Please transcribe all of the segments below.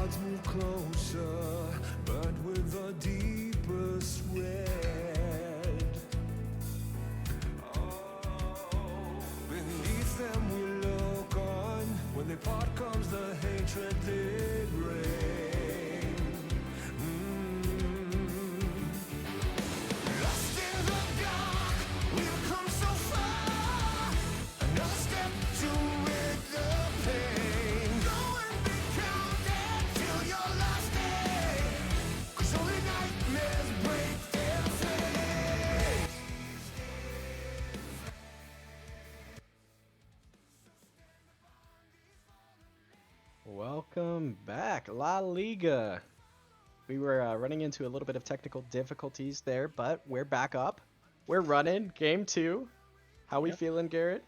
odds move closer, but with a deepest red. Oh, beneath them we look on. When they part comes the hatred they bring. Lost in the dark, we've come so far. Another step to rid the pain. Go and be counted till your last day. 'Cause only nightmares break their face. Welcome back, La Liga. We were running into a little bit of technical difficulties there, but we're back up. We're running game 2. How we feeling, Garrett?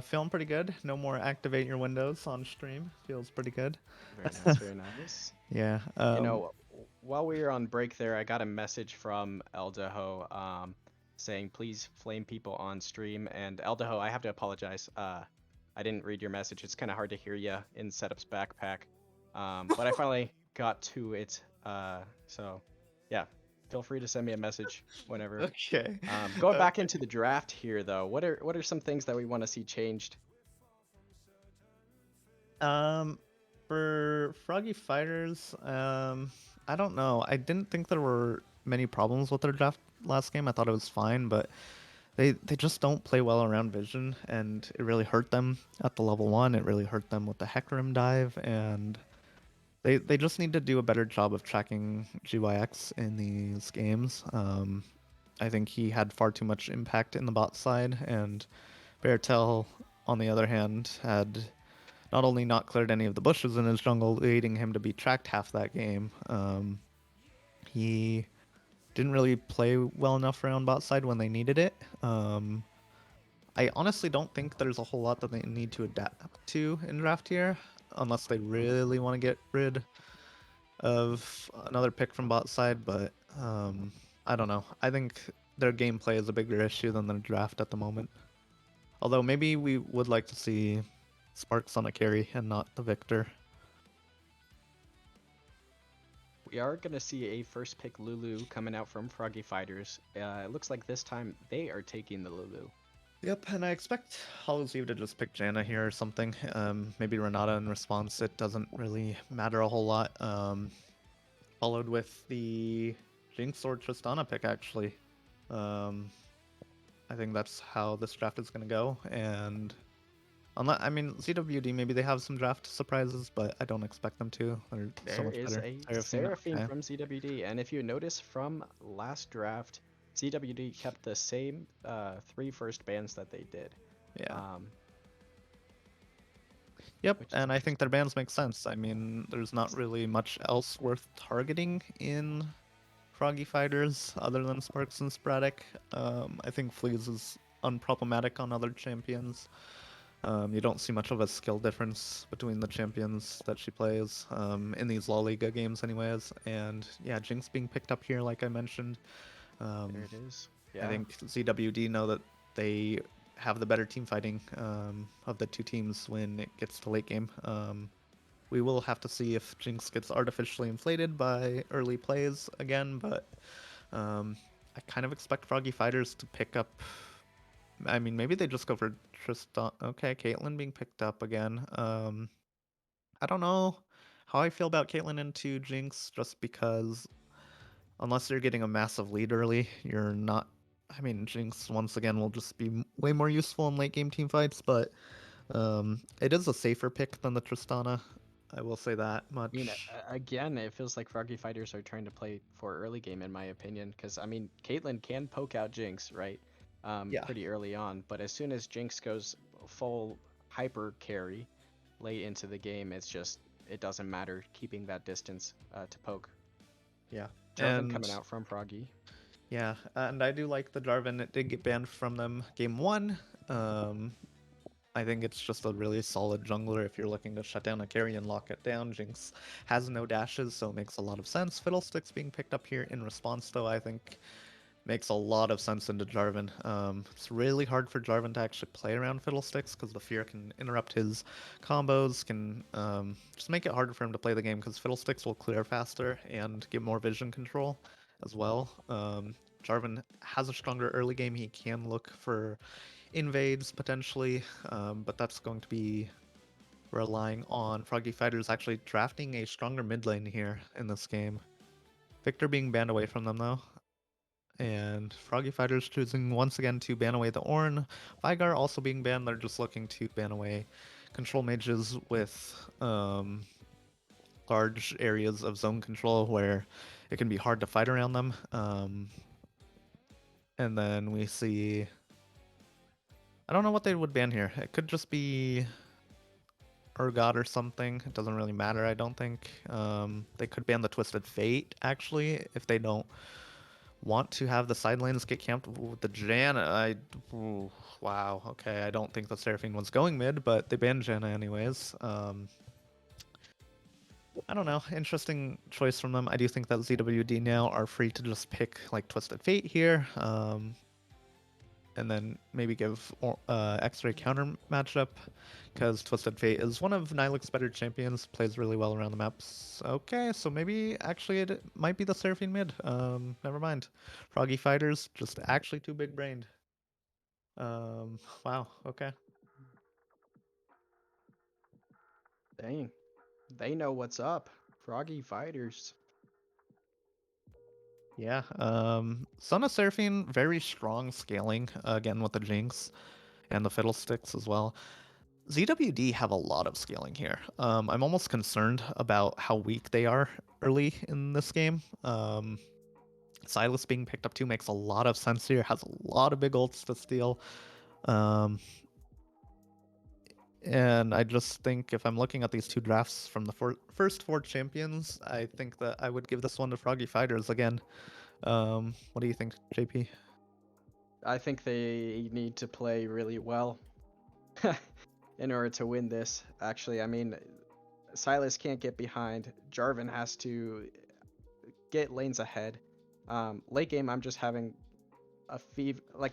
Feeling pretty good. No more activate your windows on stream. Feels pretty good. Very nice, very nice. Yeah. While we were on break there, I got a message from Eldaho saying please flame people on stream. And Eldaho, I have to apologize. I didn't read your message. It's kind of hard to hear you in Setup's backpack. But I finally got to it. So, yeah, feel free to send me a message whenever. Okay. Going back into the draft here, though, what are some things that we want to see changed? For Froggy Fighters, I don't know. I didn't think there were many problems with their draft last game. I thought it was fine, but they just don't play well around vision, and it really hurt them at the level 1. It really hurt them with the Hecarim dive, and they just need to do a better job of tracking GYX in these games. I think he had far too much impact in the bot side, and Beartel, on the other hand, had not only not cleared any of the bushes in his jungle, leading him to be tracked half that game. He didn't really play well enough around bot side when they needed it. I honestly don't think there's a whole lot that they need to adapt to in draft here, unless they really want to get rid of another pick from bot side, but I don't know. I think their gameplay is a bigger issue than their draft at the moment. Although maybe we would like to see Sparks on a carry and not the Victor. We are going to see a first pick Lulu coming out from Froggy Fighters. It looks like this time they are taking the Lulu. Yep, and I expect Hollow's Eve to just pick Janna here or something. Maybe Renata in response. It doesn't really matter a whole lot. Followed with the Jinx or Tristana pick, actually. I think that's how this draft is going to go. And I mean, ZWD, maybe they have some draft surprises, but I don't expect them to. They're so There much is better. a Seraphine from ZWD, and if you notice from last draft, ZWD kept the same 3 first bans that they did. Yeah. Yep, and I think their bans make sense. I mean, there's not really much else worth targeting in Froggy Fighters other than Sparks and Sporadic. I think Fleas is unproblematic on other champions. You don't see much of a skill difference between the champions that she plays in these La Liga games anyways. And yeah, Jinx being picked up here, like I mentioned. There it is. Yeah. I think ZWD know that they have the better team fighting of the two teams when it gets to late game. We will have to see if Jinx gets artificially inflated by early plays again, but I kind of expect Froggy Fighters to pick up. I mean, maybe they just go for Tristan. Okay, Caitlyn being picked up again. I don't know how I feel about Caitlyn into Jinx, just because unless you're getting a massive lead early, you're not. I mean, Jinx once again will just be way more useful in late game team fights, but it is a safer pick than the Tristana. I will say that much. I mean, again, it feels like Froggy Fighters are trying to play for early game, in my opinion, because I mean, Caitlyn can poke out Jinx, right? Pretty early on, but as soon as Jinx goes full hyper carry late into the game, it doesn't matter keeping that distance to poke. Yeah. Jarvan coming out from Froggy. Yeah, and I do like the Jarvan. It did get banned from them game 1. I think it's just a really solid jungler if you're looking to shut down a carry and lock it down. Jinx has no dashes, so it makes a lot of sense. Fiddlesticks being picked up here in response, though, I think makes a lot of sense into Jarvan. It's really hard for Jarvan to actually play around Fiddlesticks because the fear can interrupt his combos, can just make it harder for him to play the game because Fiddlesticks will clear faster and give more vision control as well. Jarvan has a stronger early game. He can look for invades potentially, but that's going to be relying on Froggy Fighters actually drafting a stronger mid lane here in this game. Victor being banned away from them though. And Froggy Fighters choosing once again to ban away the Ornn. Vigar also being banned. They're just looking to ban away control mages with large areas of zone control where it can be hard to fight around them. And then we see. I don't know what they would ban here. It could just be Urgot or something. It doesn't really matter, I don't think. They could ban the Twisted Fate, actually, if they don't want to have the side lanes get camped with the Janna. Wow, okay, I don't think the Seraphine was going mid, but they banned Janna anyways. I don't know, interesting choice from them. I do think that ZWD now are free to just pick like Twisted Fate here. And then maybe give X-Ray counter matchup because Twisted Fate is one of Nihilix's better champions, plays really well around the maps. Okay, so maybe actually it might be the Seraphine mid. Never mind. Froggy Fighters just actually too big brained. Wow. Okay. Dang, they know what's up. Froggy Fighters. Yeah. Son of Seraphine very strong scaling again with the Jinx and the Fiddlesticks as well. ZWD have a lot of scaling here. I'm almost concerned about how weak they are early in this game. Silas being picked up too makes a lot of sense here. Has a lot of big ults to steal. Um, and I just think if I'm looking at these two drafts from the first four champions, I think that I would give this one to Froggy Fighters again. What do you think, JP? I think they need to play really well in order to win this. Actually, I mean, Silas can't get behind. Jarvan has to get lanes ahead. Late game, I'm just having a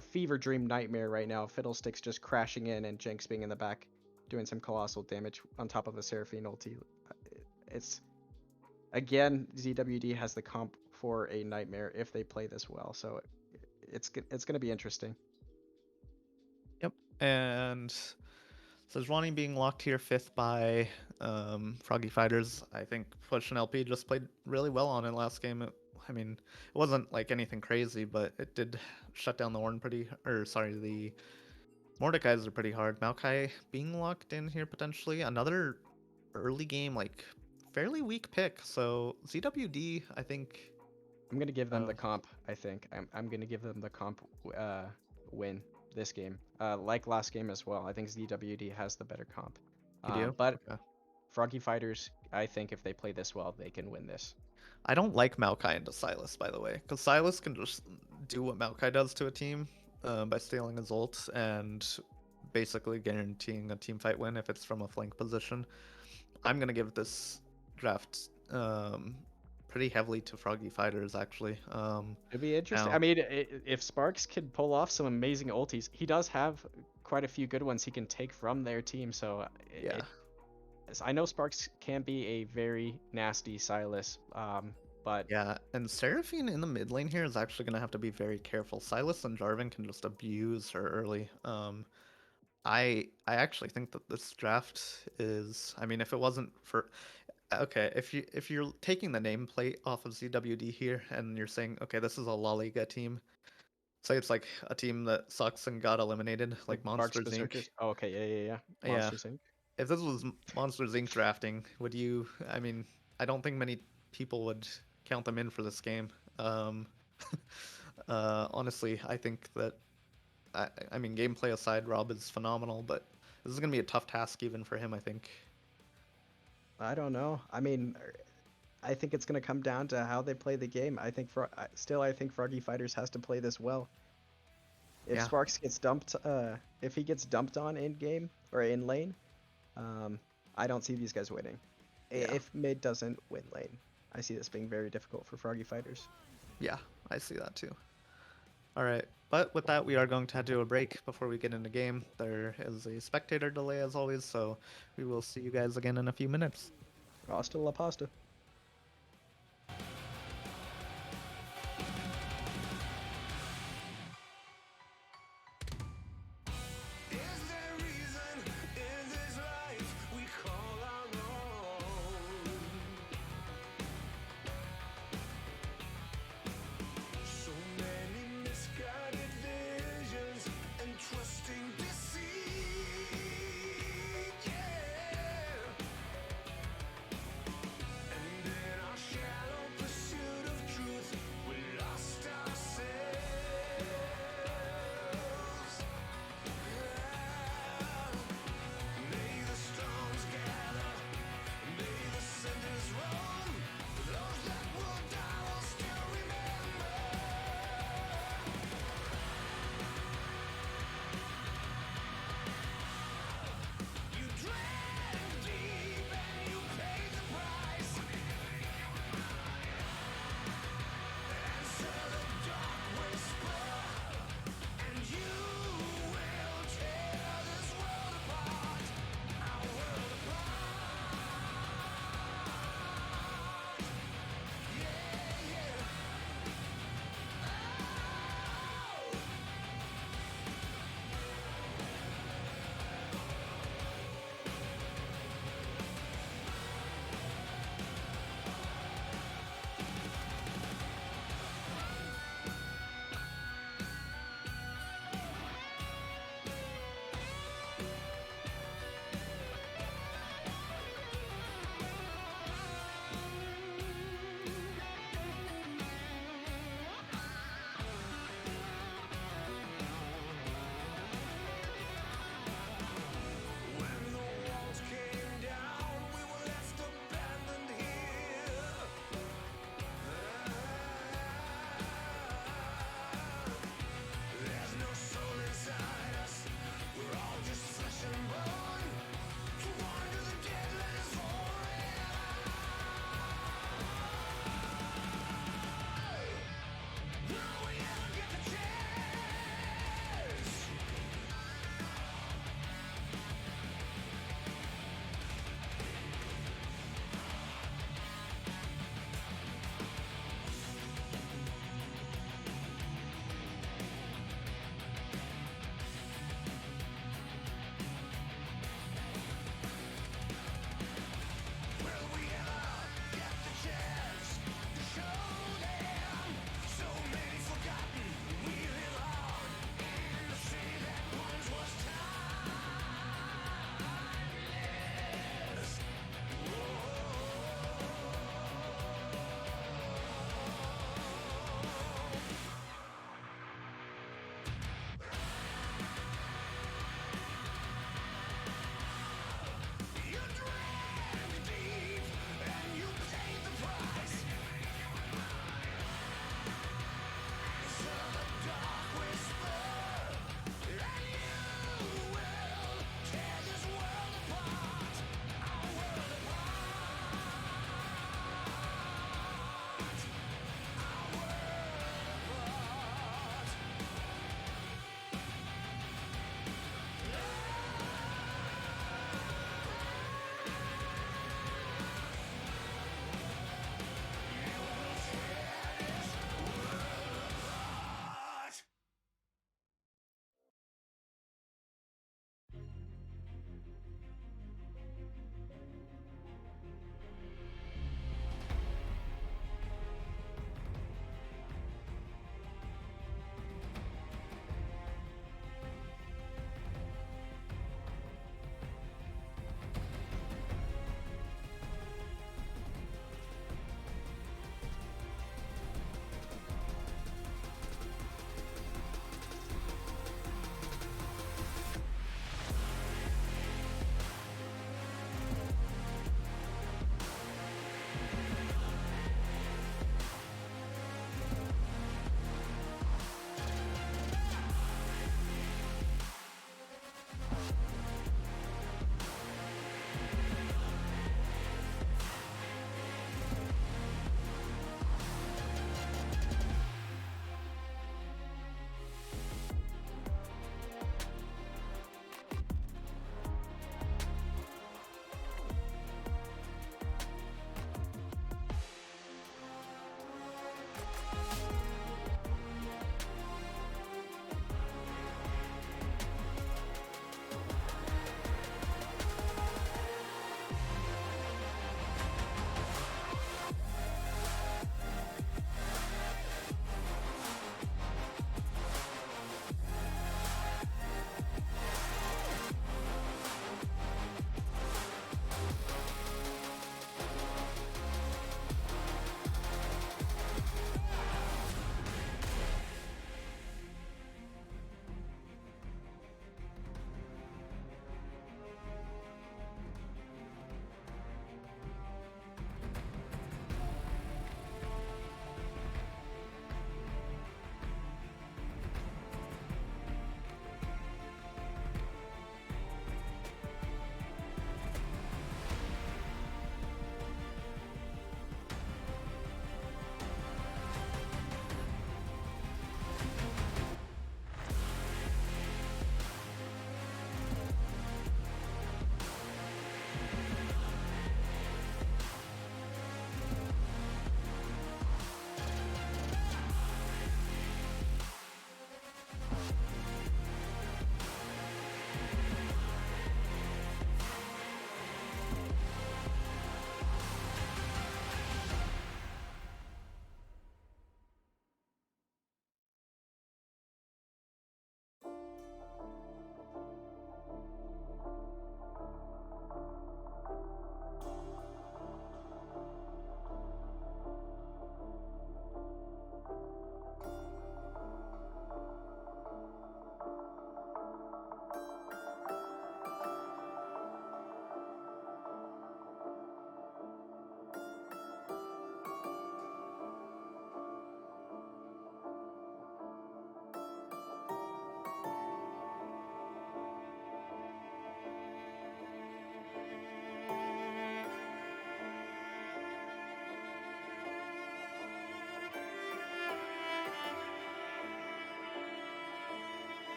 fever dream nightmare right now. Fiddlesticks just crashing in and Jinx being in the back, doing some colossal damage on top of a Seraphine ulti. It's again, ZWD has the comp for a nightmare if they play this well. So it's gonna be interesting. Yep. And Sejuani being locked here fifth by Froggy Fighters. I think Push and LP just played really well on it last game. I mean, it wasn't like anything crazy, but it did shut down the Ornn pretty, or sorry, the Mordekaiser pretty hard. Maokai being locked in here potentially. Another early game, like fairly weak pick. So ZWD, I think. I'm gonna give them Uh, the comp. I think I'm gonna give them the comp win this game. Like last game as well. I think ZWD has the better comp. you do? But Okay. Froggy Fighters, I think if they play this well, they can win this. I don't like Maokai into Silas, by the way, because Silas can just do what Maokai does to a team by stealing his ult and basically guaranteeing a team fight win if it's from a flank position. I'm gonna give this draft pretty heavily to Froggy Fighters, actually. It'd be interesting. Now, I mean, if Sparks could pull off some amazing ultis, he does have quite a few good ones he can take from their team. So yeah, I know Sparks can be a very nasty Silas, but yeah, and Seraphine in the mid lane here is actually gonna have to be very careful. Silas and Jarvan can just abuse her early. I actually think that this draft is. I mean, if it wasn't for okay, if you're taking the nameplate off of ZWD here and you're saying, okay, this is a La Liga team. Say it's like a team that sucks and got eliminated, like like Barks Monsters Inc. Berserkers. Oh, okay, yeah. Yeah, Monsters Inc. if this was Monsters Inc. drafting, would you? I mean, I don't think many people would count them in for this game. Um, honestly, I think that I mean, gameplay aside, Rob is phenomenal, but this is gonna be a tough task even for him. I think. I don't know. I mean, I think it's gonna come down to how they play the game. I think I think Froggy Fighters has to play this well. If Yeah, Sparks gets dumped, if he gets dumped on in game or in lane, I don't see these guys winning. yeah, If mid doesn't win lane, I see this being very difficult for Froggy Fighters. yeah. I see that too. All right. But with that, we are going to do a break before we get into game. There is a spectator delay as always, so we will see you guys again in a few minutes. Hasta la pasta. Is there reason in this life we call our own? So many misguided visions and trusting deceit, yeah. And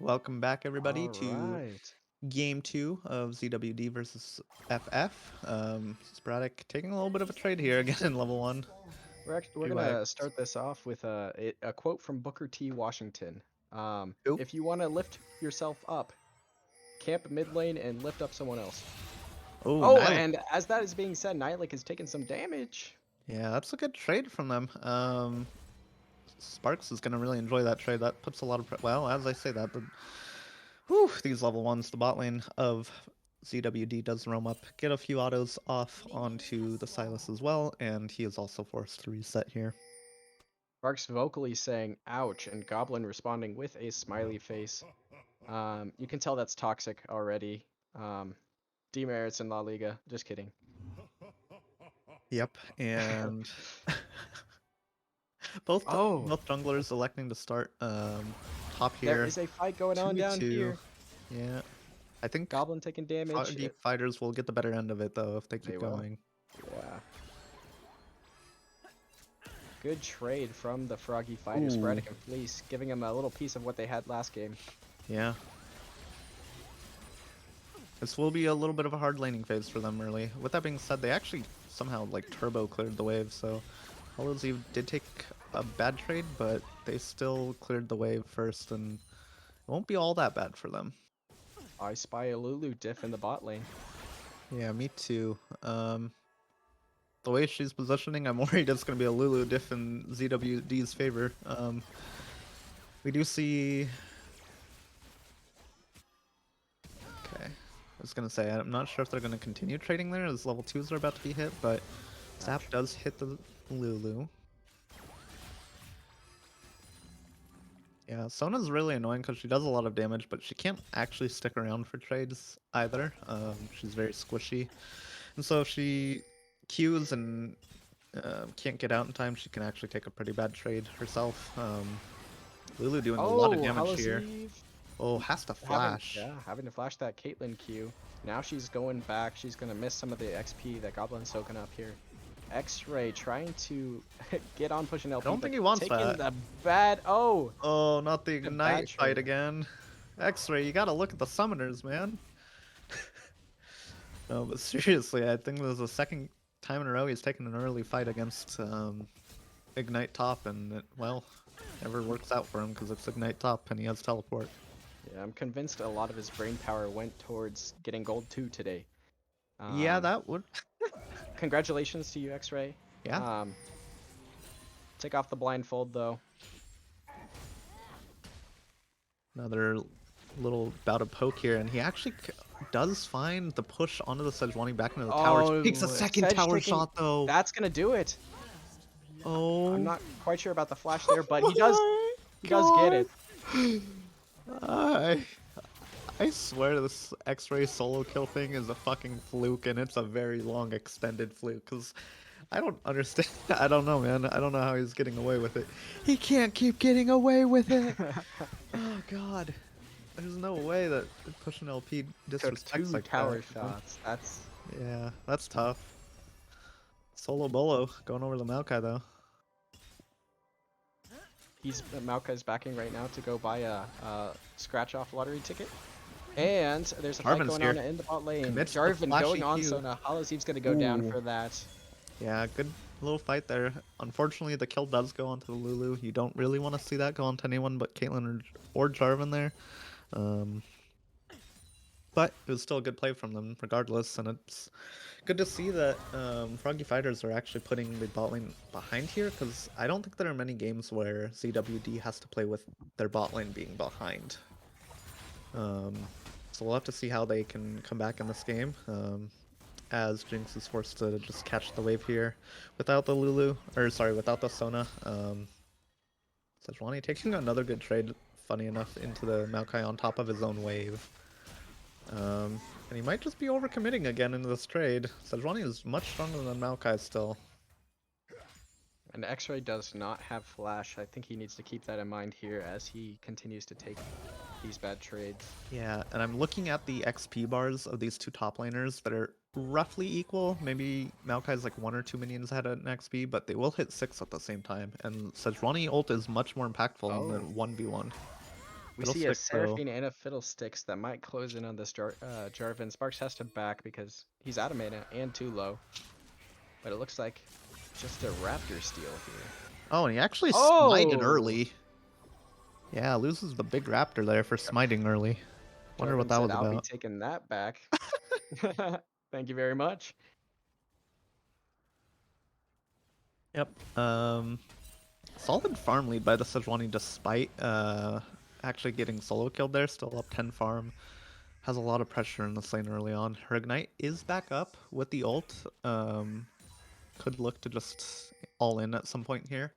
Welcome back, everybody, All to right. Game 2 of ZWD versus FF. Sporadic taking a little bit of a trade here again in level 1. We're Two gonna X. start this off with a quote from Booker T. Washington. Oop. If you want to lift yourself up, camp mid lane and lift up someone else. Oh, Nyla. and as that is being said, Nihilic is taking some damage. Yeah, that's a good trade from them. Sparks is going to really enjoy that trade. That puts a lot of... Well, as I say that, these level 1s, the bot lane of ZWD does roam up, get a few autos off onto the Silas as well, and he is also forced to reset here. Sparks vocally saying "ouch" and Goblin responding with a smiley face. You can tell that's toxic already. Demerits in La Liga. Just kidding. Yep, and both Oh, junglers electing to start top there here. is a fight going on down 2v2. here. Yeah, I think Goblin taking damage. Froggy fighters will get the better end of it though if they keep will. going. Yeah. Good trade from the Froggy fighters, Sporadic and Fleece, giving them a little piece of what they had last game. Yeah. This will be a little bit of a hard laning phase for them early. With that being said, they actually somehow like turbo cleared the wave, so Hollows did take a bad trade, but they still cleared the wave first, and it won't be all that bad for them. I spy a Lulu diff in the bot lane. Yeah, me too. The way she's positioning, I'm worried it's going to be a Lulu diff in ZWD's favor. We do see... Okay. I was going to say, I'm not sure if they're going to continue trading there as level 2s are about to be hit, but Zap does hit the Lulu. Yeah, Sona's really annoying because she does a lot of damage, but she can't actually stick around for trades either. She's very squishy. And so if she queues and can't get out in time, she can actually take a pretty bad trade herself. Lulu doing a lot of damage here. Oh, has to flash. Having to flash that Caitlyn Q. Now she's going back. She's going to miss some of the XP that Goblin's soaking up here. X-Ray trying to get on pushing LP. I don't think he wants that. The bad... Oh! Oh, not the The Ignite fight trade. again. X-Ray, you gotta look at the summoners, man. No, but seriously, I think this is the second time in a row he's taken an early fight against Ignite top, and it, well, never works out for him because it's Ignite top and he has teleport. Yeah, I'm convinced a lot of his brain power went towards getting gold 2 today. Yeah, that would... Congratulations to you, X-Ray. Yeah. Take off the blindfold, though. Another little bout of poke here, and he actually does find the push onto the Sejuani back into the tower. Takes a second tower shot, though. That's gonna do it. Oh. I'm not quite sure about the flash there, but he does get it. I swear this X-Ray solo kill thing is a fucking fluke, and it's a very long extended fluke, because I don't understand. I don't know, man. I don't know how he's getting away with it. He can't keep getting away with it. Oh, God. There's no way that pushing LP disrespects like tower that. shots. That's... Yeah, that's tough. Solo Bolo going over the Maokai, though. Maokai's backing right now to go buy a scratch-off lottery ticket. And there's a fight going on in the bot lane. Jarvan going on Sona. Hollows gonna go down for that. Yeah, good little fight there. Unfortunately, the kill does go onto the Lulu. You don't really want to see that go onto anyone but Caitlyn or Jarvan there. But it was still a good play from them regardless, and it's good to see that Froggy Fighters are actually putting the bot lane behind here, because I don't think there are many games where ZWD has to play with their bot lane being behind. So we'll have to see how they can come back in this game, as Jinx is forced to just catch the wave here without the Lulu, or sorry, without the Sona. Sejuani taking another good trade, funny enough, into the Maokai on top of his own wave. And he might just be overcommitting again into this trade. Sejuani is much stronger than Maokai still. And X-Ray does not have flash. I think he needs to keep that in mind here as he continues to take these bad trades. Yeah, and I'm looking at the XP bars of these two top laners that are roughly equal. Maybe Maokai's like 1 or 2 minions ahead at an XP, but they will hit 6 at the same time. And Sejuani ult is much more impactful in the Oh. 1v1. We see a Fiddlesticks, though. Seraphine and a Fiddlesticks that might close in on this Jarvan. Sparks has to back because he's out of mana and too low. But it looks like just a Raptor steal here. Oh, and he actually smited Oh! early. Yeah, loses the big Raptor there for smiting early. Wonder what Jarvan that said, was I'll be about. taking that back. Thank you very much. Yep. Solid farm lead by the Sejuani despite actually getting solo killed there. Still up 10 farm. Has a lot of pressure in this lane early on. Her Ignite is back up with the ult. Could look to just all in at some point here.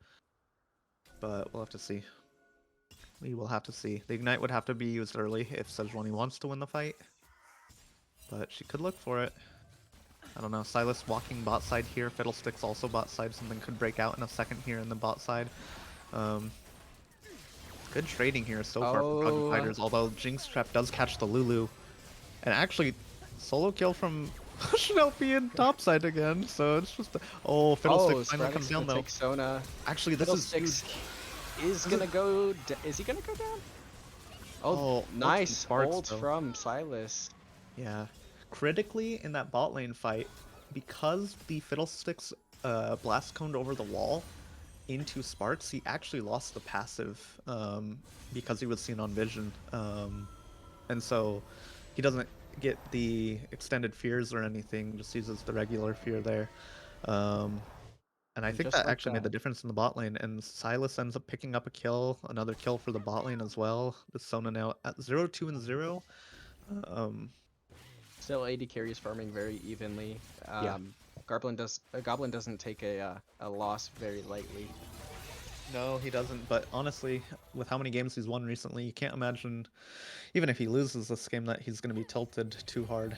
But we'll have to see. We will have to see. The Ignite would have to be used early if Sejuani wants to win the fight. But she could look for it. I don't know. Sylas walking bot side here. Fiddlesticks also bot side. Something could break out in a second here in the bot side. Good trading here so far for Froggy Fighters, although Jinx Trap does catch the Lulu. And actually, solo kill from Shelby in top side again, so it's just... Fiddlesticks finally comes down, though. Take Sona. Actually, this is huge. Is gonna go... Is he gonna go down? Oh, nice Sparks, ult though. from Sylas. Yeah. Critically, in that bot lane fight, because the Fiddlesticks blast coned over the wall into Sparks, he actually lost the passive because he was seen on vision. And so he doesn't get the extended fears or anything, just uses the regular fear there. And I think that like actually made the difference in the bot lane, and Sylas ends up picking up a kill, another kill for the bot lane as well. The Sona now at 0-2 and 0. Still, AD carries farming very evenly. Yeah. Goblin doesn't take a loss very lightly. No, he doesn't, but honestly, with how many games he's won recently, you can't imagine, even if he loses this game, that he's going to be tilted too hard.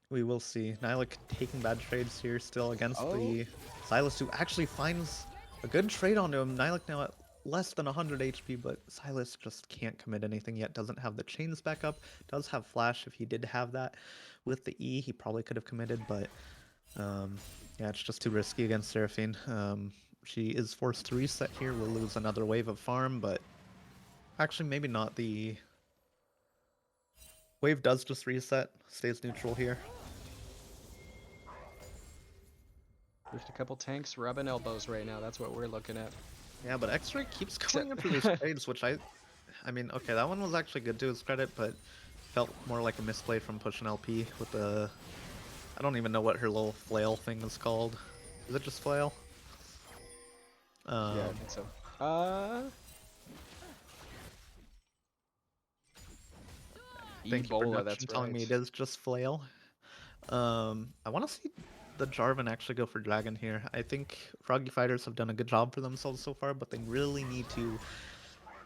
We will see. Nilik taking bad trades here still against the Sylas, who actually finds a good trade onto him. Nilik now at less than 100 HP, but Sylas just can't commit anything yet. Doesn't have the chains back up. Does have flash. If he did have that with the E, he probably could have committed, but yeah, it's just too risky against Seraphine. She is forced to reset here. We'll lose another wave of farm, but actually maybe not. The wave does just reset. Stays neutral here. Just a couple tanks rubbing elbows right now. That's what we're looking at. Yeah, but X-Ray keeps going into these trades, which I mean, okay, that one was actually good to his credit, but felt more like a misplay from pushing LP with the... I don't even know what her little flail thing is called. Is it just flail? Yeah, I think so. Thank you for Ebola, that's telling me right. it is just flail. I want to see the Jarvan actually go for Dragon here. I think Froggy Fighters have done a good job for themselves so far, but they really need to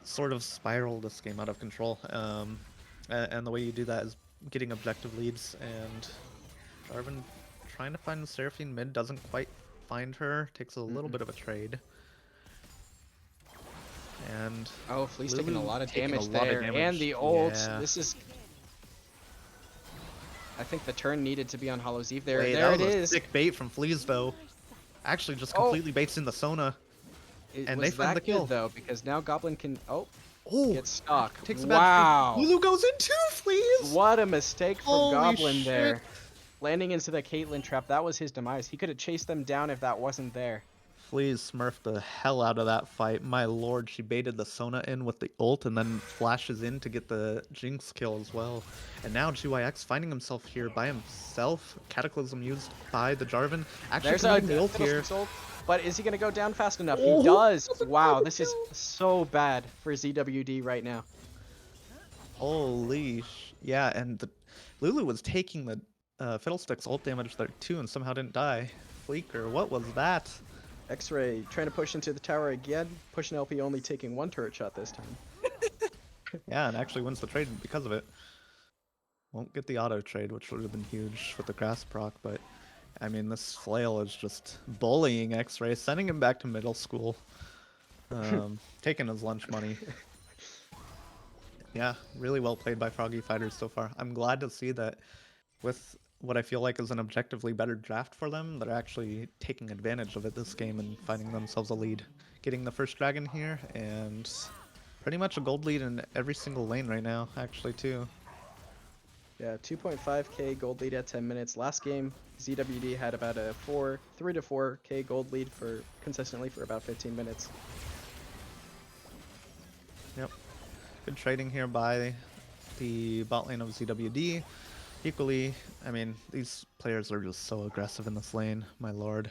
sort of spiral this game out of control. And the way you do that is getting objective leads, and Jarvan trying to find Seraphine mid, doesn't quite find her, takes a little bit of a trade. And Flea's taking a Lulu lot of taking damage a lot of there, damage. and the ult. Yeah. This is... I think the turn needed to be on Hollow's Eve there. Wait, there that it was a is. sick bait from Fleas, though. Actually just completely baits in the Sona. And they find the kill. Good, though, because now Goblin can Oh, get stuck. takes a bad Wow. trade. Lulu goes in too, Fleas! What a mistake from Holy Goblin shit. there. Landing into the Caitlyn trap, that was his demise. He could have chased them down if that wasn't there. Fleas smurfed the hell out of that fight. My lord, she baited the Sona in with the ult and then flashes in to get the Jinx kill as well. And now GYX finding himself here by himself. Cataclysm used by the Jarvan. Actually, There's committing the ult here. ult, but is he going to go down fast enough? He does. Wow, this is so bad for ZWD right now. Holy yeah, and the Lulu was taking the Fiddlesticks ult damage there too and somehow didn't die. Fleeker, what was that? X-Ray trying to push into the tower again. Pushing LP only taking one turret shot this time. Yeah, and actually wins the trade because of it. Won't get the auto trade, which would have been huge with the grass proc, but I mean, this flail is just bullying X-Ray, sending him back to middle school, taking his lunch money. Yeah, really well played by Froggy Fighters so far. I'm glad to see that with what I feel like is an objectively better draft for them. They're actually taking advantage of it this game and finding themselves a lead. Getting the first dragon here, and pretty much a gold lead in every single lane right now, actually, too. Yeah, 2.5k gold lead at 10 minutes. Last game, ZWD had about a 3 to 4k gold lead for consistently for about 15 minutes. Yep. Good trading here by the bot lane of ZWD. Equally, I mean, these players are just so aggressive in this lane, my lord.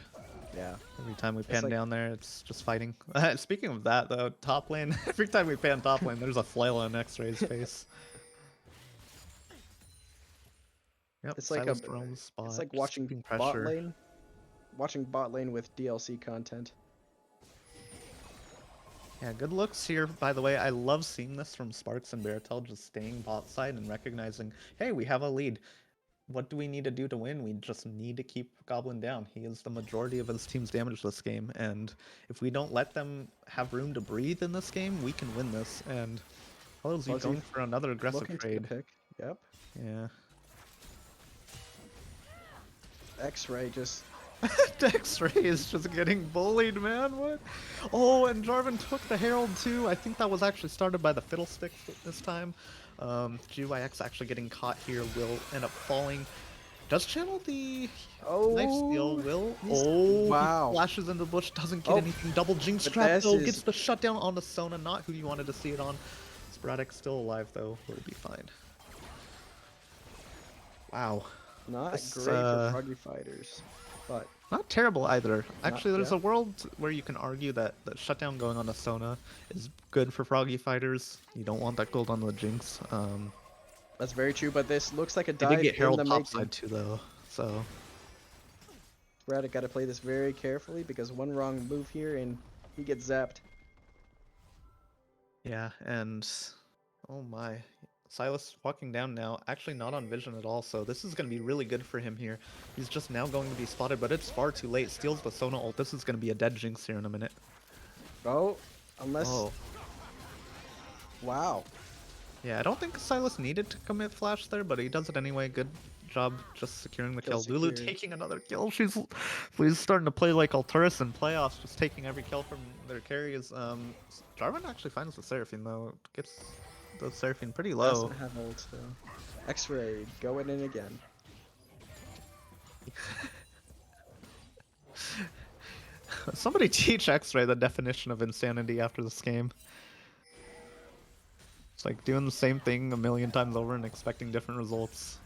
Yeah. Every time we pan like- down there, it's just fighting. Speaking of that, though, top lane, every time we pan top lane, there's a flail on X-Ray's face. Yep, It's like Silas roams spot, it's like just watching keeping bot pressure. lane. Watching bot lane with DLC content. Yeah, good looks here, by the way. I love seeing this from Sparks and Baratel, just staying bot side and recognizing, hey, we have a lead. What do we need to do to win? We just need to keep Goblin down. He is the majority of his team's damage this game, and if we don't let them have room to breathe in this game, we can win this. And Hello's Fuzzy going for another aggressive Looking to trade. the pick. Yep. Yeah. X-Ray just X-Ray is just getting bullied, man. What? Oh, and Jarvan took the Herald too. I think that was actually started by the Fiddlesticks this time. GYX actually getting caught here will end up falling. Does channel the knife steal? Will? Oh, wow. he flashes into the bush, doesn't get Oh, anything. Double Jinx but trap this though, is- gets the shutdown on the Sona, not who you wanted to see it on. Sporadic still alive though, we'll be fine. Wow. not This, great for Froggy fighters, but Not terrible either. Actually, there's yeah. a world where you can argue that the shutdown going on a Sona is good for Froggy fighters. You don't want that gold on the Jinx. that's very true. But this looks like a They dive did get in Herald the topside making. too, though. So Brad got to play this very carefully because one wrong move here and he gets zapped. yeah, and oh my, Silas walking down now. Actually, not on vision at all. So this is going to be really good for him here. He's just now going to be spotted, but it's far too late. Steals the Sona ult. This is going to be a dead Jinx here in a minute. Oh, unless Oh. wow. Yeah, I don't think Silas needed to commit flash there, but he does it anyway. Good job just securing the kill. Kill Lulu secured. taking another kill. She's starting to play like Alturas in playoffs, just taking every kill from their carries. Jarvan actually finds the Seraphine though. Gets the Seraphine pretty low. Doesn't have ult though. X-Ray going in again. Somebody teach X-Ray the definition of insanity after this game. It's like doing the same thing a million times over and expecting different results.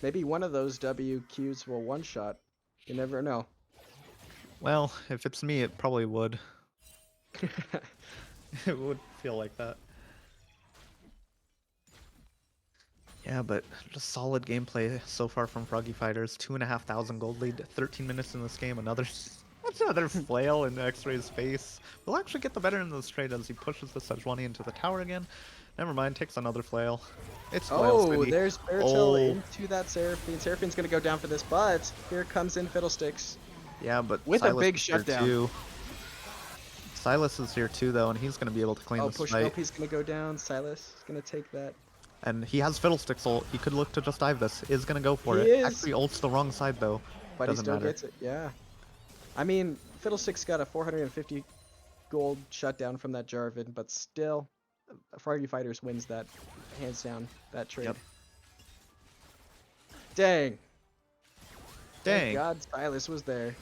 Maybe one of those WQs will one-shot. You never know. Well, if it's me, it probably would. It would feel like that. Yeah, but just solid gameplay so far from Froggy Fighters. 2,500 gold lead, 13 minutes in this game. Another flail in X-Ray's face. We'll actually get the better in this trade as he pushes the Sejuani into the tower again. Never mind, takes another flail. It's Flail Oh, City. there's Beartail Oh. into that Seraphine. Seraphine's gonna go down for this, but here comes in Fiddlesticks. Yeah, but With a Silas big is here shutdown. too. Silas is here too, though, and he's going to be able to claim Oh, this push fight. nope, he's gonna go down. Silas is gonna take that. And he has Fiddlesticks ult. He could look to just dive this. Is going to go for He it. is. Actually, ults the wrong side, though. But Doesn't he still matter. gets it, yeah. I mean, Fiddlesticks got a 450 gold shutdown from that Jarvan, but still, Froggy Fighters wins that, hands down, that trade. Yep. Dang. Thank Dang. God Silas was there.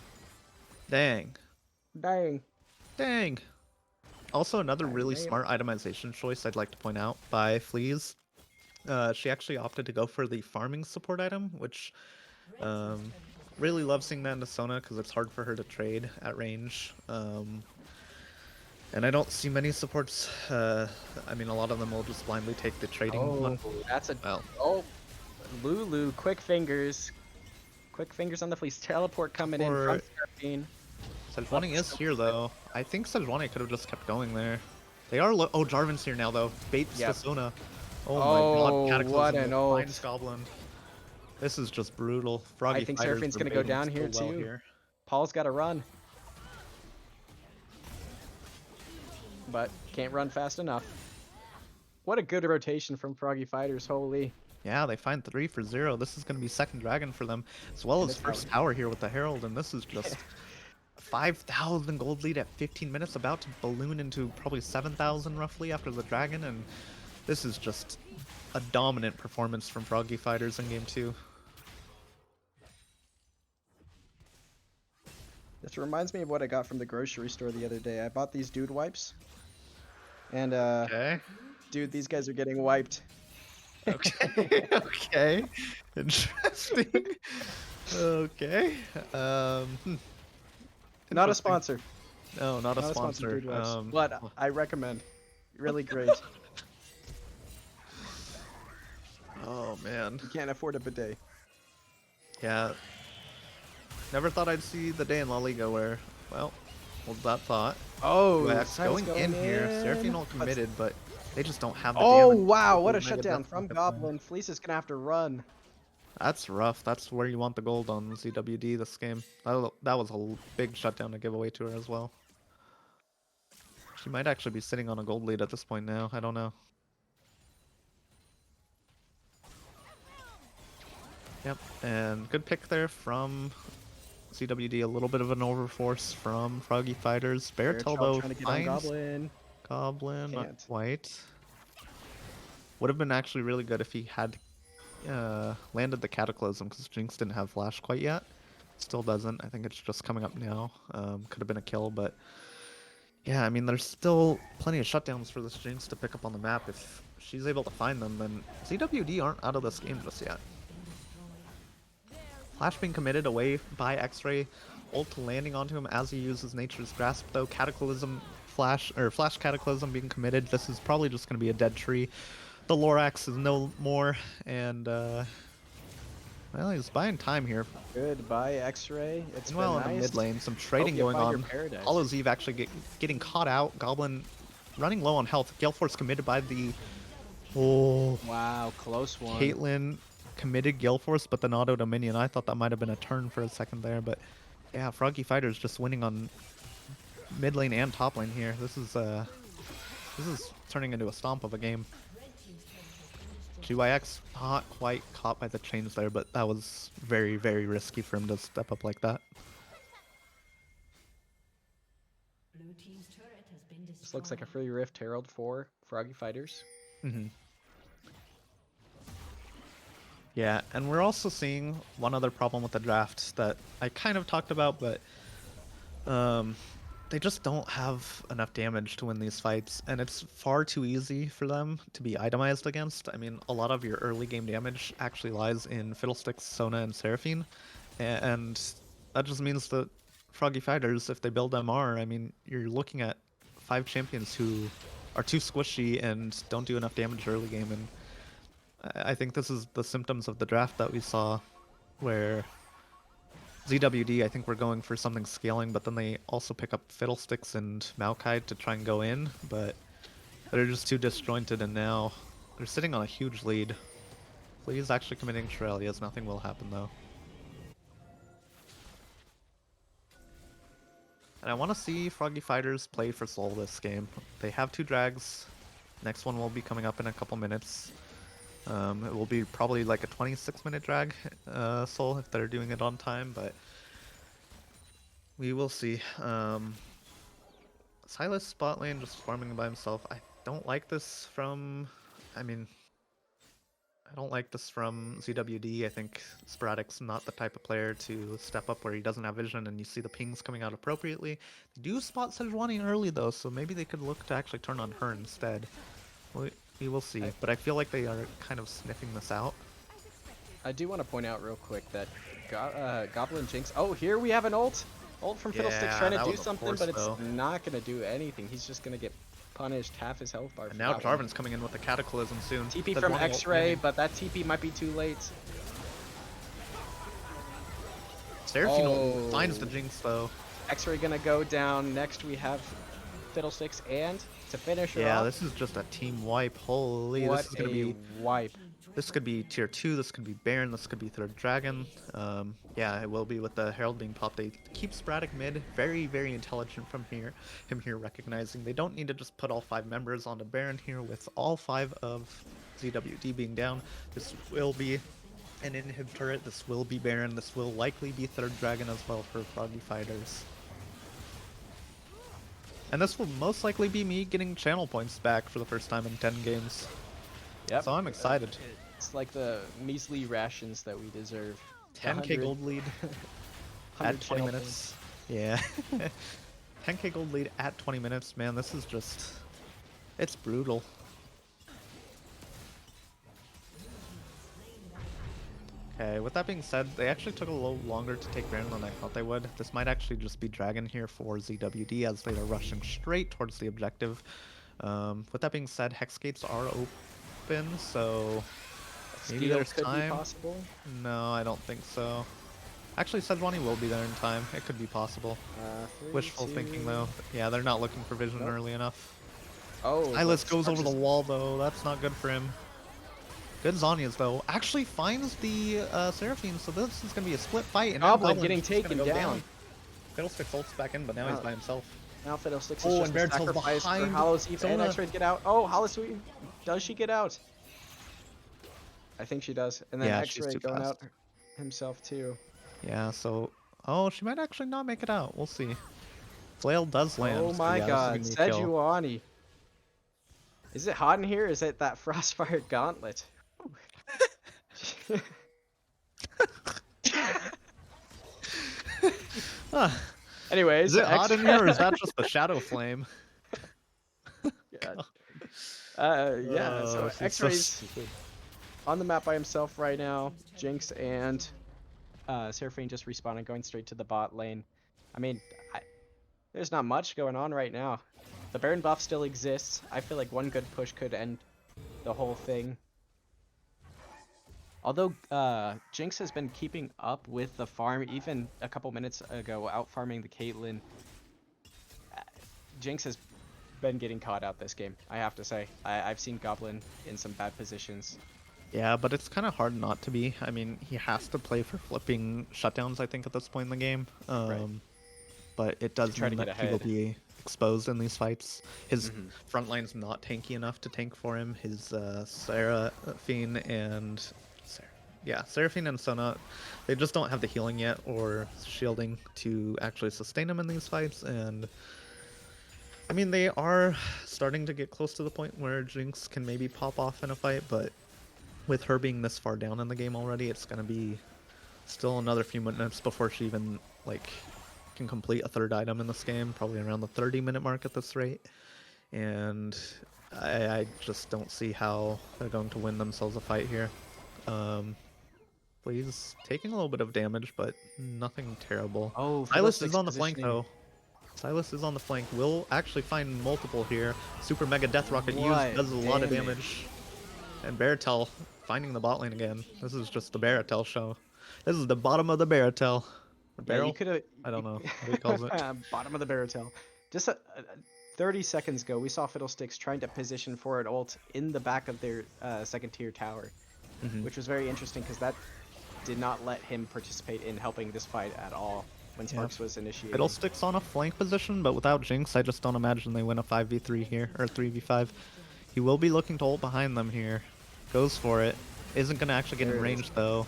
Dang. Dang. Dang. Also, another really Damn. smart itemization choice I'd like to point out by Fleas. She actually opted to go for the farming support item, which really love seeing that in the Sona because it's hard for her to trade at range. And I don't see many supports. I mean, a lot of them will just blindly take the trading one. That's a Well, oh, Lulu, quick fingers on the fleece. Teleport coming in from Seraphine. Sejuani is here though. I think Sejuani could have just kept going there. They are. Oh, Jarvan's here now though. Baits Yep. the Sona. Oh my Oh, god, Cataclysm what an ult. finds Goblin. This is just brutal. Froggy I think Fighters Seraphine's were gonna go baiting down so here well too. here. Paul's got to run, but can't run fast enough. What a good rotation from Froggy Fighters, holy. Yeah, they find 3 for 0. This is going to be second dragon for them, as well And as it's first out. tower here with the Herald, and this is just 5,000 gold lead at 15 minutes, about to balloon into probably 7,000 roughly after the dragon, and this is just a dominant performance from Froggy Fighters in game 2. This reminds me of what I got from the grocery store the other day. I bought these dude wipes. And Okay. dude, these guys are getting wiped. Okay. Okay. Interesting. Okay. Not a Interesting. sponsor. No, not a Not a sponsor, sponsor. dude wipes. But I recommend. Really great. Oh man. You can't afford a bidet. Yeah. Never thought I'd see the day in La Liga where, well, hold that thought. Oh, UX Simon's going in here. Seraphine all But- committed, but they just don't have the Oh damage. wow, what a Mega shutdown Death from Rocket Goblin. Fleece is gonna have to run. That's rough. That's where you want the gold on ZWD this game. That was a big shutdown to give away to her as well. She might actually be sitting on a gold lead at this point now. I don't know. Yep, and good pick there from ZWD. A little bit of an overforce from Froggy Fighters. Beartail though trying to get on finds Goblin. Goblin, not Can't. quite. Would have been actually really good if he had landed the Cataclysm, because Jinx didn't have Flash quite yet. Still doesn't. I think it's just coming up now. Could have been a kill, but yeah, I mean, there's still plenty of shutdowns for this Jinx to pick up on the map. If she's able to find them, then ZWD aren't out of this game just yet. Flash being committed away by X-Ray, ult landing onto him as he uses Nature's Grasp though. Cataclysm Flash Cataclysm being committed. This is probably just going to be a dead tree. The Lorax is no more, and well, he's buying time here. Goodbye, X-Ray. It's Well, been in the nice. mid lane, some trading you going find your on. paradise. Hollow Eve actually getting caught out. Goblin running low on health. Gale Force committed by the Wow, close one. Caitlyn committed Gale Force, but then auto Dominion. I thought that might have been a turn for a second there, but yeah, Froggy Fighters just winning on mid lane and top lane here. This is turning into a stomp of a game. GYX not quite caught by the chains there, but that was very, very risky for him to step up like that. Blue team's turret has been destroyed. This looks like a free Rift Herald for Froggy Fighters. Yeah, and we're also seeing one other problem with the draft that I kind of talked about, but they just don't have enough damage to win these fights, and it's far too easy for them to be itemized against. I mean, a lot of your early game damage actually lies in Fiddlesticks, Sona, and Seraphine, and that just means that Froggy Fighters, if they build MR, I mean, you're looking at 5 champions who are too squishy and don't do enough damage early game, and I think this is the symptoms of the draft that we saw, where ZWD, I think we're going for something scaling, but then they also pick up Fiddlesticks and Maokai to try and go in, but they're just too disjointed, and now they're sitting on a huge lead. Please actually committing Shirelias, nothing will happen though. And I want to see Froggy Fighters play for Soul this game. They have 2 drags. Next one will be coming up in a couple minutes. It will be probably like a 26-minute drag, Soul, if they're doing it on time, but we will see. Silas spot lane just farming by himself. I don't like this from, I don't like this from ZWD. I think Sporadic's not the type of player to step up where he doesn't have vision and you see the pings coming out appropriately. They do spot Sejuani early though, so maybe they could look to actually turn on her instead. We will see, but I feel like they are kind of sniffing this out. I do want to point out real quick that Goblin Jinx. Oh, here we have an ult. Ult from Fiddlesticks Yeah, trying to that do was a something, force, but it's though. not going to do anything. He's just going to get punished half his health bar. And for now that one. Jarvan's coming in with the Cataclysm soon. TP Sejuani from ult X-Ray, landing. but that TP might be too late. Seraphine Oh. finds the Jinx though. X-Ray going to go down. Next we have Fiddlesticks, and to finish her Yeah, off, this is just a team wipe. Holy, what this is gonna a be. wipe. This could be tier 2, this could be Baron, this could be 3rd Dragon. Yeah, it will be with the Herald being popped. They keep Sporadic mid. Very, very intelligent from him here recognizing they don't need to just put all 5 members onto Baron here with all 5 of ZWD being down. This will be an inhib turret. This will be Baron. This will likely be third dragon as well for Froggy Fighters. And this will most likely be me getting channel points back for the first time in 10 games. Yep. So I'm excited. It's like the measly rations that we deserve. 10k 100 gold lead 100 at 20 channel minutes. Yeah. 10k gold lead at 20 minutes. Man, this is just... It's brutal. Okay, with that being said, they actually took a little longer to take Baron than I thought they would. This might actually just be Dragon here for ZWD as they are rushing straight towards the objective. With that being said, Hex Gates are open, so maybe Steal there's could time. be possible. No, I don't think so. Actually, Sejuani will be there in time. It could be possible. 3, Wishful 2... thinking, though. Yeah, they're not looking for vision Nope. early enough. Oh, Silas goes Sparks over the is- wall, though. That's not good for him. Good Zhonya's, though. Actually finds the Seraphine, so this is going to be a split fight. And now Goblin Goblin's getting just gonna taken go down. Fiddlestick ults back in, but now he's by himself. Now Fiddlesticks is Oh, just and a Barittel's sacrifice for behind Hollow's Eve and Zona. X-Ray to get out. Oh, Hollow's Eve, does she get out? I think she does. And then Yeah, she's X-Ray too going fast. out himself too. Yeah, so... Oh, she might actually not make it out. We'll see. Flail does land. Oh so my yeah, god, this is gonna be a kill. Sejuani. Is it hot in here? Is it that Frostfire Gauntlet? Huh. Anyways, Is it hot in here, or is that X- just the Shadow Flame? God. Yeah, so she's so X-Ray's stupid. on the map by himself right now. Jinx and Seraphine just respawning, going straight to the bot lane. I mean, there's not much going on right now. The Baron buff still exists. I feel like one good push could end the whole thing. Although Jinx has been keeping up with the farm, even a couple minutes ago, out farming the Caitlyn. Jinx has been getting caught out this game, I have to say. I've seen Goblin in some bad positions. Yeah, but it's kind of hard not to be. I mean, he has to play for flipping shutdowns, I think, at this point in the game. Right. But it does Try to mean get that he will ahead. be exposed in these fights. His Mhm. front line's not tanky enough to tank for him. His Seraphine and... Seraphine and Sona, they just don't have the healing yet or shielding to actually sustain him in these fights. And I mean, they are starting to get close to the point where Jinx can maybe pop off in a fight, but with her being this far down in the game already, it's going to be still another few minutes before she even, like, can complete a third item in this game, probably around the 30-minute mark at this rate. And I just don't see how they're going to win themselves a fight here. Please, taking a little bit of damage, but nothing terrible. Oh, Silas is Fiddlesticks on the flank, positioning. though. Silas is on the flank. Will actually find multiple here. Super Mega Death Rocket What used does a lot of damage. damage. And Baratel finding the bot lane again. This is just the Baratel show. This is the bottom of the Baratel. The Yeah, barrel? you could have. I don't know what he calls it. Bottom of the Baratel. Just 30 seconds ago, we saw Fiddlesticks trying to position for an ult in the back of their second tier tower, Mhm. which was very interesting because that did not let him participate in helping this fight at all when Sparks was initiated. Fiddlesticks on a flank position, but without Jinx, I just don't imagine they win a 5v3 here, or 3v5. He will be looking to ult behind them here. Goes for it. Isn't going to actually get There in it is. range, though.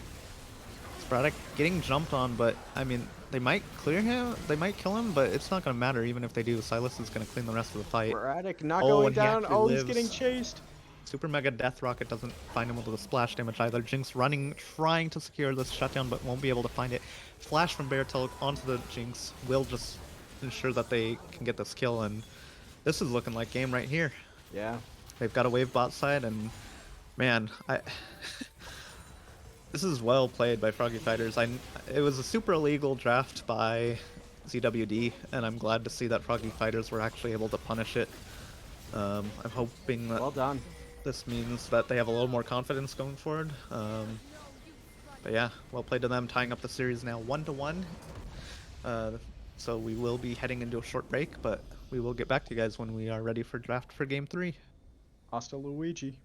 Sporadic getting jumped on, but, I mean, they might clear him, they might kill him, but it's not going to matter even if they do. Silas is going to clean the rest of the fight. Sporadic not Oh, going and he down. actually Oh, lives. he's getting chased. Super Mega Death Rocket doesn't find him with the splash damage either. Jinx running, trying to secure this shutdown, but won't be able to find it. Flash from Baratel onto the Jinx will just ensure that they can get this kill, and this is looking like game right here. Yeah. They've got a wave bot side, and man, this is well played by Froggy Fighters. It was a super illegal draft by ZWD, and I'm glad to see that Froggy Fighters were actually able to punish it. I'm hoping that Well done. this means that they have a little more confidence going forward. But yeah, well played to them, tying up the series now 1-1. So we will be heading into a short break, but we will get back to you guys when we are ready for draft for Game 3. Hasta Luigi.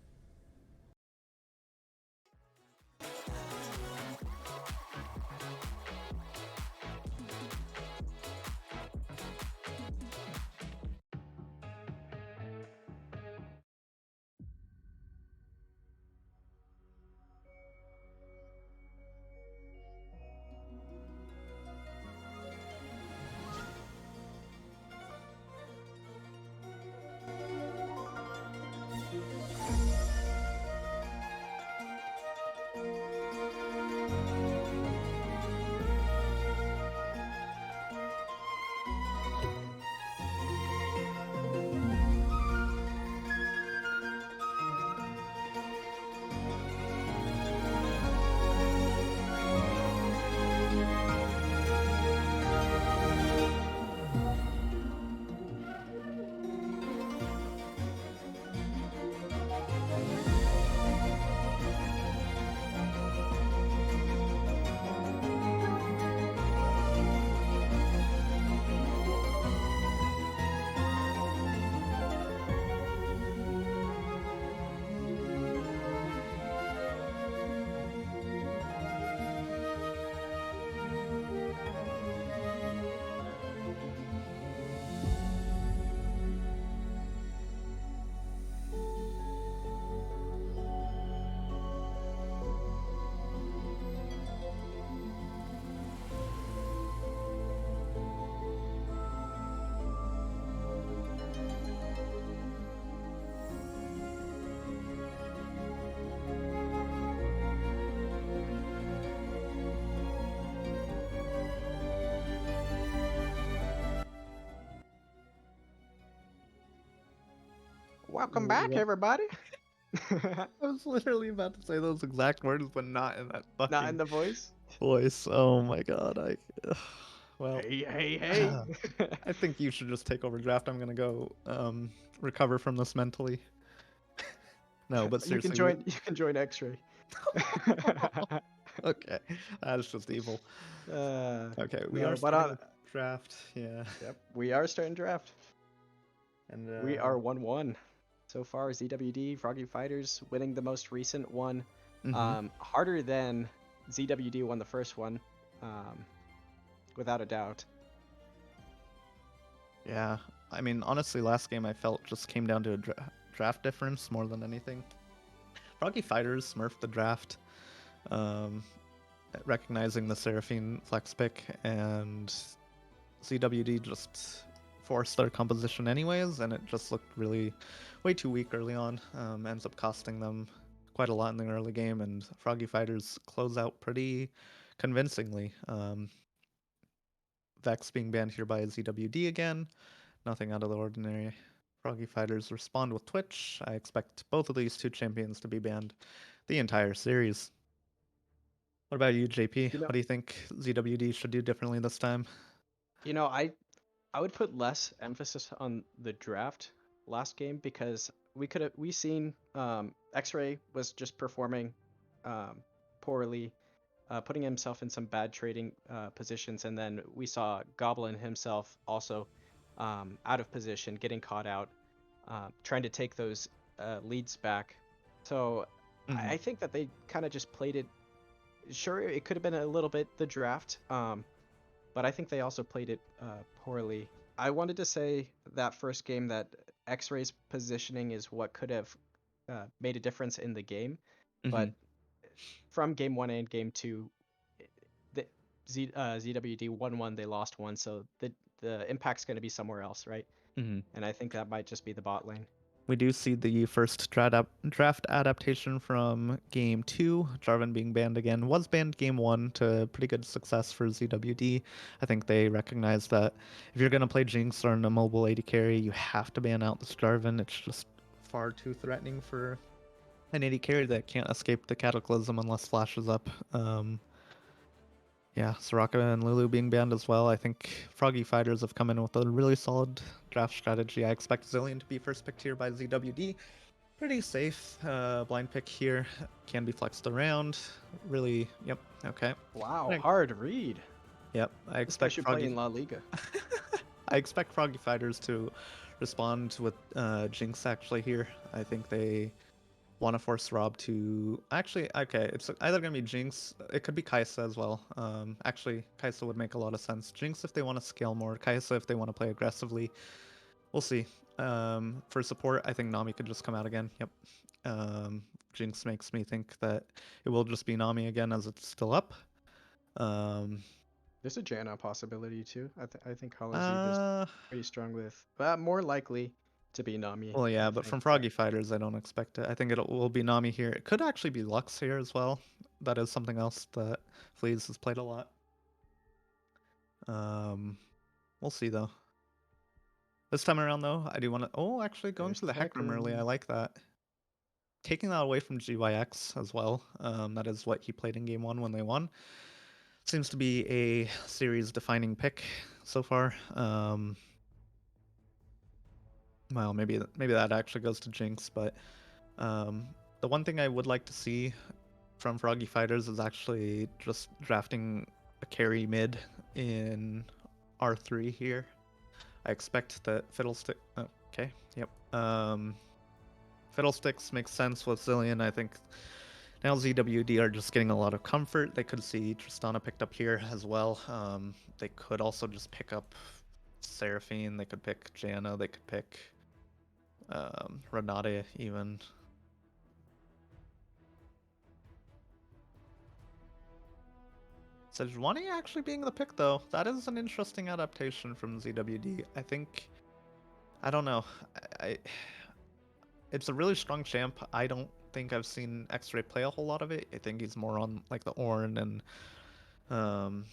Welcome back, What? everybody. I was literally about to say those exact words, but not in that Not in fucking the voice. voice. Oh my god, well, Hey, hey, hey. I think you should just take over draft. I'm gonna go recover from this mentally. No, but You can seriously, join. You can join X-ray. okay, that's just evil. Okay, we No, are but starting draft. Yeah, yep, we are starting draft. and We are 1-1 so far. ZWD Froggy Fighters winning the most recent one. mhm. Harder than ZWD won the first one, um, without a doubt. Yeah, I mean, honestly, last game I felt just came down to a draft difference more than anything. Froggy Fighters smurfed the draft, um, recognizing the Seraphine flex pick, and CWD just forced their composition anyways, and it just looked really way too weak early on. Ends up costing them quite a lot in the early game, and Froggy Fighters close out pretty convincingly. Vex being banned here by ZWD again. Nothing out of the ordinary. Froggy Fighters respond with Twitch. I expect both of these two champions to be banned the entire series. What about you, JP? You know, What do you think ZWD should do differently this time? I would put less emphasis on the draft last game because we seen X-Ray was just performing um, poorly, putting himself in some bad trading positions, and then we saw Goblin himself also out of position, getting caught out, trying to take those leads back. So Mhm. I think that they kind of just played it. Sure, it could have been a little bit the draft, but I think they also played it poorly. I wanted to say that first game that X-Ray's positioning is what could have made a difference in the game, but Mhm. from game one and game two, the ZWD won one, they lost one, so the impact's going to be somewhere else, right? Mhm. And I think that might just be the bot lane. We do see the first draft adaptation from Game 2. Jarvan being banned again. Was banned Game 1 to pretty good success for ZWD. I think they recognize that if you're going to play Jinx or in a mobile AD carry, you have to ban out this Jarvan. It's just far too threatening for an AD carry that can't escape the Cataclysm unless Flash is up. Yeah, Soraka and Lulu being banned as well. I think Froggy Fighters have come in with a really solid draft strategy. I expect Zillion to be first picked here by ZWD. Pretty safe. Blind pick here can be flexed around. Really, yep, okay. Wow, Right. hard read. Yep, I This guy expect should play Froggy. in La Liga. I expect Froggy Fighters to respond with Jinx actually here. I think they want to force Rob to actually okay. It's either gonna be Jinx. It could be Kaisa as well. Actually, Kaisa would make a lot of sense. Jinx if they want to scale more. Kaisa if they want to play aggressively. We'll see. For support, I think Nami could just come out again. Yep. Jinx makes me think that it will just be Nami again as it's still up. Um, There's a Janna possibility too. I think Hollow Z is uh, pretty strong with, more likely to be Nami. well, I yeah, but think. from Froggy Fighters, I don't expect it. I think it will be Nami here. It could actually be Lux here as well. That is something else that Fleas has played a lot. Um, we'll see though. This time around though, I do want to. Oh, actually, going There's for the the Heck Room early. I Hecarim. like that. Taking that away from GYX as well. That is what he played in game one when they won. Seems to be a series defining pick so far. Well, maybe that actually goes to Jinx, but the one thing I would like to see from Froggy Fighters is actually just drafting a carry mid in R3 here. I expect that Fiddlestick. Oh, okay, yep. Fiddlesticks makes sense with Zillion. I think now ZWD are just getting a lot of comfort. They could see Tristana picked up here as well. They could also just pick up Seraphine. They could pick Janna. They could pick Renate even. Sejuani actually being the pick though. That is an interesting adaptation from ZWD. I think. I don't know. I it's a really strong champ. I don't think I've seen X-Ray play a whole lot of it. I think he's more on like the Ornn and um,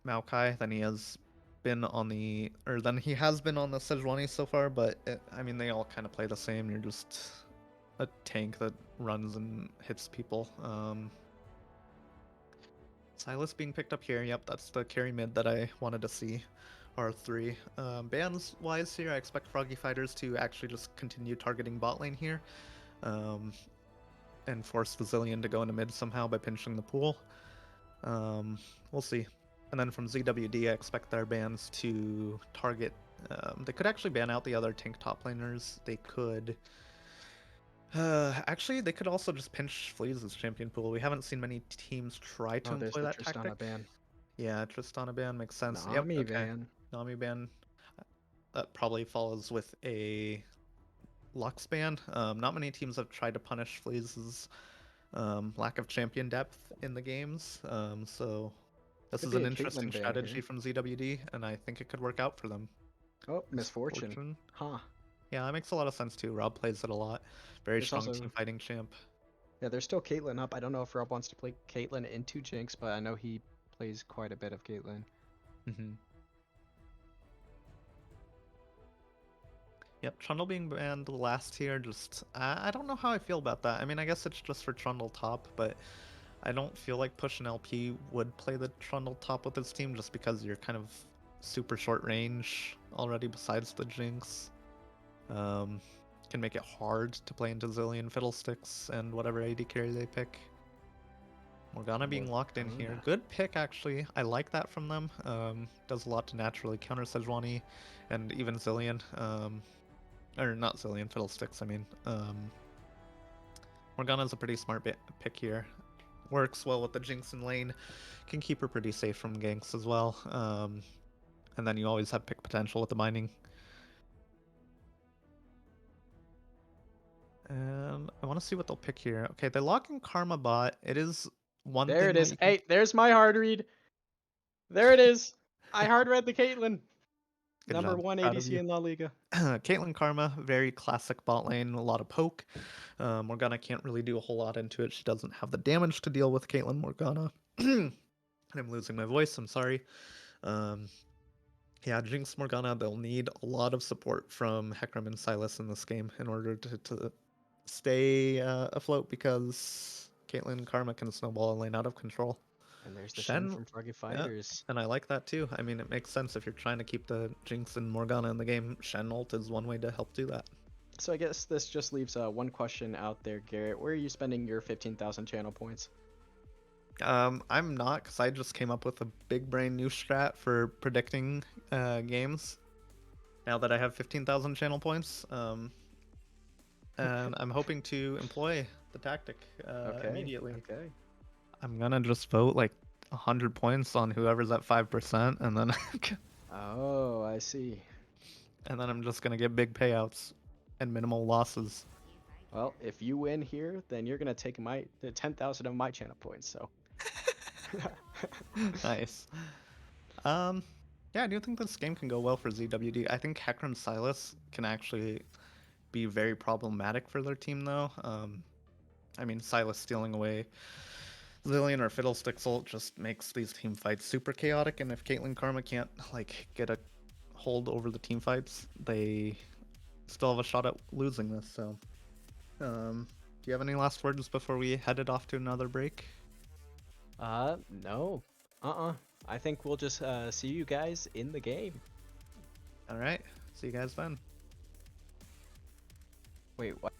Maokai than he is been on the, or than he has been on the Sejuani so far. But I mean, they all kind of play the same. You're just a tank that runs and hits people. Silas being picked up here. Yep, that's the carry mid that I wanted to see. R3. Bans wise here, I expect Froggy fighters to actually just continue targeting bot lane here. And force the Zillion to go into mid somehow by pinching the pool. We'll see. And then from ZWD, I expect their bans to target. They could actually ban out the other tank top laners. They could. Actually, they could also just pinch Fleas as champion pool. We haven't seen many teams try to Oh, there's employ the that Tristana tactic. ban. Yeah, Tristana ban makes sense. Nami Yep, okay. ban. Nami ban. That probably follows with a Lux ban. Not many teams have tried to punish Fleas' lack of champion depth in the games. So this Could is be an a interesting Caitlyn ban strategy here. from ZWD, and I think it could work out for them. Oh, misfortune. Huh. Yeah, that makes a lot of sense too. Rob plays it a lot. Very There's strong also- team fighting champ. Yeah, there's still Caitlyn up. I don't know if Rob wants to play Caitlyn into Jinx, but I know he plays quite a bit of Caitlyn. Mm-hmm. Yep, Trundle being banned last here, just I don't know how I feel about that. I mean, I guess it's just for Trundle top, but I don't feel like Push and LP would play the Trundle top with his team just because you're kind of super short range already besides the Jinx. Can make it hard to play into Zillion Fiddlesticks and whatever AD carry they pick. Morgana being locked in here. Morgana. Good pick, actually. I like that from them. Does a lot to naturally counter Sejuani and even Zillion. Or not Zillion, Fiddlesticks, I mean. Morgana's a pretty smart pick here. Works well with the Jinx in lane. Can keep her pretty safe from ganks as well. And then you always have pick potential with the mining. And I want to see what they'll pick here. Okay, they lock in Karma bot. It is one There thing it that is. you can... Hey, there's my hard read. There it is. I hard read the Caitlyn. Good Number job. one Proud of ADC you. in La Liga. Caitlyn Karma, very classic bot lane, a lot of poke. Morgana can't really do a whole lot into it. She doesn't have the damage to deal with Caitlyn Morgana. I'm losing my voice, I'm sorry. Yeah, Jinx Morgana, they'll need a lot of support from Hecarim and Silas in this game in order to stay afloat because Caitlyn Karma can snowball a lane out of control. And there's the Shen Shen, from Froggy yeah, Fighters. and I like that too. I mean, it makes sense if you're trying to keep the Jinx and Morgana in the game. Shen ult is one way to help do that. So I guess this just leaves one question out there, Garrett. Where are you spending your 15,000 channel points? I'm not, because I just came up with a big brain new strat for predicting games. Now that I have 15,000 channel points, and I'm hoping to employ the tactic immediately. Okay. I'm gonna just vote like 100 points on whoever's at 5%, and then Oh, I see. and then I'm just gonna get big payouts and minimal losses. Well, if you win here, then you're gonna take the 10,000 of my channel points. So. Nice. Yeah, I do think this game can go well for ZWD. I think Hecarim Silas can actually be very problematic for their team, though. I mean, Silas stealing away Zillion or Fiddlesticks ult just makes these team fights super chaotic, and if Caitlyn Karma can't like get a hold over the team fights, they still have a shot at losing this. So, do you have any last words before we headed off to another break? No. I think we'll just see you guys in the game. All right, see you guys then. Wait, what?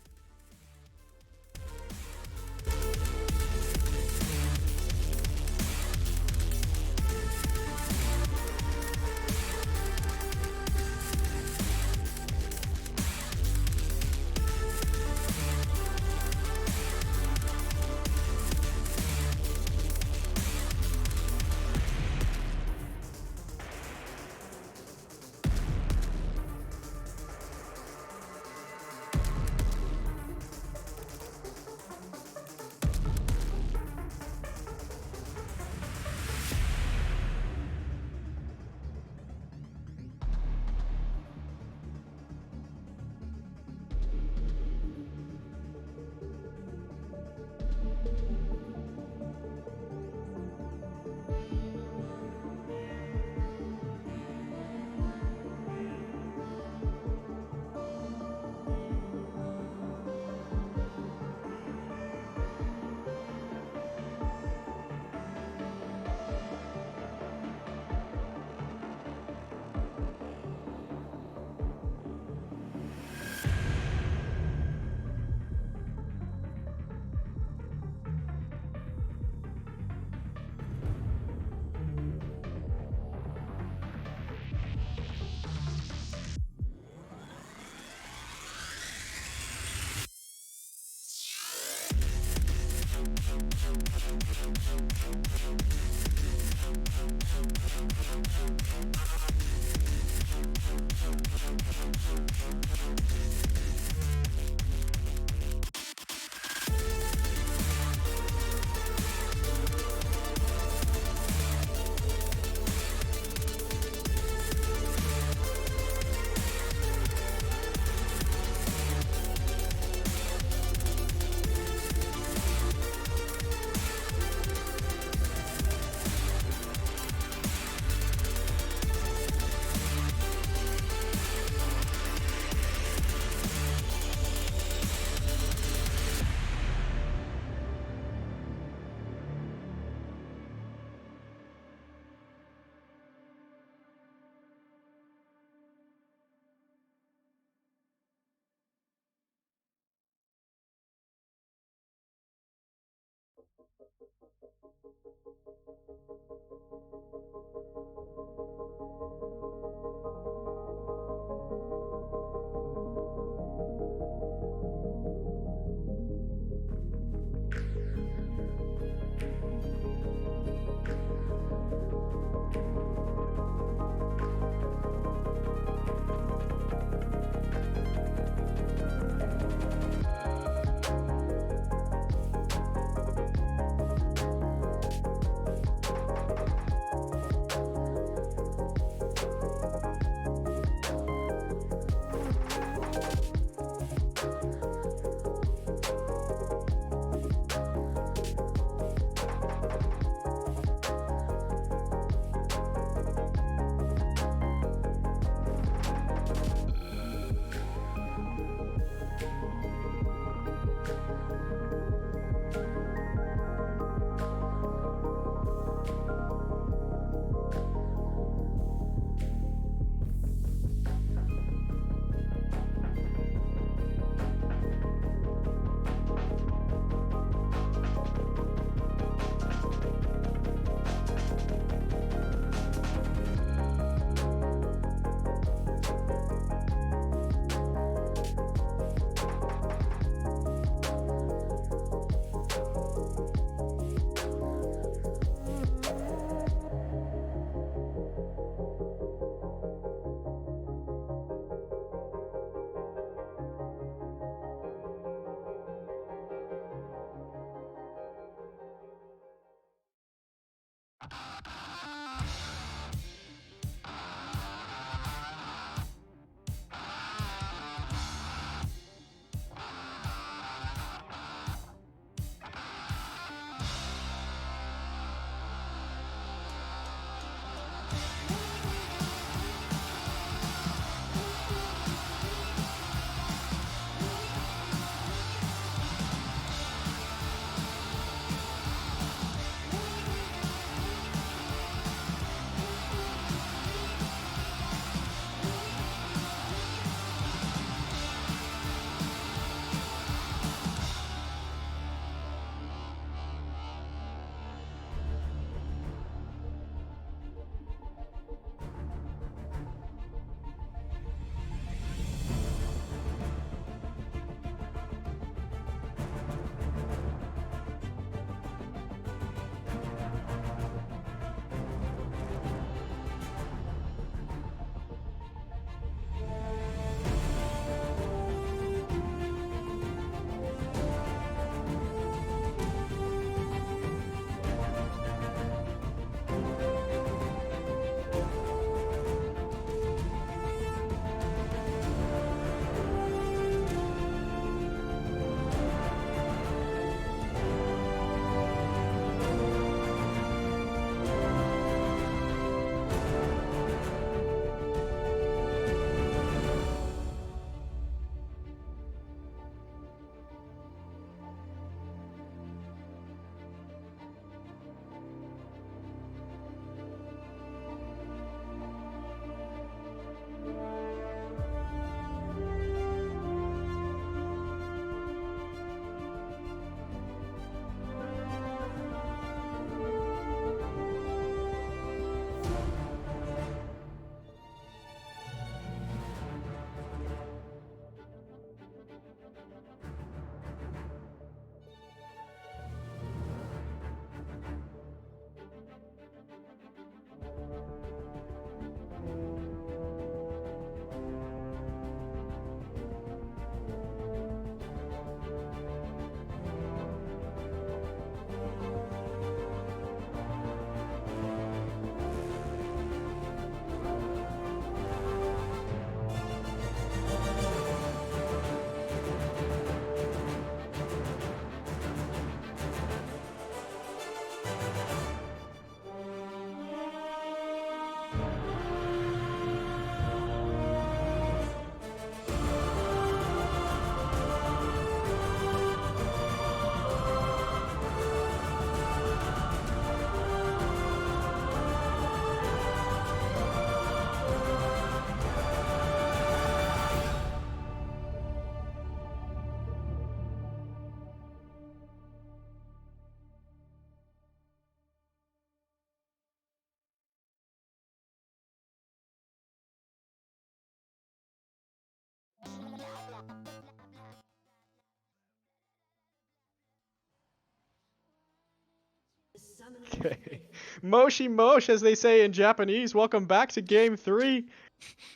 Okay. Moshi Mosh, as they say in Japanese. Welcome back to Game 3.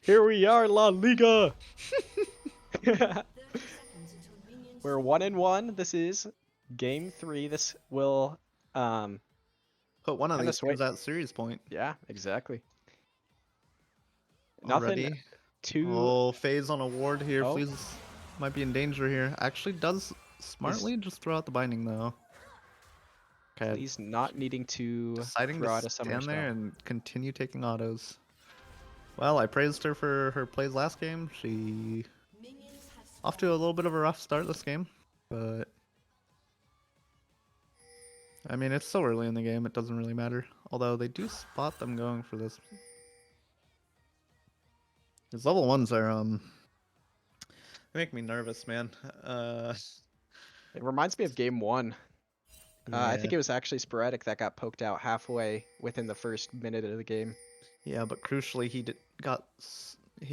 Here we are, La Liga. We're 1-1. This is Game 3. This will Put one of kinda these sway. teams at series point Yeah, exactly. Nothing already. too. Oh, phase on a ward here. Oh. Please might be in danger here. Actually does smartly just throw out the binding though. Okay, Please not needing to deciding to throw out a summoner stand there spell. and continue taking autos. Well, I praised her for her plays last game. She off to a little bit of a rough start this game, but I mean it's so early in the game, it doesn't really matter. Although they do spot them going for this. These level ones are they make me nervous, man. It reminds me of Game 1. I Yeah. think it was actually Sporadic that got poked out halfway within the first minute of the game. Yeah, but crucially, he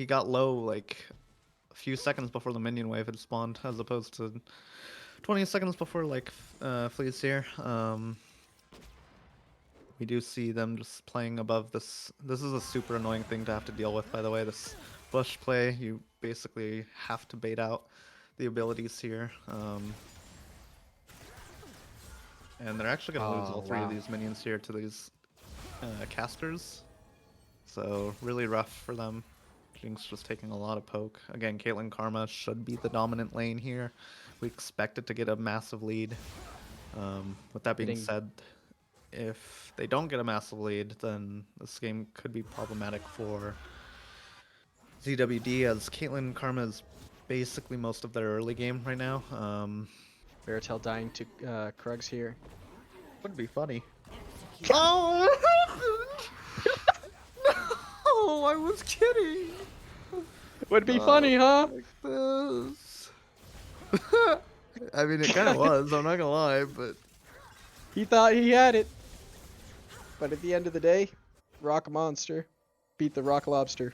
got low like a few seconds before the minion wave had spawned, as opposed to 20 seconds before like Flea's here. We do see them just playing above this. This is a super annoying thing to have to deal with, by the way. This bush play, you basically have to bait out the abilities here. And they're actually going to lose Oh, all three of wow. these minions here to these casters. So really rough for them. Jinx just taking a lot of poke. Again, Caitlyn Karma should be the dominant lane here. We expect it to get a massive lead. With that being Getting- said, if they don't get a massive lead, then this game could be problematic for ZWD, as Caitlyn Karma is basically most of their early game right now. Veritel dying to Krugs here. Would be funny. Oh! No, I was kidding. Would be funny, huh? Like this. I mean, it kind of was. I'm not gonna lie, but He thought he had it. But at the end of the day, Rock Monster beat the Rock Lobster.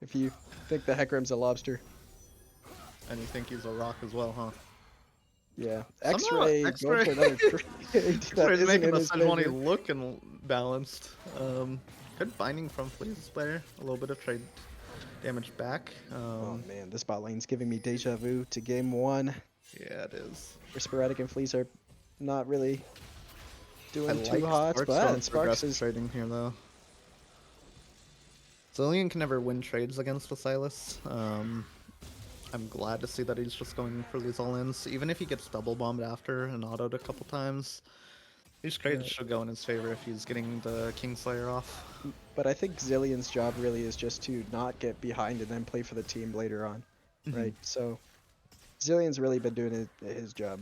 If you think the Hecarim's a lobster. and you think he's a rock as well, huh? Yeah. Somehow X-Ray going for another trade that X-Ray's isn't making in the his Sejuani favor. look and balanced. Good binding from Flea's player. A little bit of trade damage back. Oh man, this bot lane's giving me deja vu to game 1. Yeah, it is. Where Sporadic and Fleas are not really doing I too like hot, Sparks but going for Sparks aggressive is trading here though. Zillion can never win trades against the Silas. I'm glad to see that he's just going for these all-ins. Even if he gets double bombed after and autoed a couple times, these trades should go in his favor if he's getting the Kingslayer off. But I think Zillion's job really is just to not get behind and then play for the team later on, right? So Zillion's really been doing his job.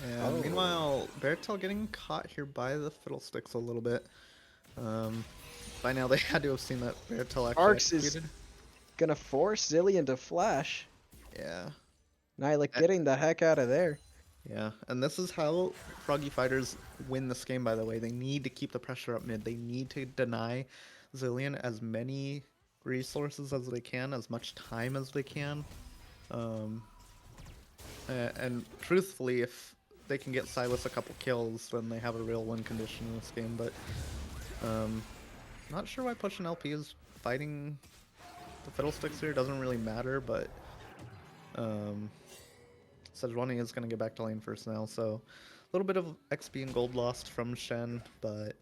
And Oh. meanwhile, Veritel getting caught here by the Fiddlesticks a little bit. By now they had to have seen that Veritel actually Arx is executed. gonna force Zillion to flash. Yeah. Nylik getting the heck out of there. Yeah, and this is how Froggy fighters win this game, by the way. They need to keep the pressure up mid. They need to deny Zillion as many resources as they can, as much time as they can. And truthfully, if they can get Silas a couple kills, then they have a real win condition in this game. But not sure why pushing LP is fighting the Fiddlesticks here. Doesn't really matter, but Sejuani is going to get back to lane first now, so a little bit of XP and gold lost from Shen, but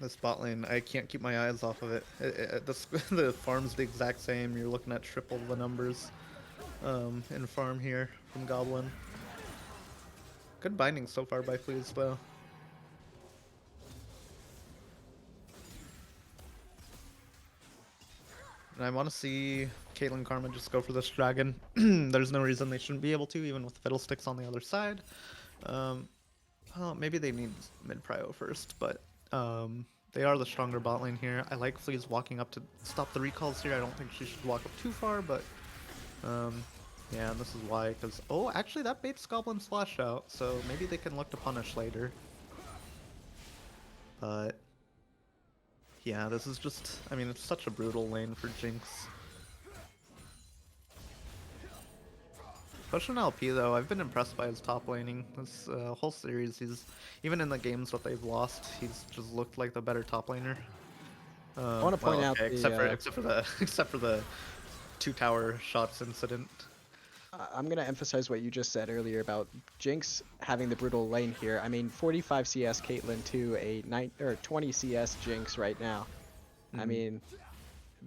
this bot lane, I can't keep my eyes off of it. The farm's the exact same. You're looking at triple the numbers in farm here from Goblin. Good binding so far by Fleas, though. And I want to see Caitlyn Karma just go for this dragon. There's no reason they shouldn't be able to, even with Fiddlesticks on the other side. Well, maybe they need mid-prio first, but they are the stronger bot lane here. I like Fleas walking up to stop the recalls here. I don't think she should walk up too far, but yeah, and this is why. Because oh, actually that baits Goblin Slash out, so maybe they can look to punish later. But yeah, this is just, I mean, it's such a brutal lane for Jinx. Pushing LP though, I've been impressed by his top laning. This whole series, he's even in the games that they've lost, he's just looked like the better top laner. I want to point out the. Except for the except for the 2 tower shots incident. I'm gonna emphasize what you just said earlier about Jinx having the brutal lane here. I mean, 45 CS Caitlyn to a 20 CS Jinx right now. I Mhm. mean,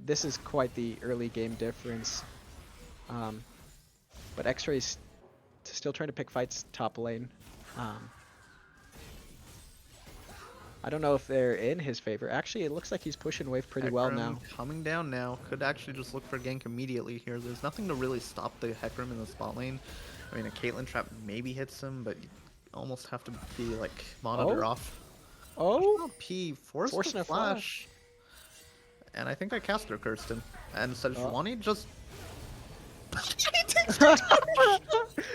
this is quite the early game difference. But X-Ray's still trying to pick fights top lane. I don't know if they're in his favor. Actually, it looks like he's pushing wave pretty well Hecarim now. coming down now. Could actually just look for gank immediately here. There's nothing to really stop the Hecarim in the spot lane. I mean, a Caitlyn trap maybe hits him, but you almost have to be like monitor Oh? off. Oh, P forced forcing a a flash. And I think I cast her Kirsten. And Oh. Sejuani just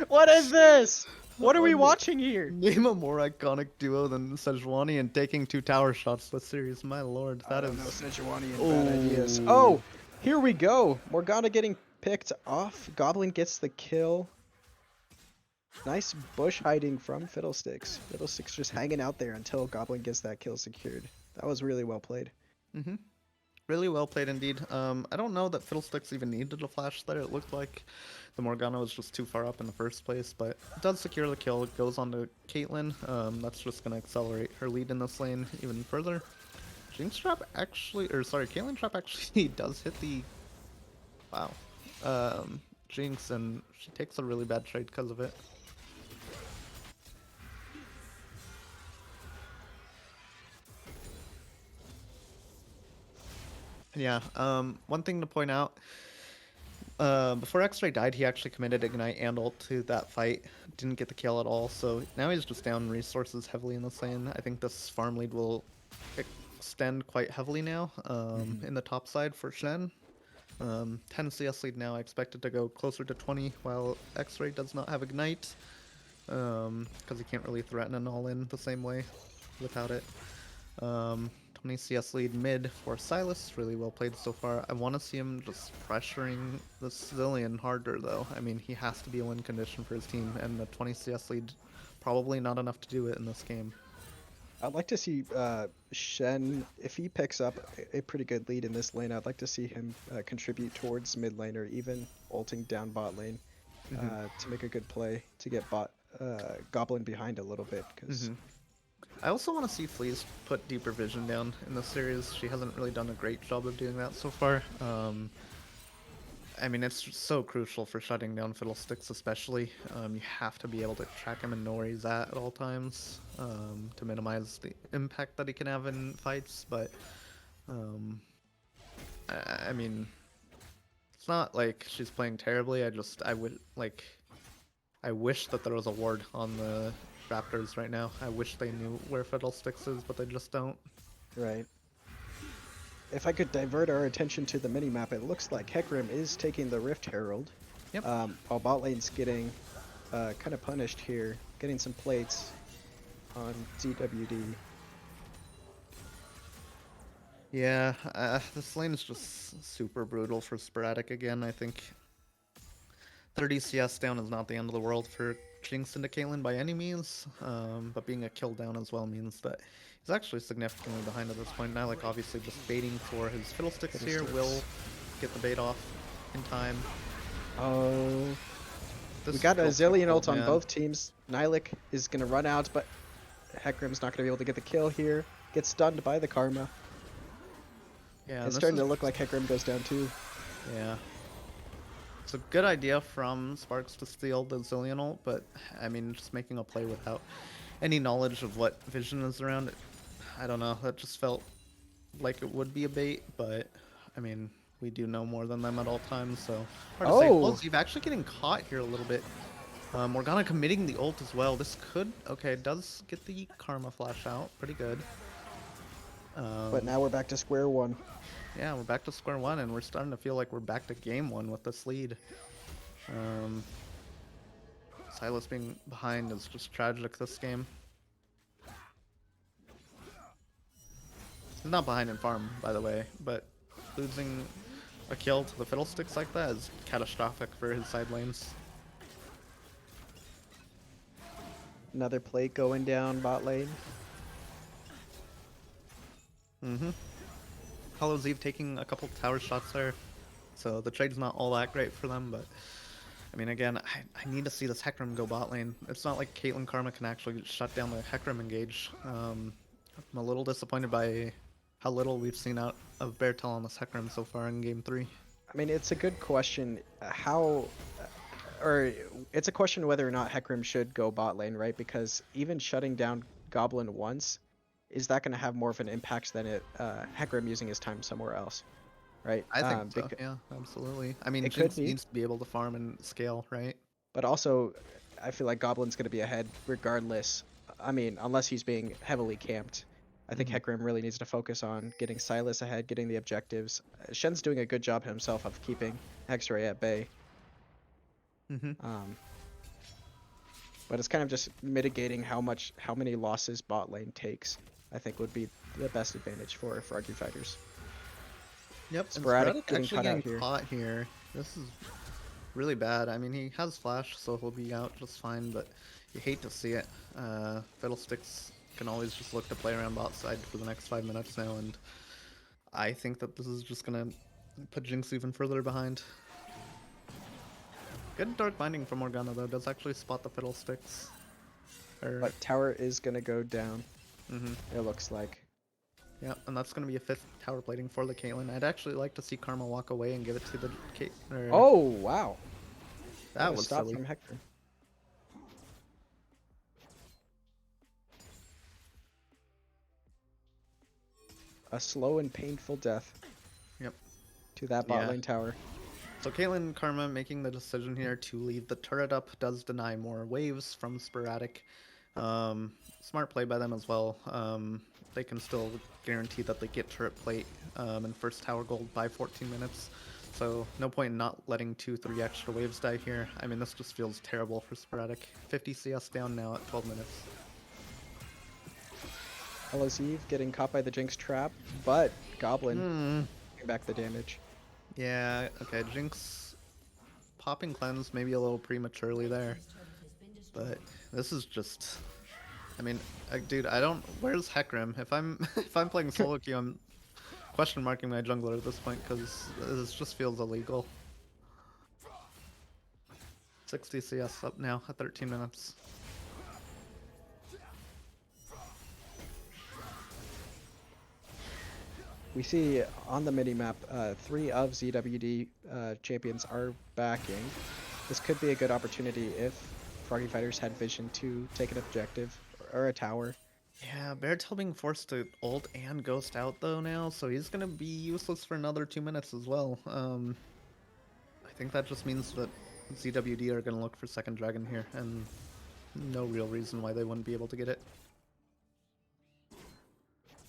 What is this? What are we Oh, watching here? name a more iconic duo than Sejuani and taking 2 tower shots this series. My lord, that is Sejuani and bad ideas. Ooh. Oh, here we go. Morgana getting picked off. Goblin gets the kill. Nice bush hiding from Fiddlesticks. Fiddlesticks just hanging out there until Goblin gets that kill secured. That was really well played. really well played indeed. I don't know that Fiddlesticks even needed a flash there. It looked like the Morgana was just too far up in the first place, but it does secure the kill. It goes on to Caitlyn. That's just going to accelerate her lead in this lane even further. Jinx trap actually, or sorry, Caitlyn trap actually does hit the, wow, Jinx, and she takes a really bad trade because of it. Yeah, one thing to point out, before X-Ray died, he actually committed Ignite and ult to that fight. Didn't get the kill at all, so now he's just down resources heavily in this lane. I think this farm lead will extend quite heavily now in the top side for Shen. 10 CS lead now, I expect it to go closer to 20, while X-Ray does not have Ignite, because he can't really threaten an all-in the same way without it. 20 CS lead mid for Silas, really well played so far. I want to see him just pressuring the Zillion harder though. I mean, he has to be a win condition for his team, and the 20 CS lead probably not enough to do it in this game. I'd like to see Shen, if he picks up a pretty good lead in this lane, I'd like to see him contribute towards mid lane or even ulting down bot lane to make a good play to get Goblin behind a little bit. Because I also want to see Fleas put deeper vision down in this series. She hasn't really done a great job of doing that so far. I mean, it's just so crucial for shutting down Fiddlesticks especially. You have to be able to track him and know where he's at all times to minimize the impact that he can have in fights, but I mean, it's not like she's playing terribly. I wish that there was a ward on the Raptors right now. I wish they knew where Fiddlesticks is, but they just don't. right. If I could divert our attention to the minimap, it looks like Hecarim is taking the Rift Herald. Yep. While bot lane's getting kind of punished here, getting some plates on ZWD. Yeah, this lane is just super brutal for Sporadic again. I think 30 CS down is not the end of the world for Jinx into Caitlyn by any means, but being a kill down as well means that he's actually significantly behind at this point. Now, like, obviously just baiting for his Fiddlesticks here will get the bait off in time. Oh, This we got a Fiddlestick Zillion ult ult, on man. both teams. Nilik is going to run out, but Hecarim's not going to be able to get the kill here. Gets stunned by the Karma. Yeah, and It's this starting to is- look like Hecarim goes down too. Yeah. It's a good idea from Sparks to steal the Zillion ult, but I mean, just making a play without any knowledge of what vision is around it, I don't know, that just felt like it would be a bait, but I mean, we do know more than them at all times, so hard to say. Oh! Plosive actually getting caught here a little bit. Morgana committing the ult as well. This could, okay, it does get the Karma flash out, pretty good. But now we're back to square one. Yeah, we're back to square one, and we're starting to feel like we're back to game one with this lead. Silas being behind is just tragic this game. He's not behind in farm, by the way, but losing a kill to the Fiddlesticks like that is catastrophic for his side lanes. Another plate going down bot lane. Mm-hmm. Hollow's Eve taking a couple tower shots there, so the trade's not all that great for them, but I mean, again, I need to see this Hecarim go bot lane. It's not like Caitlyn Karma can actually shut down the Hecarim engage. I'm a little disappointed by how little we've seen out of Beartel on this Hecarim so far in Game 3. I mean, it's a good question. Or it's a question whether or not Hecarim should go bot lane, right? Because even shutting down Goblin once, is that going to have more of an impact than Hecarim using his time somewhere else, right? I think so, yeah, absolutely. I mean, It could Jinx be. needs to be able to farm and scale, right? But also, I feel like Goblin's going to be ahead regardless. I mean, unless he's being heavily camped. I think Mhm. Hecarim really needs to focus on getting Silas ahead, getting the objectives. Shen's doing a good job himself of keeping X-Ray at bay. Mm-hmm. But it's kind of just mitigating how many losses bot lane takes. I think would be the best advantage for Froggy fighters. Yep, Sporadic and getting actually caught out getting here. caught here. This is really bad. I mean, he has flash, so he'll be out just fine, but you hate to see it. Fiddlesticks can always just look to play around bot side for the next 5 minutes now, and I think that this is just gonna put Jinx even further behind. Good Dark Binding from Morgana, though, does actually spot the Fiddlesticks. But tower is gonna go down. Mm-hmm. It looks like. Yeah, and that's going to be a 5th tower plating for the Caitlyn. I'd actually like to see Karma walk away and give it to the Caitlyn. Oh wow! That What a was stop silly. from Hector. A slow and painful death Yep. to that bot Yeah. lane tower. So Caitlyn Karma making the decision here to leave the turret up does deny more waves from Sporadic. Smart play by them as well. They can still guarantee that they get turret plate and first tower gold by 14 minutes. So no point in not letting 2-3 extra waves die here. I mean, this just feels terrible for Sporadic. 50 CS down now at 12 minutes. Ella's Eve getting caught by the Jinx trap, but Goblin Hmm. getting back the damage. Yeah, okay, Jinx popping cleanse maybe a little prematurely there. But this is just, I mean, dude, I don't. Where's Hecarim? If I'm if I'm playing solo queue, I'm question marking my jungler at this point because this just feels illegal. 60 CS up now at 13 minutes. We see on the minimap 3 of ZWD champions are backing. This could be a good opportunity if Froggy Fighters had vision to take an objective or a tower. Yeah, Beartail being forced to ult and ghost out though now, so he's gonna be useless for another 2 minutes as well. I think that just means that ZWD are gonna look for second dragon here, and no real reason why they wouldn't be able to get it.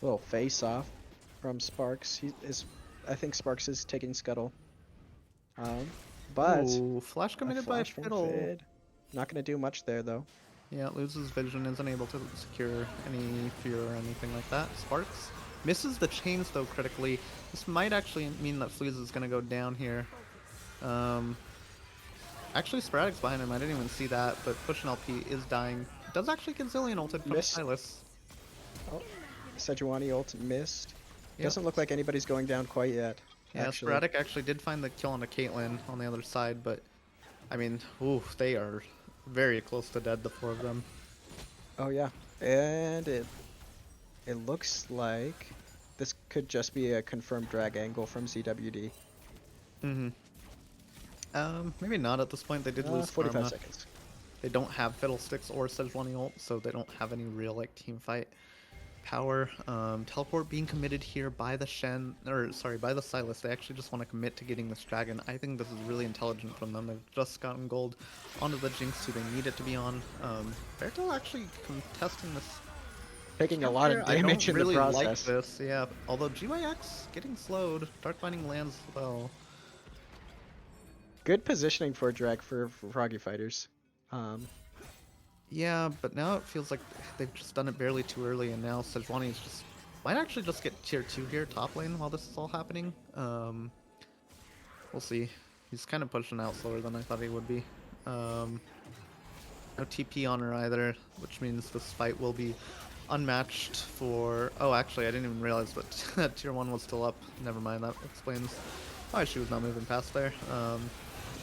Little face off from Sparks. I think Sparks is taking Scuttle. But Ooh, flash a committed by flash from Fiddle. Fid. Not gonna do much there though. Yeah, it loses vision, isn't able to secure any fear or anything like that. Sparks misses the chains though critically. This might actually mean that Fleas is gonna go down here. Actually Sporadic's behind him, I didn't even see that, but Push and LP is dying. Does actually get Zillion ulted from Miss. Silas. Oh, Sejuani ult missed. Yep. Doesn't look like anybody's going down quite yet. Yeah, actually. Sporadic actually did find the kill on a Caitlyn on the other side, but I mean, ooh, they are very close to dead, the 4 of them. Oh yeah, and it looks like this could just be a confirmed drag angle from ZWD. Mm-hmm. Maybe not at this point. They did lose 45 Karma. seconds. They don't have Fiddlesticks or Sejuani ult, so they don't have any real like team fight power. Teleport being committed here by the by the Silas. They actually just want to commit to getting this dragon. I think this is really intelligent from them. They've just gotten gold onto the Jinx who they need it to be on. Beartail actually contesting this. Taking a lot of I damage don't in really the like process. this, yeah. Although GYX getting slowed, Dark Binding lands well. Good positioning for a drag for Froggy Fighters. Yeah, but now it feels like they've just done it barely too early, and now Sejuani is just might actually just get tier 2 here top lane while this is all happening. We'll see. He's kind of pushing out slower than I thought he would be. No TP on her either, which means this fight will be unmatched for... Oh, actually, I didn't even realize that tier 1 was still up. Never mind, that explains why she was not moving past there.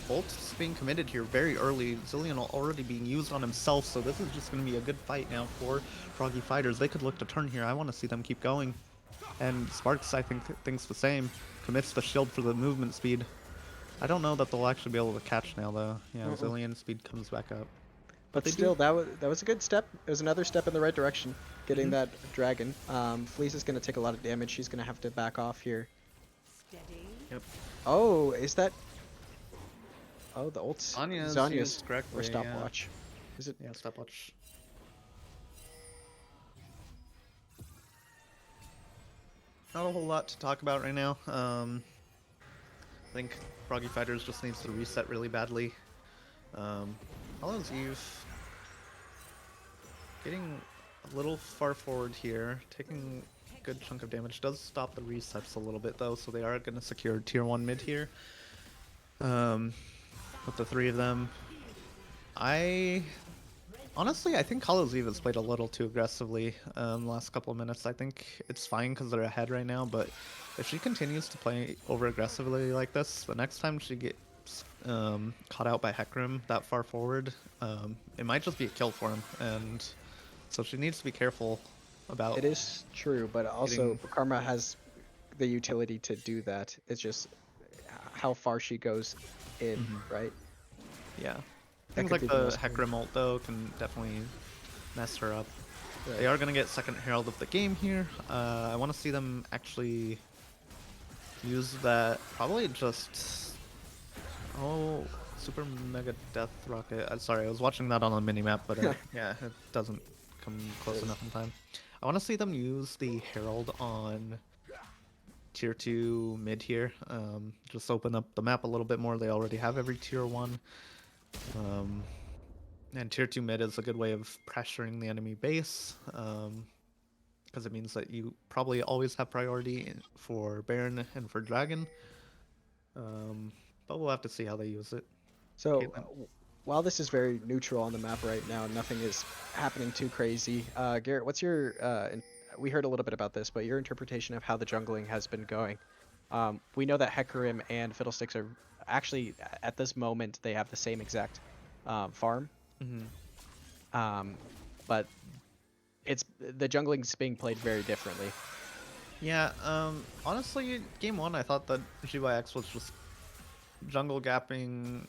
Bolt's being committed here very early. Zilean already being used on himself, so this is just going to be a good fight now for Froggy Fighters. They could look to turn here. I want to see them keep going. And Sparks, I think, thinks the same. Commits the shield for the movement speed. I don't know that they'll actually be able to catch now, though. Yeah, Zilean speed comes back up. But they still, do. that was a good step. It was another step in the right direction, getting that dragon. Fleece is going to take a lot of damage. She's going to have to back off here. Steady. Yep. Oh, is that... Oh, the ult. Zanya's Zanya's used correctly, or yeah. stopwatch. Is it? Yeah, stopwatch. Not a whole lot to talk about right now. I think Froggy Fighters just needs to reset really badly. Hollow's Eve getting a little far forward here, taking a good chunk of damage. Does stop the resets a little bit though, so they are going to secure tier 1 mid here. With the 3 of them. Honestly, I think Hollow's Eve has played a little too aggressively last couple of minutes. I think it's fine because they're ahead right now, but if she continues to play over aggressively like this, the next time she gets caught out by Hecarim that far forward, it might just be a kill for him, and so she needs to be careful about... It is true, but also Karma has the utility to do that. It's just how far she goes in, right? Yeah. That Things could like be the the most Hecarim ult, though, can definitely mess her up. Right. They are going to get second Herald of the game here. I want to see them actually use that. Probably just... Oh, Super Mega Death Rocket. I'm sorry, I was watching that on a minimap, but yeah, it doesn't come close enough in time. I want to see them use the Herald on tier 2 mid here. Just open up the map a little bit more. They already have every tier 1. And tier 2 mid is a good way of pressuring the enemy base, because it means that you probably always have priority for Baron and for Dragon. But we'll have to see how they use it. So, Caitlyn. while this is very neutral on the map right now, nothing is happening too crazy. Garrett, what's your... we heard a little bit about this, but your interpretation of how the jungling has been going. We know that Hecarim and Fiddlesticks are actually, at this moment, they have the same exact farm. But the jungling's being played very differently. Yeah, honestly, game 1 I thought that GYX was just jungle gapping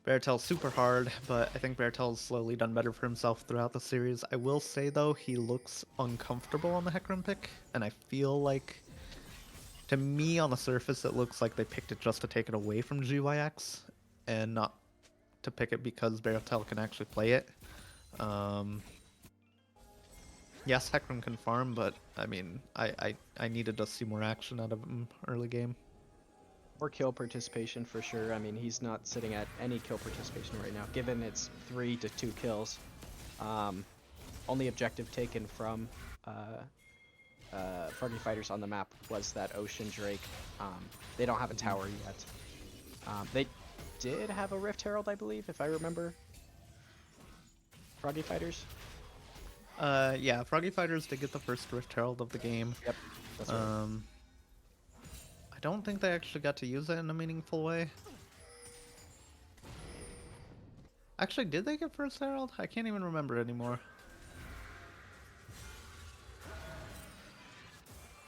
Beartail super hard, but I think Beartail's slowly done better for himself throughout the series. I will say, though, he looks uncomfortable on the Hecarim pick, and I feel like, to me, on the surface, it looks like they picked it just to take it away from GYX, and not to pick it because Beartail can actually play it. Yes, Hecarim can farm, but, I mean, I needed to see more action out of him early game. Or kill participation for sure. I mean, he's not sitting at any kill participation right now, given it's 3 to 2 kills. Only objective taken from Froggy Fighters on the map was that Ocean Drake. They don't have a tower yet. They did have a Rift Herald, I believe, if I remember. Froggy Fighters? Yeah, Froggy Fighters did get the first Rift Herald of the game. Yep, that's right. I don't think they actually got to use it in a meaningful way. Actually, did they get first Herald? I can't even remember anymore.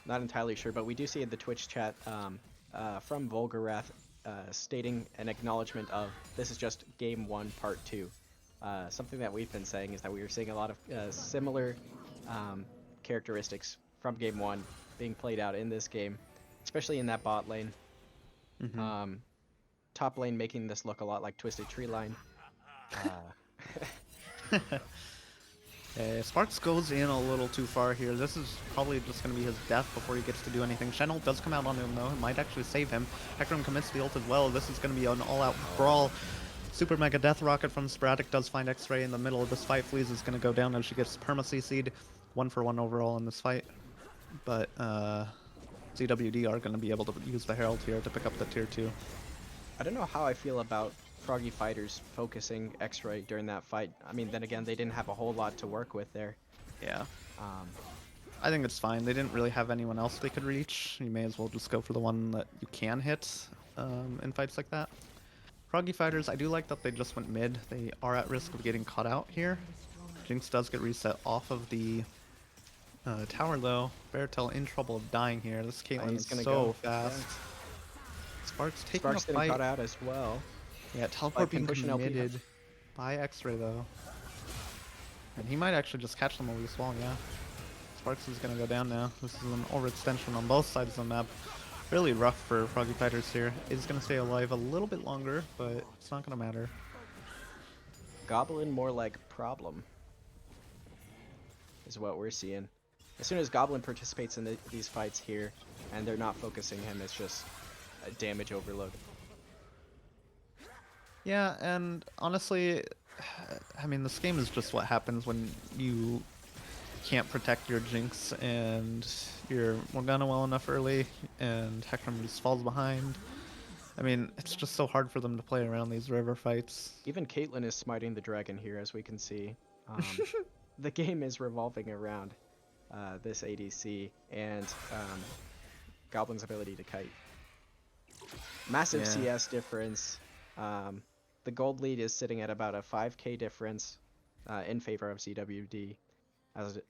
Not entirely sure, but we do see in the Twitch chat from Volgarath stating an acknowledgement of this is just game 1 part 2. Something that we've been saying is that we were seeing a lot of similar characteristics from game 1 being played out in this game, especially in that bot lane. Top lane making this look a lot like Twisted Tree Line. Sparks goes in a little too far here. This is probably just going to be his death before he gets to do anything. Shen ult does come out on him, though. It might actually save him. Hecarim commits the ult as well. This is going to be an all-out brawl. Super Mega Death Rocket from Sporadic does find X-Ray in the middle of this fight. Fleas is going to go down as she gets perma-CC'd. 1-for-1 overall in this fight. But ZWD are going to be able to use the Herald here to pick up the tier 2. I don't know how I feel about Froggy Fighters focusing X-Ray during that fight. I mean, then again, they didn't have a whole lot to work with there. Yeah. Um, I think it's fine. They didn't really have anyone else they could reach. You may as well just go for the one that you can hit in fights like that. Froggy Fighters, I do like that they just went mid. They are at risk of getting caught out here. Jinx does get reset off of the tower though. Beartail in trouble of dying here. This Caitlyn he's is gonna so go. fast. Sparks taking Sparks a getting fight. caught out as well. Yeah, teleport being pushing LP. committed by X-Ray though. And he might actually just catch them over this wall, yeah. Sparks is gonna go down now. This is an overextension on both sides of the map. Really rough for Froggy Fighters here. Is gonna stay alive a little bit longer, but it's not gonna matter. Goblin more like problem is what we're seeing. As soon as Goblin participates in these fights here, and they're not focusing him, it's just a damage overload. Yeah, and honestly, I mean, this game is just what happens when you can't protect your Jinx and your Morgana well enough early, and Hecarim just falls behind. I mean, it's just so hard for them to play around these river fights. Even Caitlyn is smiting the dragon here, as we can see. The game is revolving around this ADC and Goblin's ability to kite. Massive Yeah. CS difference. The gold lead is sitting at about a 5k difference in favor of ZWD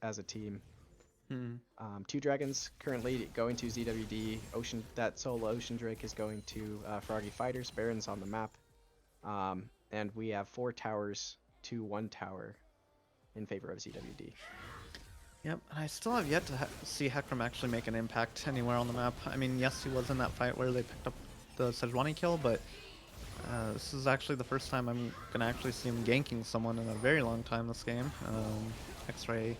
as a team. Two dragons currently going to ZWD. That solo Ocean Drake is going to Froggy Fighters. Baron's on the map. And we have 4 towers to 1 tower in favor of ZWD. Yep, and I still have yet to see Hecarim actually make an impact anywhere on the map. I mean, yes, he was in that fight where they picked up the Sejuani kill, but this is actually the first time I'm going to actually see him ganking someone in a very long time this game. X-Ray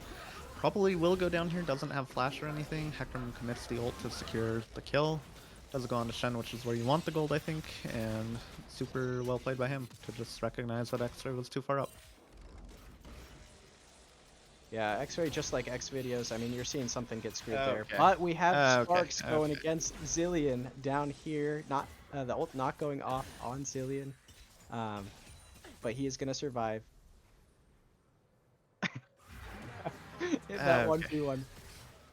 probably will go down here, doesn't have flash or anything. Hecarim commits the ult to secure the kill. Does go on to Shen, which is where you want the gold, I think, and super well played by him to just recognize that X-Ray was too far up. Yeah, X-Ray, just like X videos, I mean, you're seeing something get screwed there. Okay. But we have Okay, Sparks going okay. against Zillion down here. Not the ult not going off on Zillion, but he is gonna survive. In that Okay. 1v1.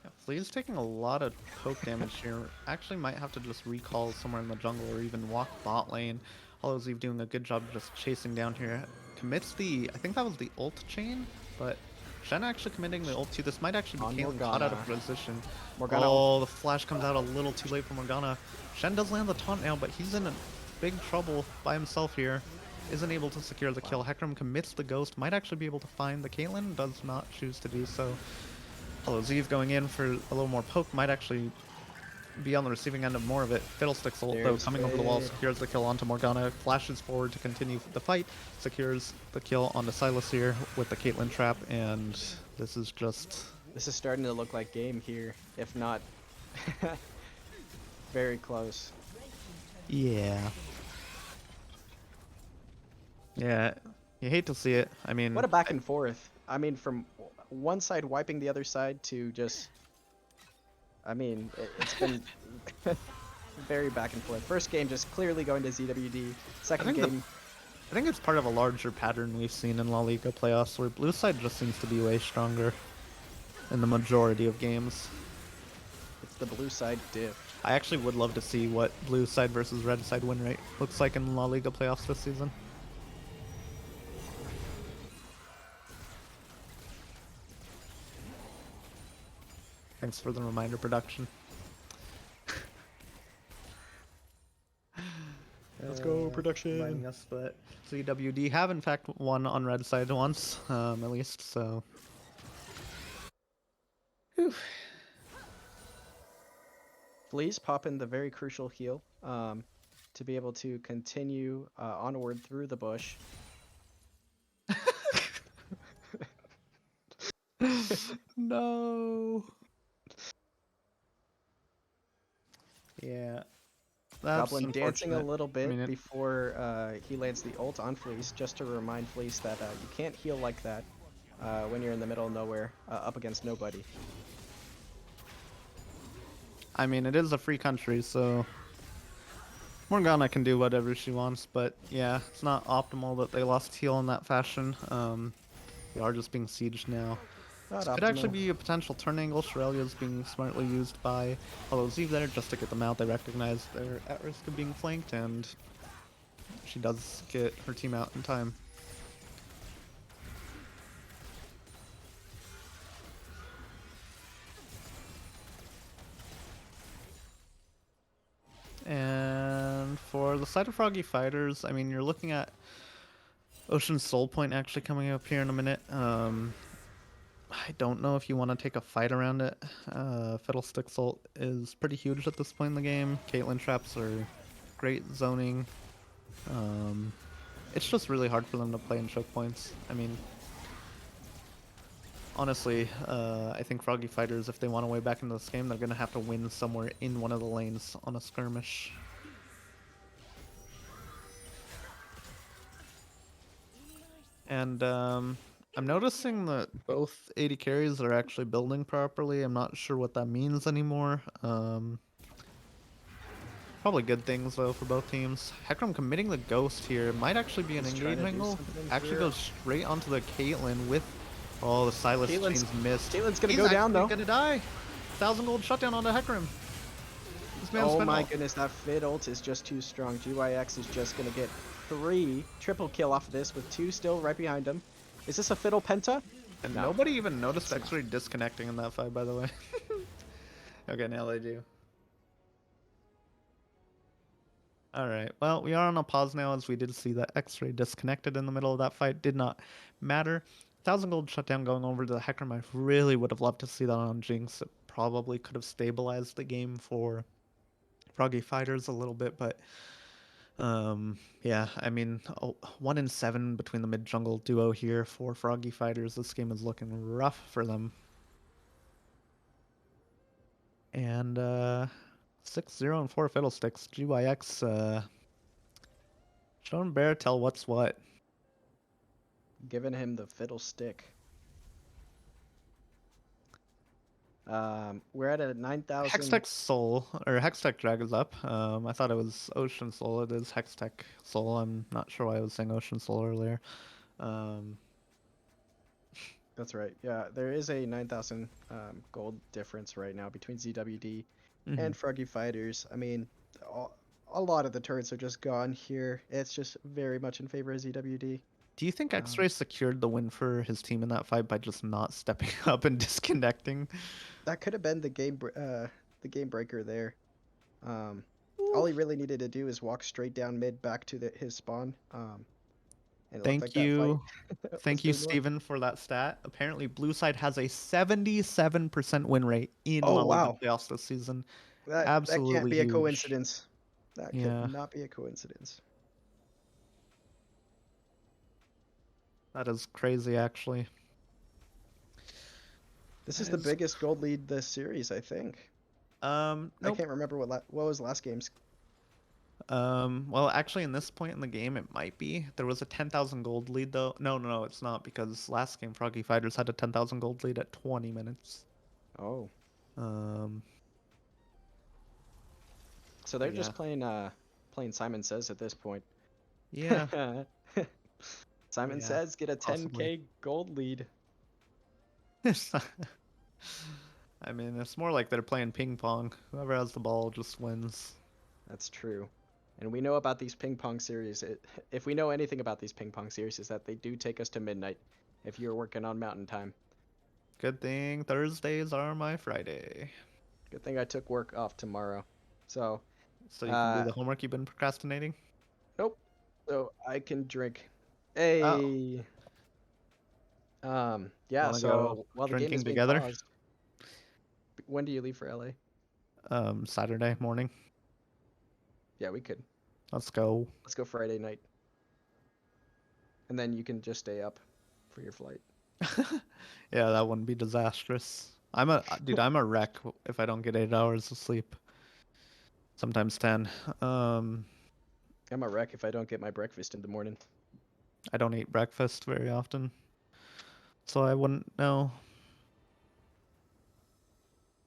Yeah, Flea's taking a lot of poke damage here. Actually might have to just recall somewhere in the jungle or even walk bot lane. Although Zeev doing a good job just chasing down here. Commits the, I think that was the ult chain, but Shen actually committing the ult too. This might actually On be Caitlyn caught out of Morgana. position. Morgana. Oh, the flash comes out a little too late for Morgana. Shen does land the taunt now, but he's in a big trouble by himself here. Isn't able to secure the kill. Hecarim commits the ghost. Might actually be able to find the Caitlyn. Does not choose to do so. Although Zeev going in for a little more poke might actually be on the receiving end of more of it. Fiddlesticks ult though There's coming over the wall, Fade. secures the kill onto Morgana, flashes forward to continue the fight, secures the kill onto Silas here with the Caitlyn trap, and this is just... This is starting to look like game here, if not very close. Yeah. Yeah, you hate to see it. I mean... What a back and forth. I mean, from one side wiping the other side to just... I mean, it's been very back and forth. First game just clearly going to ZWD. Second think game... I think it's part of a larger pattern we've seen in La Liga playoffs where blue side just seems to be way stronger in the majority of games. It's the blue side diff. I actually would love to see what blue side versus red side win rate looks like in La Liga playoffs this season. Thanks for the reminder, production. Let's go, production. Reminding us, but CWD have in fact won on red side once, at least, so... Whew. Fleas pop in the very crucial heal to be able to continue onward through the bush. No. Yeah. That's Goblin dancing a unfortunate. little bit I mean, before he lands the ult on Fleece, just to remind Fleece that you can't heal like that when you're in the middle of nowhere, up against nobody. I mean, it is a free country, so Morgana can do whatever she wants, but yeah, it's not optimal that they lost heal in that fashion. They are just being sieged now. Not This could actually optimal. be a potential turn angle. Shirelia's being smartly used by Hollow Eve there just to get them out. They recognize they're at risk of being flanked, and she does get her team out in time. And for the side of Froggy Fighters, I mean, you're looking at Ocean Soul Point actually coming up here in a minute. I don't know if you want to take a fight around it. Fiddlestick ult is pretty huge at this point in the game. Caitlyn traps are great zoning. It's just really hard for them to play in choke points. I mean, honestly, I think Froggy Fighters, if they want to way back into this game, they're going to have to win somewhere in one of the lanes on a skirmish. And I'm noticing that both AD carries are actually building properly. I'm not sure what that means anymore. Probably good things though for both teams. Hecarim committing the ghost here might actually be an He's trying engage to do angle. something Actually here. goes straight onto the Caitlyn with the Silas Caitlyn's- chains missed. Caitlyn's gonna He's go down, actually though. Gonna die. 1,000 gold shutdown onto Hecarim. This man's Oh been my all- goodness, that Fid ult is just too strong. GYX is just gonna get 3 triple kill off of this with 2 still right behind him. Is this a Fiddle Penta? And No. nobody even noticed X-Ray disconnecting in that fight, by the way. Okay, now they do. Alright, well, we are on a pause now as we did see that X-Ray disconnected in the middle of that fight. Did not matter. 1,000 gold shutdown going over to the Hecarim. I really would have loved to see that on Jinx. It probably could have stabilized the game for Froggy Fighters a little bit, but yeah, I mean, 1 in 7 between the mid jungle duo here for Froggy Fighters. This game is looking rough for them. And 6-0 and 4 Fiddlesticks. GYX showing Bear tell what's what. Giving him the fiddle stick. We're at a 9,000. Hextech Soul, or Hextech Drag is up. I thought it was Ocean Soul. It is Hextech Soul. I'm not sure why I was saying Ocean Soul earlier. That's right. Yeah, there is a 9,000 gold difference right now between ZWD and Froggy Fighters. I mean, a lot of the turrets are just gone here. It's just very much in favor of ZWD. Do you think X-Ray secured the win for his team in that fight by just not stepping up and disconnecting? That could have been the game breaker there. All he really needed to do is walk straight down mid back to his spawn. And it looked Thank like that you. fight Thank was you, doing well. Steven, for that stat. Apparently, Blue Side has a 77% win rate in Oh, La Liga wow. playoffs this season. That can't Absolutely be a huge. coincidence. That Yeah. could not be a coincidence. That is crazy, actually. This is That the is- biggest gold lead this series, I think. I Nope. can't remember what was last game's. Well, actually, in this point in the game, it might be. There was a 10,000 gold lead, though. No, it's not, because last game, Froggy Fighters had a 10,000 gold lead at 20 minutes. Oh, Um, so they're yeah. just playing Simon Says at this point. Yeah. Simon Yeah, Says get a possibly. 10k gold lead. I mean, it's more like they're playing ping pong. Whoever has the ball just wins. That's true. And we know about these ping pong series. If we know anything about these ping pong series, is that they do take us to midnight if you're working on mountain time. Good thing Thursdays are my Friday. Good thing I took work off tomorrow. So, So you can do the homework you've been procrastinating? nope. So I can drink. Oh. Hey. Yeah, Wanna so go while the game drinking is being together? paused, when do you leave for LA? Saturday morning. Yeah, we could. Let's go. Let's go Friday night. And then you can just stay up for your flight. Yeah, that wouldn't be disastrous. Dude, I'm a wreck if I don't get 8 hours of sleep. Sometimes 10. I'm a wreck if I don't get my breakfast in the morning. I don't eat breakfast very often. So I wouldn't know.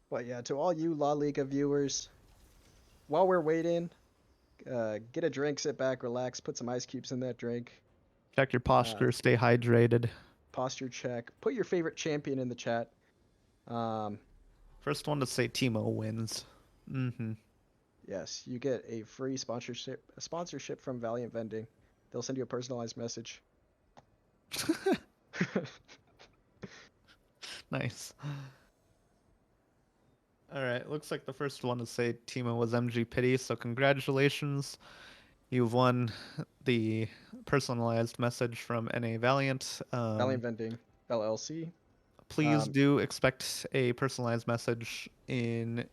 But yeah, to all you La Liga viewers, while we're waiting, Get a drink, sit back, relax, put some ice cubes in that drink. Check your posture, stay hydrated. Posture check. Put your favorite champion in the chat. First one to say Timo wins. Yes, you get a free sponsorship from Valiant Vending. They'll send you a personalized message. Nice. All right, looks like the first one to say Timo was MG Pity, so congratulations. You've won the personalized message from NA Valiant. Valiant Vending LLC. Please do expect a personalized message in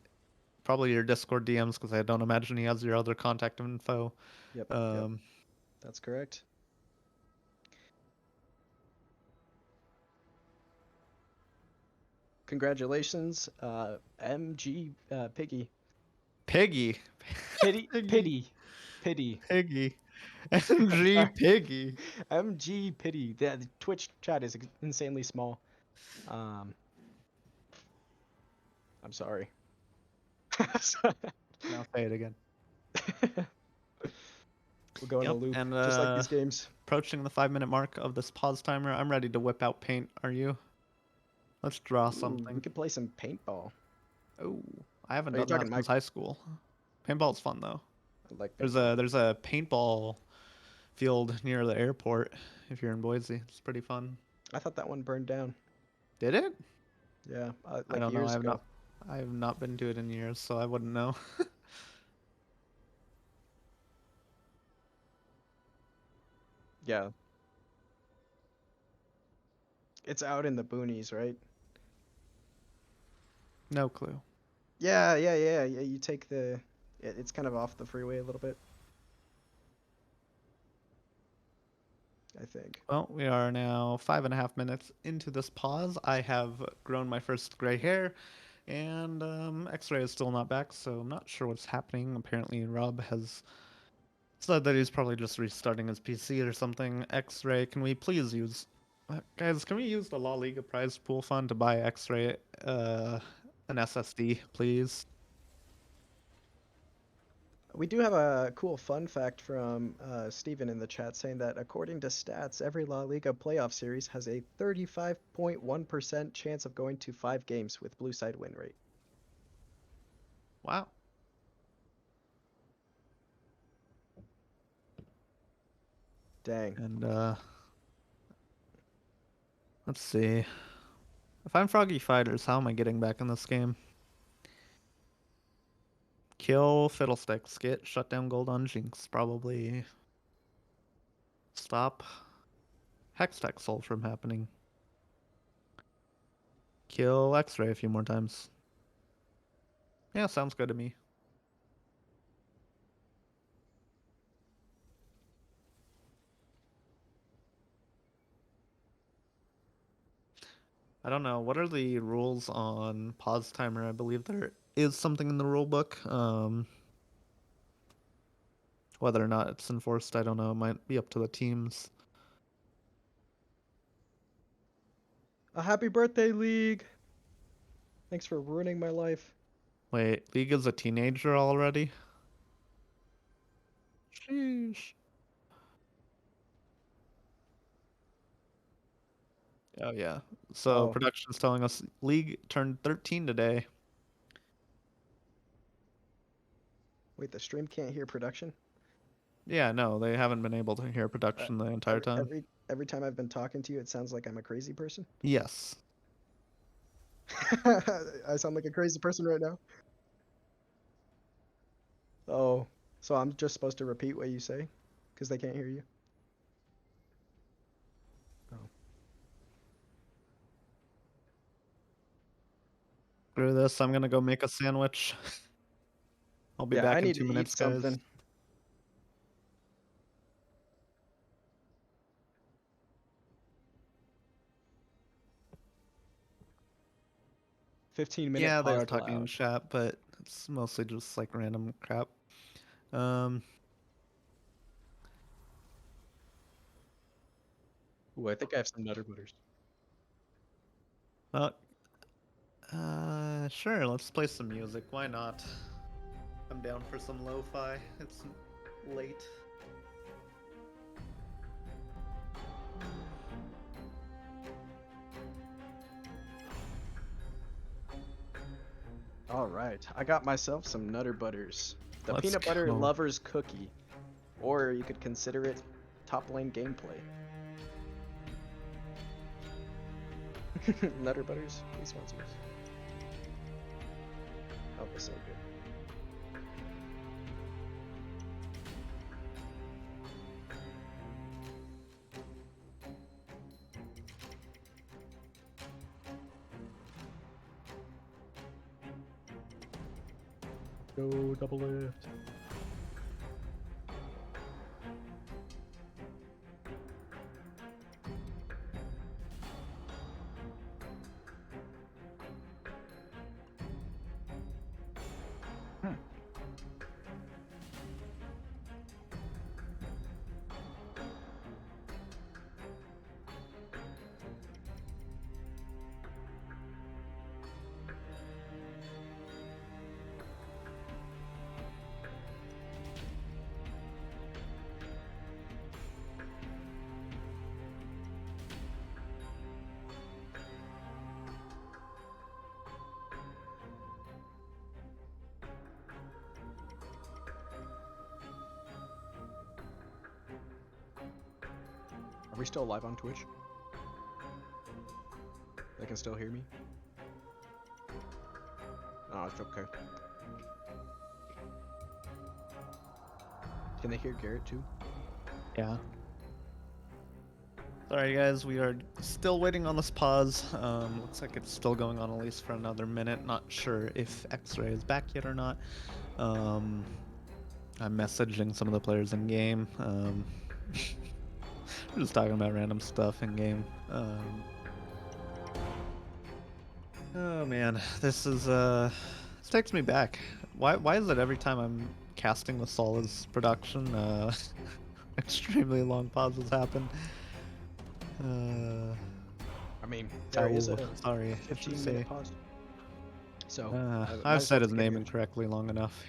probably your Discord DMs because I don't imagine he has your other contact info. Yep, that's correct. Congratulations, MG Piggy. Piggy. Pity. Piggy. MG Sorry. Piggy. MG Pity. The Twitch chat is insanely small. I'm sorry. Now say it again. We'll go in a Yep, loop, and, just like these games. Approaching the 5-minute mark of this pause timer. I'm ready to whip out paint. Are you? Let's draw Ooh, something. we could play some paintball. Oh, I haven't Are you done that talking since high school. Paintball's fun though. I like There's paintball. a paintball field near the airport if you're in Boise. It's pretty fun. I thought that one burned down. Did it? Yeah, I like don't know. years ago. I have not been to it in years, so I wouldn't know. Yeah. It's out in the boonies, right? No clue. Yeah. You take the. It's kind of off the freeway a little bit. I think. Well, we are now 5.5 minutes into this pause. I have grown my first gray hair, and X-Ray is still not back, so I'm not sure what's happening. Apparently, Rob has said that he's probably just restarting his PC or something. X-Ray, can we please use... guys, can we use the La Liga prize pool fund to buy X-Ray an SSD, please? We do have a cool fun fact from Steven in the chat saying that according to stats, every La Liga playoff series has a 35.1% chance of going to 5 games with blue side win rate. Wow. Dang. And, let's see. If I'm Froggy Fighters, how am I getting back in this game? Kill Fiddlesticks. Get shutdown gold on Jinx. Probably stop Hextech Soul from happening. Kill X-Ray a few more times. Yeah, sounds good to me. I don't know. What are the rules on pause timer? I believe there is something in the rule book. Whether or not it's enforced, I don't know. It might be up to the teams. A happy birthday, League! Thanks for ruining my life. Wait, League is a teenager already? Sheesh. Oh yeah. So Oh, production's telling us League turned 13 today. wait, the stream can't hear production? Yeah, no, they haven't been able to hear production the entire time. Every time I've been talking to you, it sounds like I'm a crazy person. Yes. I sound like a crazy person right now. Oh, so I'm just supposed to repeat what you say? Because they can't hear you? Oh. Screw this, I'm gonna go make a sandwich. I'll be Yeah, back I in need to 2 eat minutes, guys. something. Fifteen-minute Yeah, they pause are talking in allowed. chat, but it's mostly just like random crap. Um, Ooh, I think I have some Nutter Butters. well, sure, let's play some music. Why not? I'm down for some lo-fi. It's late. All right, I got myself some Nutter Butters. The Let's peanut butter go. lover's cookie, or you could consider it top lane gameplay. Nutter Butters, please sponsor us. Oh, this ain't good. Go double lift. Are we still live on Twitch? They can still hear me? Oh, it's okay. Can they hear Garrett too? Yeah. Sorry guys, we are still waiting on this pause. Looks like it's still going on at least for another minute. Not sure if X-Ray is back yet or not. I'm messaging some of the players in game. We're just talking about random stuff in game. Oh man, this takes me back. Why is it every time I'm casting with Sola's production, extremely long pauses happen? I mean, there is a Sorry, I should 15-minute say. pause. So, might I've as well said his take name advantage. incorrectly long enough.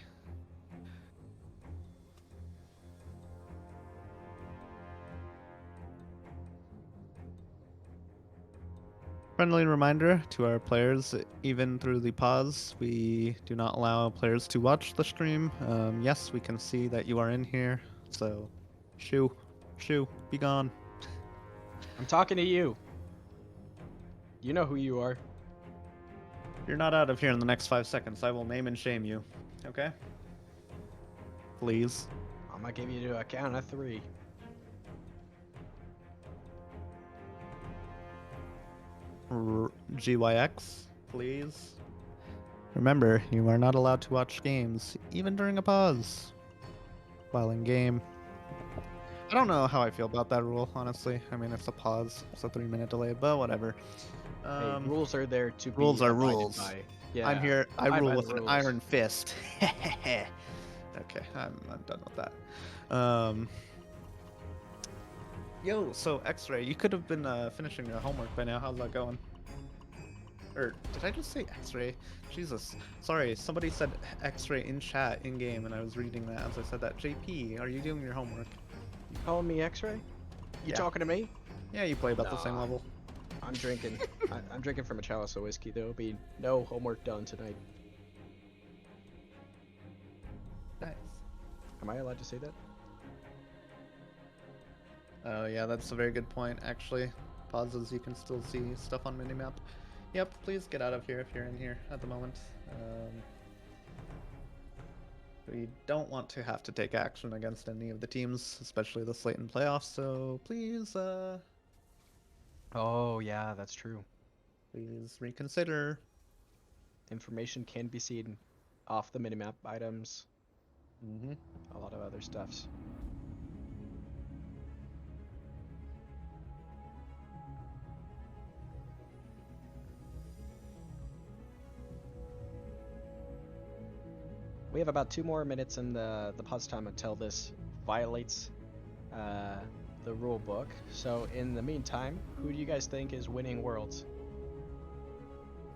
Friendly reminder to our players, even through the pause, we do not allow players to watch the stream. Yes, we can see that you are in here, so shoo, be gone. I'm talking to you. You know who you are. If you're not out of here in the next 5 seconds, I will name and shame you. Okay? Please. I'm gonna give you a count of 3. GYX, please. Remember, you are not allowed to watch games, even during a pause, while in game. I don't know how I feel about that rule, honestly. I mean, it's a pause, it's a 3-minute delay, but whatever. Hey, rules are there to be Rules are abided rules. by. Yeah, I'm here. I abide rule by the with an rules. iron fist. Okay, I'm done with that. Yo, so X-Ray, you could have been finishing your homework by now. How's that going? Or did I just say X-Ray? Jesus. Sorry, somebody said X-Ray in chat, in game, and I was reading that as I said that. JP, are you doing your homework? You calling me X-Ray? You Yeah. talking to me? Yeah, you play about the same Nah. level. I'm drinking. I'm drinking from a chalice of whiskey. There will be no homework done tonight. Nice. Am I allowed to say that? Oh yeah, that's a very good point, actually. Pauses, you can still see stuff on minimap. Yep, please get out of here if you're in here at the moment. We don't want to have to take action against any of the teams, especially the slate and playoffs, so please, Oh, yeah, that's true. please reconsider. Information can be seen off the minimap, items, Mm-hmm. a lot of other stuffs. We have about 2 more minutes in the pause time until this violates the rule book. So in the meantime, who do you guys think is winning Worlds?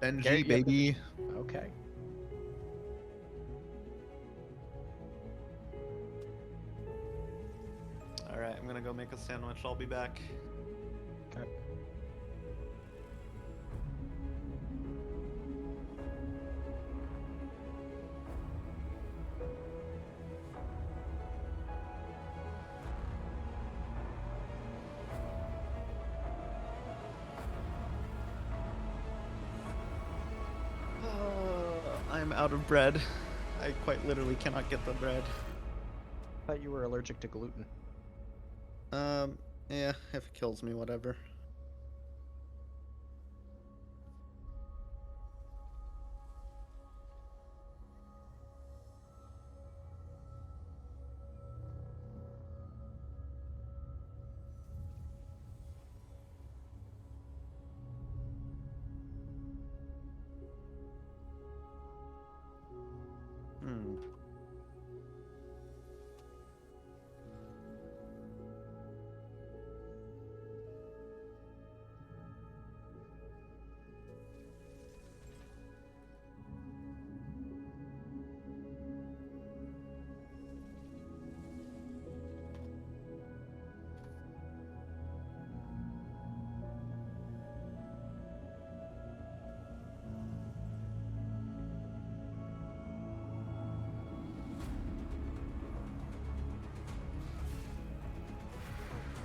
Benji, Garrett, you have the- baby. Okay. I'm gonna go make a sandwich. I'll be back. Okay. I'm out of bread. I quite literally cannot get the bread. I thought you were allergic to gluten. Yeah, if it kills me, whatever. Hmm.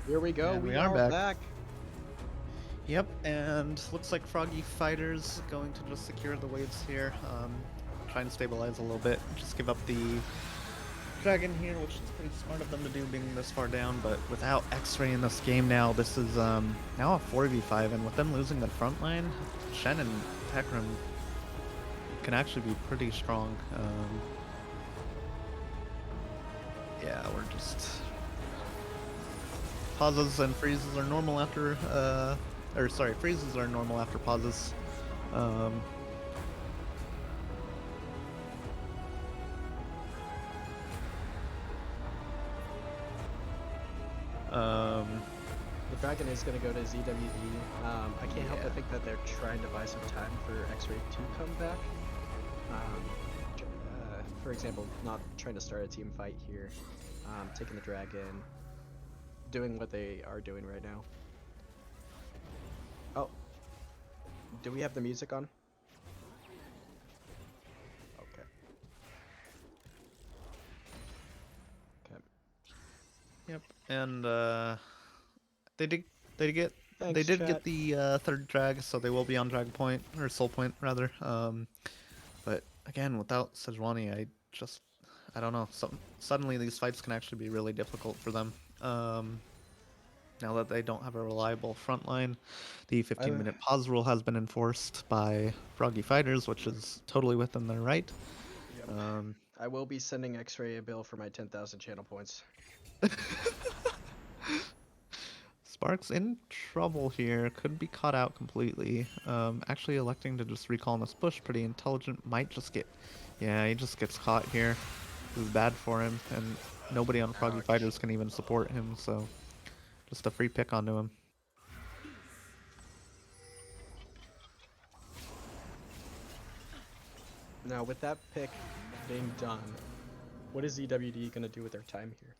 Here we go. And We we are are back. back. Yep, and looks like Froggy Fighters going to just secure the waves here. Try and stabilize a little bit. Just give up the dragon here, which is pretty smart of them to do being this far down, but without X-Ray in this game now, this is now a 4v5, and with them losing the front line, Shen and Hecarim can actually be pretty strong. Yeah, we're just... Pauses and freezes are normal after, freezes are normal after pauses. The dragon is going to go to ZWD. I can't help but think that they're trying to buy some time for X-Ray to come back. For example, not trying to start a team fight here, taking the dragon, doing what they are doing right now. Oh, do we have the music on? Okay. Okay. Yep, and they did get Thanks, get chat. the third drag, so they will be on drag point or soul point rather. But again, without Sejuani, I don't know. Suddenly these fights can actually be really difficult for them. Now that they don't have a reliable front line, the 15-minute pause rule has been enforced by Froggy Fighters, which is totally within their right. Yep. I will be sending X-Ray a bill for my 10,000 channel points. Spark's in trouble here, could be caught out completely. Actually electing to just recall on this push, pretty intelligent, might just get... Yeah, he just gets caught here. This is bad for him, and nobody on Froggy Ouch. Fighters can even support him, so... Just a free pick onto him. Now, with that pick being done, what is EWD going to do with their time here?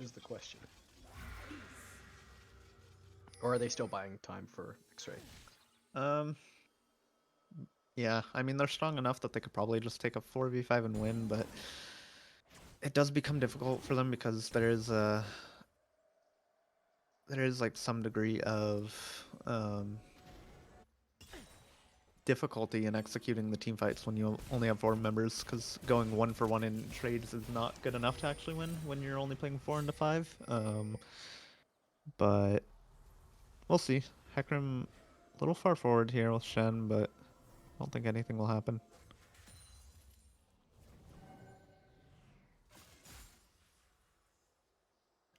Is the question. Or are they still buying time for X-Ray? Yeah, I mean, they're strong enough that they could probably just take a 4v5 and win, but it does become difficult for them because there is like some degree of difficulty in executing the team fights when you only have 4 members, because going 1-for-1 in trades is not good enough to actually win when you're only playing 4 into 5. But we'll see. Hecarim a little far forward here with Shen, but I don't think anything will happen.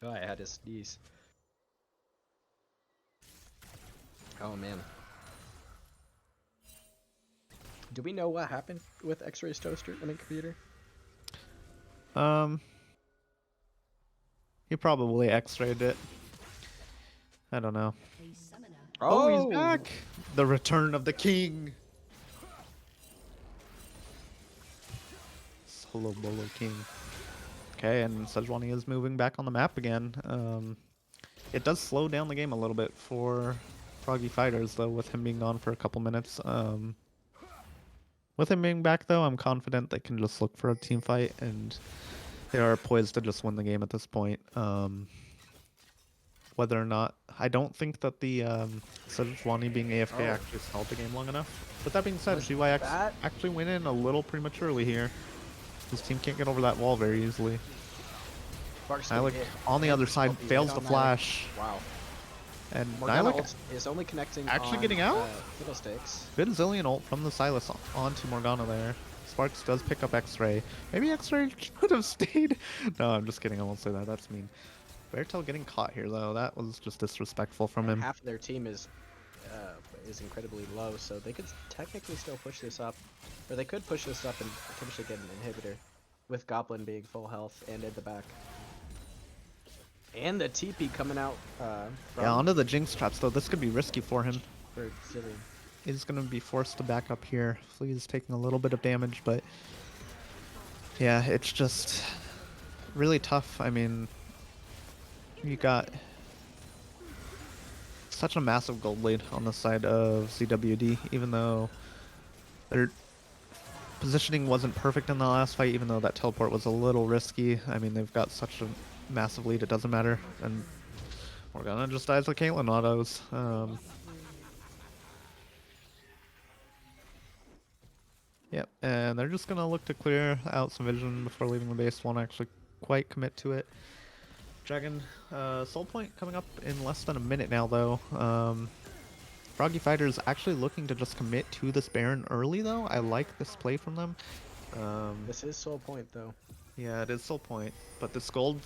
Oh, I had to sneeze. Oh, man. Do we know what happened with X-Ray's toaster? I mean, computer? He probably X-rayed it. I don't know. A summoner Oh, he's back! The return of the king! Solo Bolo King. Okay, and Sejuani is moving back on the map again. It does slow down the game a little bit for Froggy Fighters, though, with him being gone for a couple minutes. With him being back, though, I'm confident they can just look for a team fight, and they are poised to just win the game at this point. Whether or not... I don't think that the Sejuani being AFK actually stalled the game long enough. With that being said, Was GYX that- actually went in a little prematurely here. His team can't get over that wall very easily. Sparks Nylik hit on the other and side Sculpey fails right to on Nylik. flash. Wow. And Morgana Nylik ult is only connecting actually on, getting out? Fiddlesticks. good Zillion ult from the Silas onto Morgana there. Sparks does pick up X-Ray. Maybe X-Ray should have stayed. No, I'm just kidding. I won't say that. That's mean. Beartail getting caught here, though. That was just disrespectful from And him. half of their team is incredibly low, so they could technically still push this up, or they could push this up and potentially get an inhibitor, with Goblin being full health and in the back. And the TP coming out from Yeah, onto the Jinx traps, though. This could be risky for him. for Zillion. He's going to be forced to back up here. Flea's taking a little bit of damage, but yeah, it's just really tough. I mean, you got such a massive gold lead on the side of CWD, even though their positioning wasn't perfect in the last fight, even though that teleport was a little risky. I mean, they've got such a massive lead, it doesn't matter. And Morgana just dies with Caitlyn autos. Yep, and they're just gonna look to clear out some vision before leaving the base. Won't actually quite commit to it. Dragon Soul Point coming up in less than a minute now, though. Froggy Fighters actually looking to just commit to this Baron early, though. I like this play from them. This is Soul Point, though. Yeah, it is Soul Point, but this gold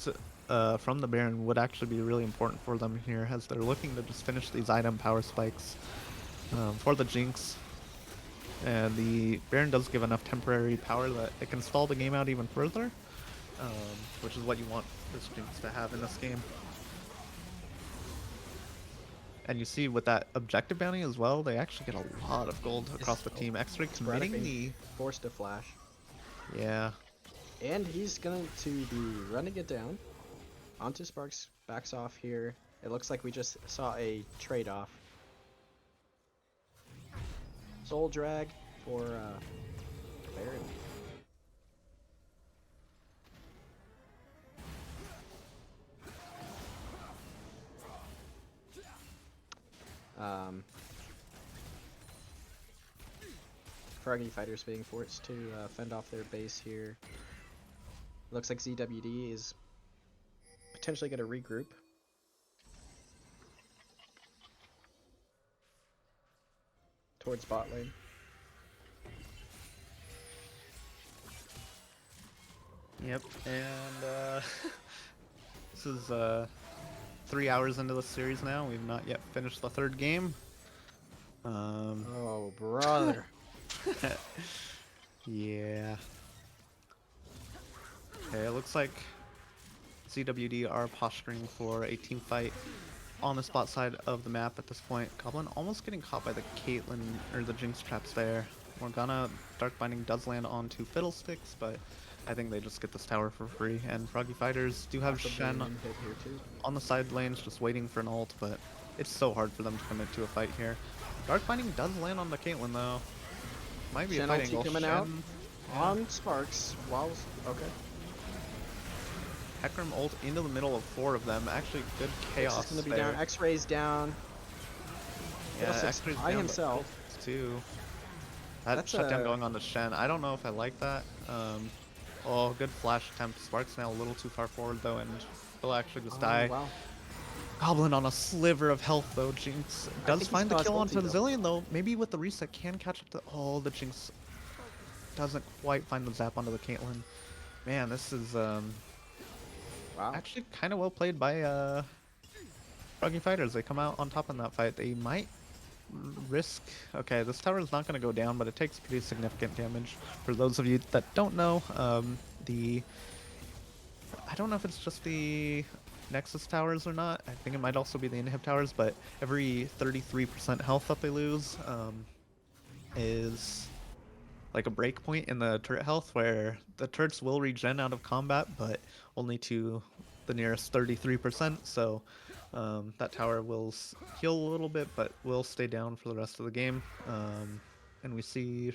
from the Baron would actually be really important for them here, as they're looking to just finish these item power spikes for the Jinx. And the Baron does give enough temporary power that it can stall the game out even further, which is what you want this Jinx to have in this game. And you see with that objective bounty as well, they actually get a lot of gold across the team. X-Ray committing the... forced to flash. Yeah. And he's going to be running it down. Onto Sparks, backs off here. It looks like we just saw a trade-off. Soul drag for Baron. Froggy Fighters being forced to fend off their base here. Looks like ZWD is potentially going to regroup. Towards bot lane. Yep, and this is 3 hours into the series now. We've not yet finished the third game. Oh, brother. Yeah. Okay, it looks like CWD are posturing for a team fight on the spot side of the map at this point. Goblin almost getting caught by the Caitlyn, or the Jinx traps there. Morgana Dark Binding does land onto Fiddlesticks, but I think they just get this tower for free. And Froggy Fighters do have Shen Hit here too. on the side lanes just waiting for an ult, but it's so hard for them to commit to a fight here. Dark Binding does land on the Caitlyn though. Might be Shen a fight ulti angle. coming Shen, out yeah. on Sparks. While okay. Hecarim ult into the middle of 4 of them. Actually, good This chaos is gonna be there. down. X-Ray's down. Yeah, Fiddlesticks X-Ray's by down, but himself. Fiddlesticks too. That That's shutdown a- going on to Shen. I don't know if I like that. Oh, good flash attempt. Spark's now a little too far forward though, and he'll actually just die. Wow. Goblin on a sliver of health though. Jinx does think he find the saw his kill ulti, onto though. Zillion though. Maybe with the reset can catch up to... Oh, the Jinx doesn't quite find the zap onto the Caitlyn. Man, this is Wow. actually kind of well played by Froggy Fighters. They come out on top in that fight. They might risk... Okay, this tower is not going to go down, but it takes pretty significant damage. For those of you that don't know, I don't know if it's just the Nexus towers or not. I think it might also be the inhib towers, but every 33% health that they lose is like a break point in the turret health where the turrets will regen out of combat, but only to the nearest 33%. So that tower will heal a little bit, but will stay down for the rest of the game. And we see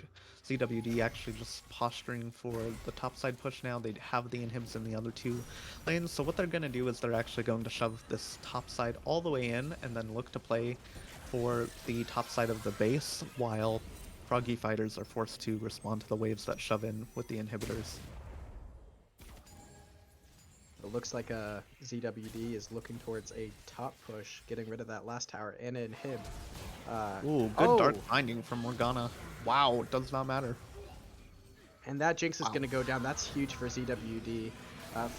ZWD actually just posturing for the top side push now. They have the inhibs in the other two lanes. So what they're going to do is they're actually going to shove this top side all the way in and then look to play for the top side of the base while Froggy fighters are forced to respond to the waves that shove in with the inhibitors. It looks like ZWD is looking towards a top push, getting rid of that last tower and an inhib. Ooh, good dark binding from Morgana. Wow, it does not matter. And that Jinx is going to go down. That's huge for ZWD.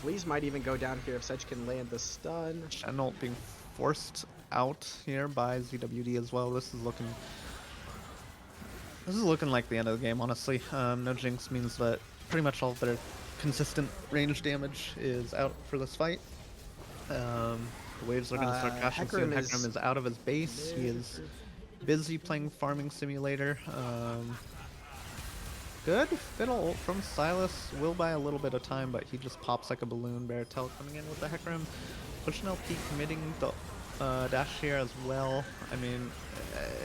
Fleas might even go down here if Sedge can land the stun. Shenalt being forced out here by ZWD as well. This is looking like the end of the game, honestly. No Jinx means that pretty much all of their consistent range damage is out for this fight. The waves are going to start crashing soon. Hecarim is out of his base. He is busy playing Farming Simulator. Good fiddle ult from Silas. Will buy a little bit of time, but he just pops like a balloon. Baratel coming in with the Hecarim. Pushing LP, committing the dash here as well. I mean,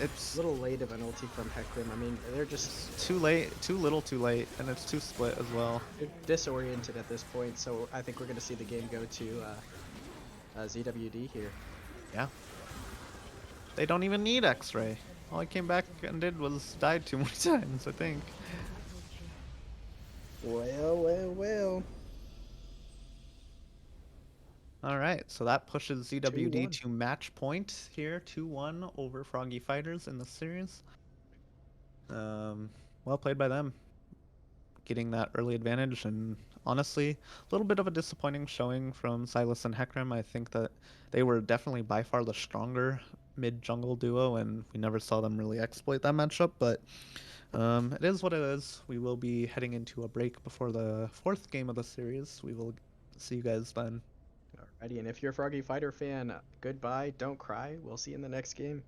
it's a little late of an ulti from Hecarim. I mean, they're just too late, too little too late, and it's too split as well. They're disoriented at this point, so I think we're going to see the game go to ZWD here. Yeah. They don't even need X-Ray. All I came back and did was died 2 more times, I think. Well. Alright, so that pushes ZWD 2-1. to match point here, 2-1 over Froggy Fighters in the series. Well played by them, getting that early advantage, and honestly, a little bit of a disappointing showing from Silas and Hecarim. I think that they were definitely by far the stronger mid-jungle duo, and we never saw them really exploit that matchup, but it is what it is. We will be heading into a break before the 4th game of the series. We will see you guys then. Alrighty, and if you're a Froggy Fighter fan, goodbye, don't cry. We'll see you in the next game.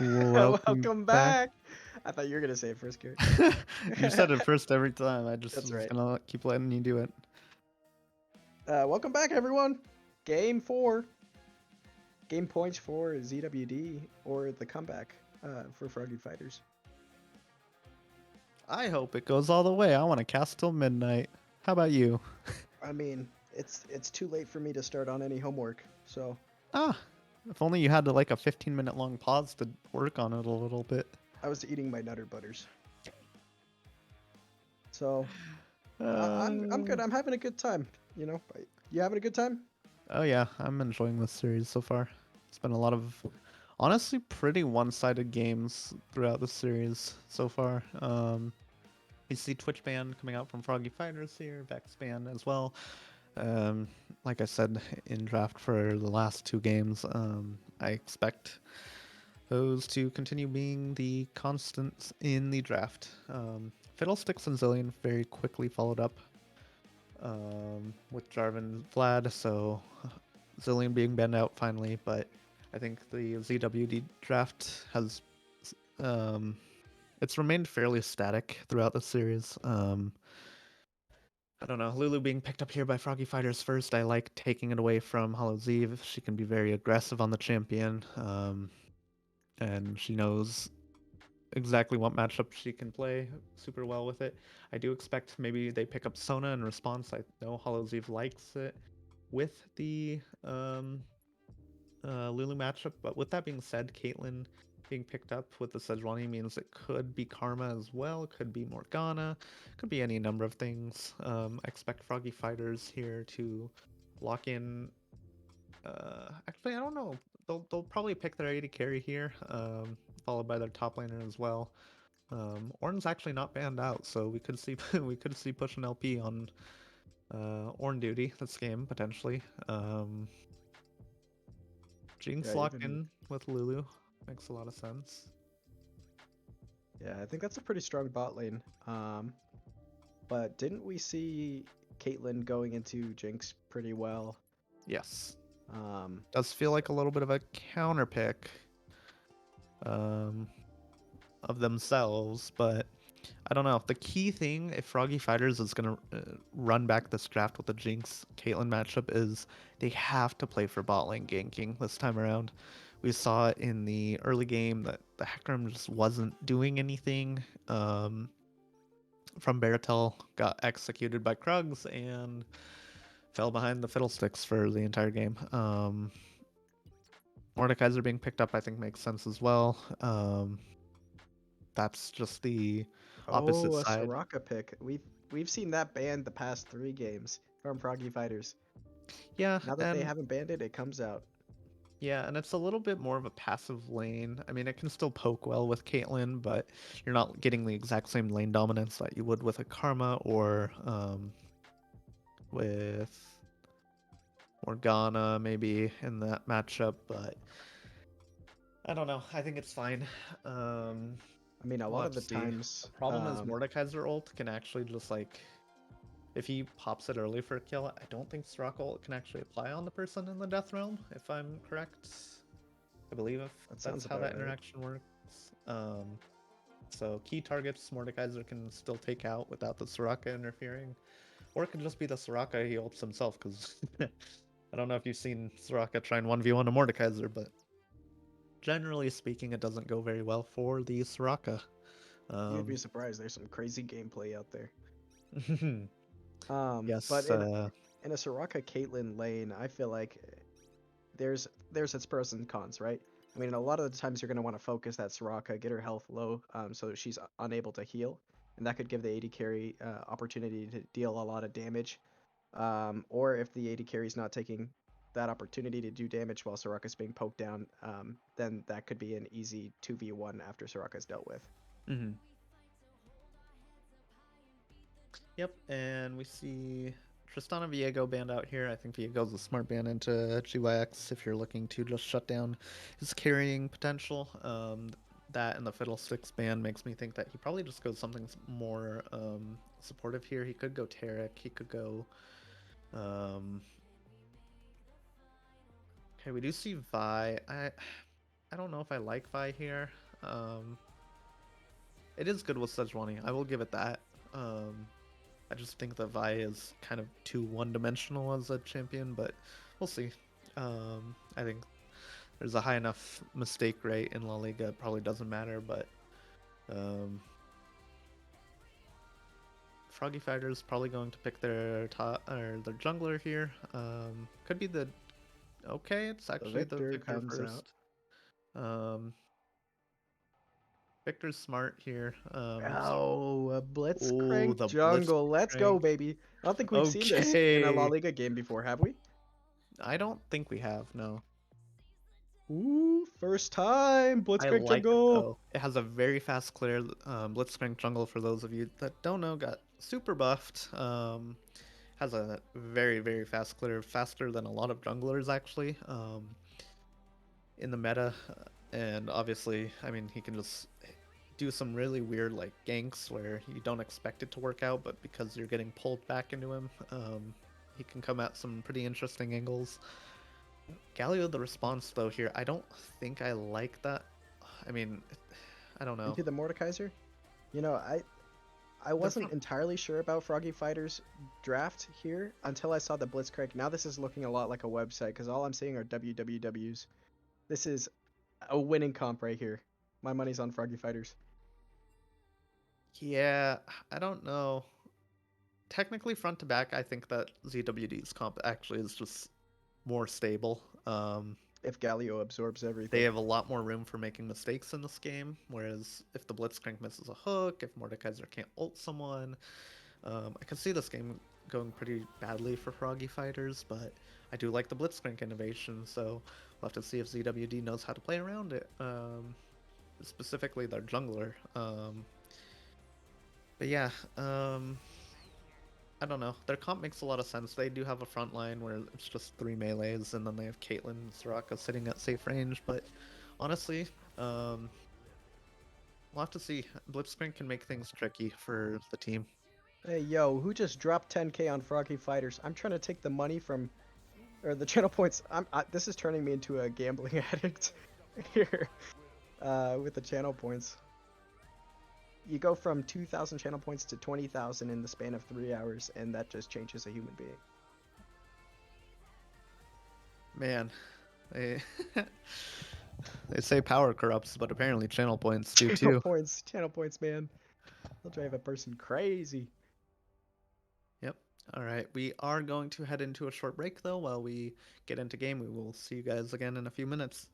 Welcome back. I thought you were gonna say it first, Garrett. You said it first every time. I just That's was right. gonna keep letting you do it. Welcome back, everyone. Game 4. Game points for ZWD or the comeback for Froggy Fighters. I hope it goes all the way. I want to cast till midnight. How about you? I mean, it's too late for me to start on any homework, so Ah, if only you had like a 15-minute long pause to work on it a little bit. I was eating my Nutter Butters. So I'm good. Uh, I'm having a good time. You know, you having a good time? Oh yeah, I'm enjoying this series so far. It's been a lot of honestly pretty one-sided games throughout the series so far. You see Twitch ban coming out from Froggy Fighters here, Vex ban as well. Like I said in draft for the last 2 games, I expect those to continue being the constants in the draft. Fiddlesticks and Zillion very quickly followed up with Jarvan Vlad, so Zillion being banned out finally, but I think the ZWD draft has it's remained fairly static throughout the series. I don't know, Lulu being picked up here by Froggy Fighters first, I like taking it away from Hollow Zeeve. She can be very aggressive on the champion, and she knows exactly what matchup she can play super well with it. I do expect maybe they pick up Sona in response. I know Hollow Zeeve likes it with the Lulu matchup, but with that being said, Caitlyn being picked up with the Sejuani means it could be Karma as well, could be Morgana, could be any number of things. I expect Froggy Fighters here to lock in. Actually, I don't know. They'll probably pick their AD carry here, followed by their top laner as well. Ornn's actually not banned out, so we could see we could see push an LP on Ornn duty this game potentially. Jinx Yeah, locked even in with Lulu makes a lot of sense. yeah, I think that's a pretty strong bot lane. But didn't we see Caitlyn going into Jinx pretty well? Yes, Um, does feel like a little bit of a counter pick of themselves, but I don't know. The key thing if Froggy Fighters is gonna run back this draft with the Jinx Caitlyn matchup is they have to play for bot lane ganking this time around. We saw it in the early game that the Hecarim just wasn't doing anything. From Baratel got executed by Krugs and fell behind the Fiddlesticks for the entire game. Mordekaiser being picked up, I think, makes sense as well. That's just the opposite a side. Soraka pick. We've seen that banned the past 3 games from Froggy Fighters. Yeah, Now that they and haven't banned it, it comes out. yeah, and it's a little bit more of a passive lane. I mean, it can still poke well with Caitlyn, but you're not getting the exact same lane dominance that you would with a Karma or with Morgana maybe in that matchup. But I don't know. I think it's fine. I mean, a We'll lot have of to the see. times, The problem is Mordekaiser ult can actually just like if he pops it early for a kill, I don't think Soraka ult can actually apply on the person in the Death Realm, if I'm correct. I believe if that that's sounds how about that right. interaction works. So key targets Mordekaiser can still take out without the Soraka interfering. Or it could just be the Soraka he ults himself, because I don't know if you've seen Soraka try and 1v1 a Mordekaiser, but generally speaking, it doesn't go very well for the Soraka. You'd be surprised. There's some crazy gameplay out there. But Yes, in a Soraka Caitlyn lane, I feel like there's its pros and cons, right? I mean, a lot of the times you're gonna want to focus that Soraka, get her health low, so that she's unable to heal, and that could give the AD carry opportunity to deal a lot of damage. Or if the AD carry is not taking that opportunity to do damage while Soraka's being poked down, then that could be an easy 2v1 after Soraka's dealt with. mm-hmm. Yep, and we see Tristana Viego banned out here. I think Viego's a smart ban into GYX if you're looking to just shut down his carrying potential. That and the Fiddlesticks ban makes me think that he probably just goes something more supportive here. He could go Taric, he could go... Okay, we do see Vi. I don't know if I like Vi here. It is good with Sejuani. I will give it that. I just think that Vi is kind of too one-dimensional as a champion, but we'll see. I think there's a high enough mistake rate in La Liga. It probably doesn't matter, but Froggy Fighters probably going to pick their top or their jungler here. Could be the it's actually the Victor Victor comes first. out. Victor's smart here. Oh, a Oh, Blitzcrank the jungle. Let's go, Blitzcrank. baby. I don't think we've seen this in a La Okay. Liga game before, have we? I don't think we have, no. Ooh, first time. I Blitzcrank like it jungle. though. It has a very fast clear. Blitzcrank jungle, for those of you that don't know, got super buffed. Has a very, very fast clear, faster than a lot of junglers actually. In the meta, and obviously, I mean, he can just do some really weird like ganks where you don't expect it to work out, but because you're getting pulled back into him, he can come at some pretty interesting angles. Galio, the response though here, I don't think I like that. I mean, I don't know. Into the Mordekaiser? You know, I wasn't entirely sure about Froggy Fighters draft here until I saw the Blitzcrank. Now this is looking a lot like a website because all I'm seeing are wwws. This is a winning comp right here. My money's on Froggy Fighters. Yeah, I don't know. Technically, front to back, I think that ZWD's comp actually is just more stable. If Galio absorbs everything. They have a lot more room for making mistakes in this game, whereas if the Blitzcrank misses a hook, if Mordekaiser can't ult someone, I can see this game going pretty badly for Froggy Fighters, but I do like the Blitzcrank innovation, so we'll have to see if ZWD knows how to play around it. Specifically their jungler. But yeah, I don't know. Their comp makes a lot of sense. They do have a front line where it's just 3 melees, and then they have Caitlyn and Soraka sitting at safe range. But honestly, we'll have to see. Blitzcrank can make things tricky for the team. Hey, yo, who just dropped 10k on Froggy Fighters? I'm trying to take the money from, or the channel points. This is turning me into a gambling addict here, with the channel points. You go from 2,000 channel points to 20,000 in the span of 3 hours, and that just changes a human being. Man, they they say power corrupts, but apparently channel points do too. Channel points, man. They'll drive a person crazy. Yep. All right. We are going to head into a short break though. While we get into game, we will see you guys again in a few minutes.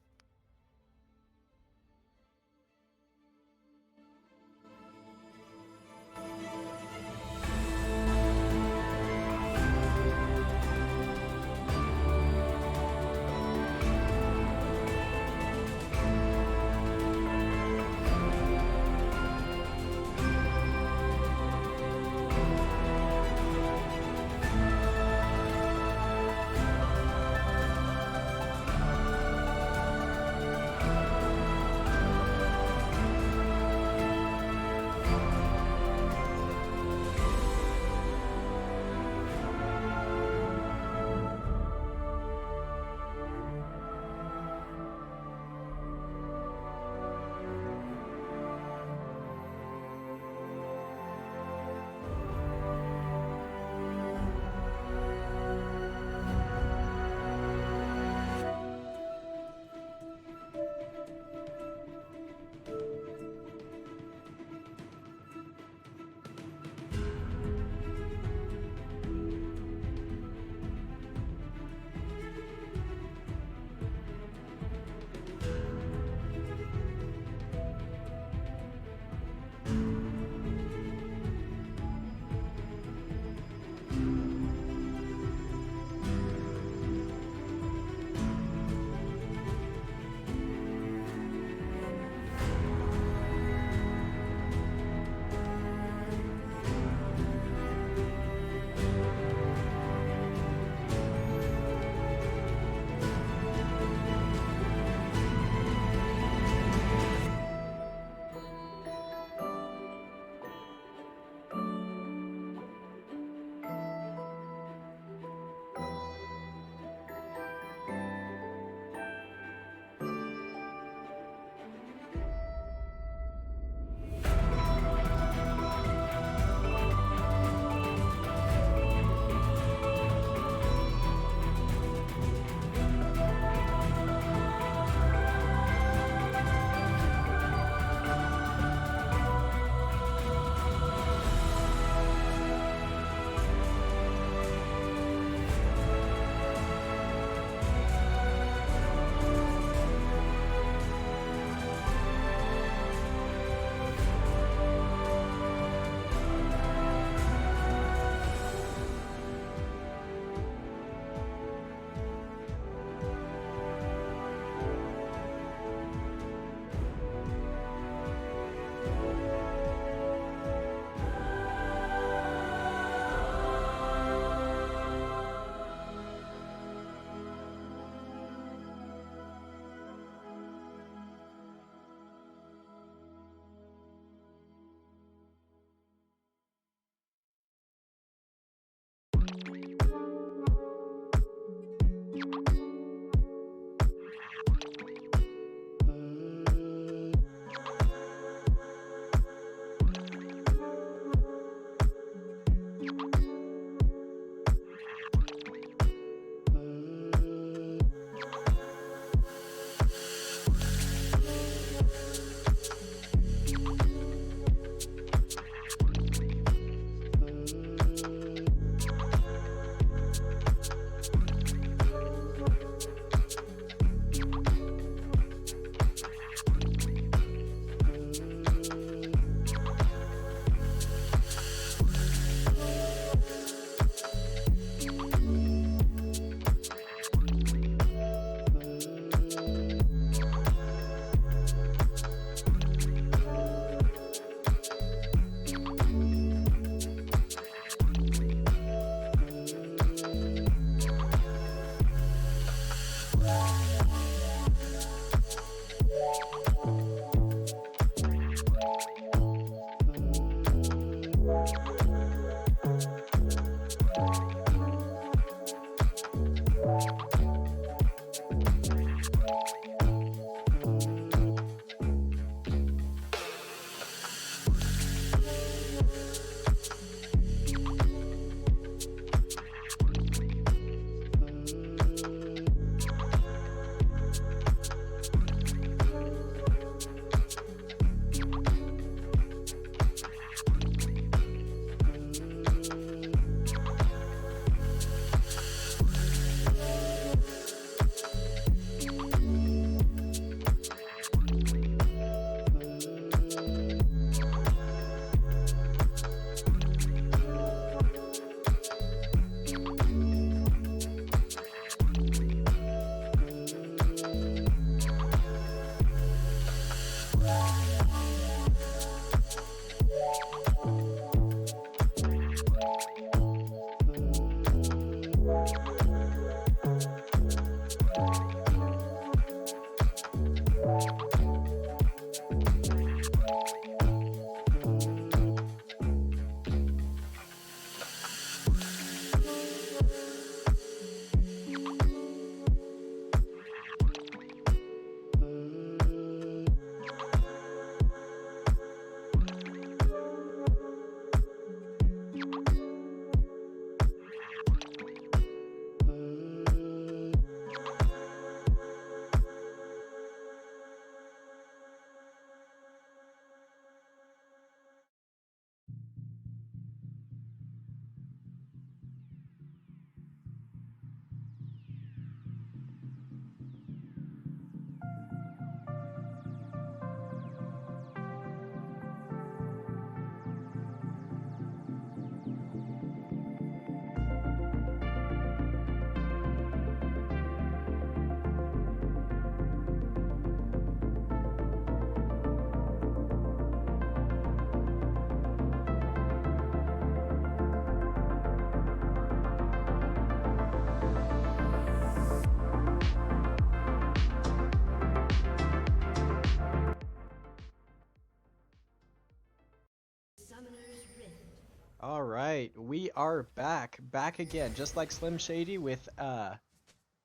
All right, we are back again, just like Slim Shady with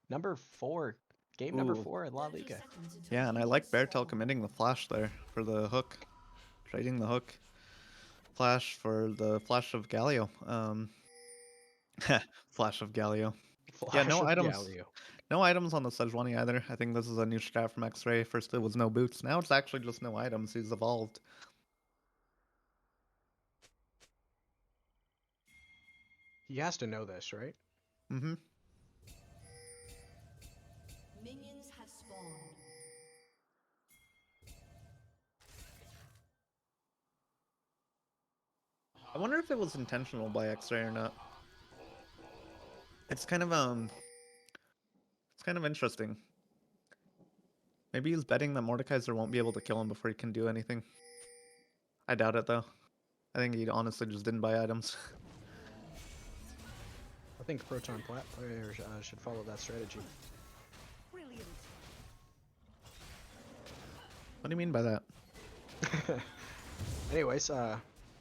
number 4, game number Ooh. 4 in La Liga. Yeah, and I like Bertel committing the flash there for the hook. Trading the hook. Flash for the flash of Galio. Flash of Galio. Yeah, Flash no of items. Galio. No items on the Sejuani either. I think this is a new strat from X-Ray. First it was no boots. Now it's actually just no items. He's evolved. He has to know this, right? Mm-hmm. Minions have spawned. I wonder if it was intentional by X-Ray or not. It's kind of interesting. Maybe he's betting that Mordekaiser won't be able to kill him before he can do anything. I doubt it though. I think he honestly just didn't buy items. I think Proton Plat players should follow that strategy. Brilliant. What do you mean by that? Anyways,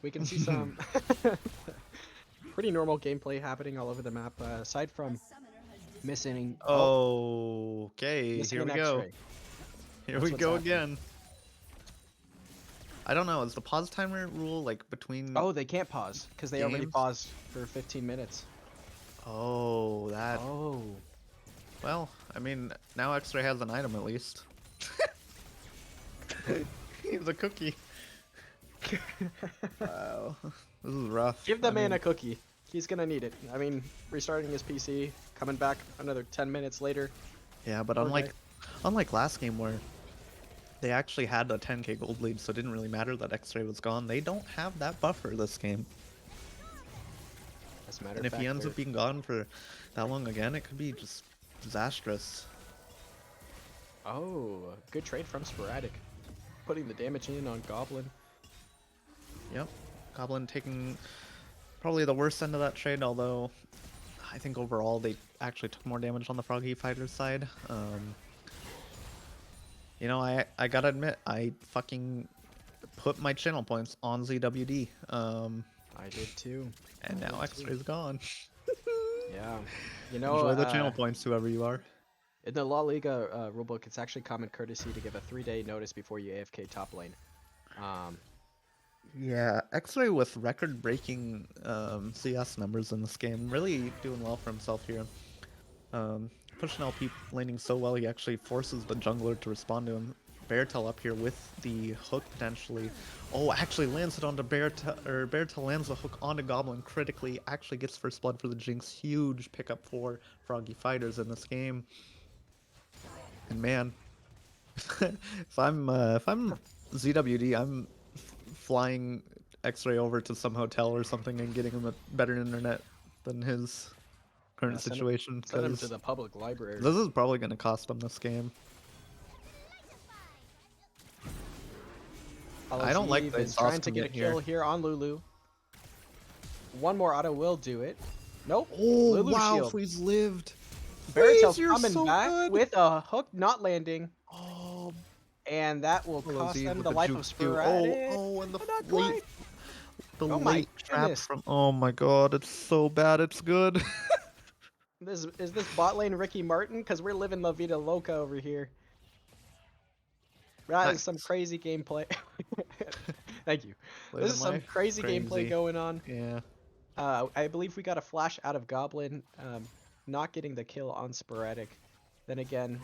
we can see some pretty normal gameplay happening all over the map, aside from missing. Okay, missing here an we go. X-ray. Here That's we what's go happening. again. I don't know. Is the pause timer rule like between? Oh, they can't pause because they already Games? paused for 15 minutes. Oh, that. Oh, Well, I mean, now X-Ray has an item at least. He's a cookie. Wow, this is rough. give the I man mean, a cookie. He's gonna need it. I mean, restarting his PC, coming back another 10 minutes later. Yeah, but Okay. unlike last game where they actually had a 10k gold lead, so it didn't really matter that X-Ray was gone. They don't have that buffer this game. As a matter And of if he fact, ends they're- up being gone for that long again, it could be just disastrous. Oh, good trade from Sporadic. Putting the damage in on Goblin. Yep. Goblin taking probably the worst end of that trade, although I think overall they actually took more damage on the Froggy fighter's side. You know, I gotta admit, I fucking put my channel points on ZWD. I did too. And I now did too. X-Ray's gone. Yeah. You know, Enjoy the channel points, whoever you are. in the La Liga rulebook, it's actually common courtesy to give a 3-day notice before you AFK top lane. Yeah, X-Ray with record-breaking CS numbers in this game, really doing well for himself here. Pushing LP laning so well, he actually forces the jungler to respond to him. Beartail up here with the hook potentially. Oh, actually lands it onto Beartail, or Beartail lands the hook onto Goblin critically. Actually gets first blood for the Jinx. Huge pickup for Froggy fighters in this game. And man, if I'm ZWD, I'm flying X-Ray over to some hotel or something and getting him a better internet than his current Yeah, situation, send him to because the public library. this is probably going to cost him this game. I don't like Eve the is trying exhaust to get a commit here. kill here on Lulu. One more auto will do it. Nope. Oh Lulu wow, shield. Freeze lived. Beartail's Freeze, you're coming so back good. with a hook not landing, Oh, and that will Hello, cost Z them with the the life of jukes too. Sporadic. Oh, and the But not late, quite. the Oh my late trap goodness. from. Oh my god, it's so bad. It's good. Is this bot lane Ricky Martin? Because we're living La Vida Loca over here. That is some Nice. crazy gameplay. Thank you. This Living is some life, crazy gameplay crazy. going on. Yeah. I believe we got a flash out of Goblin, not getting the kill on Sporadic. Then again,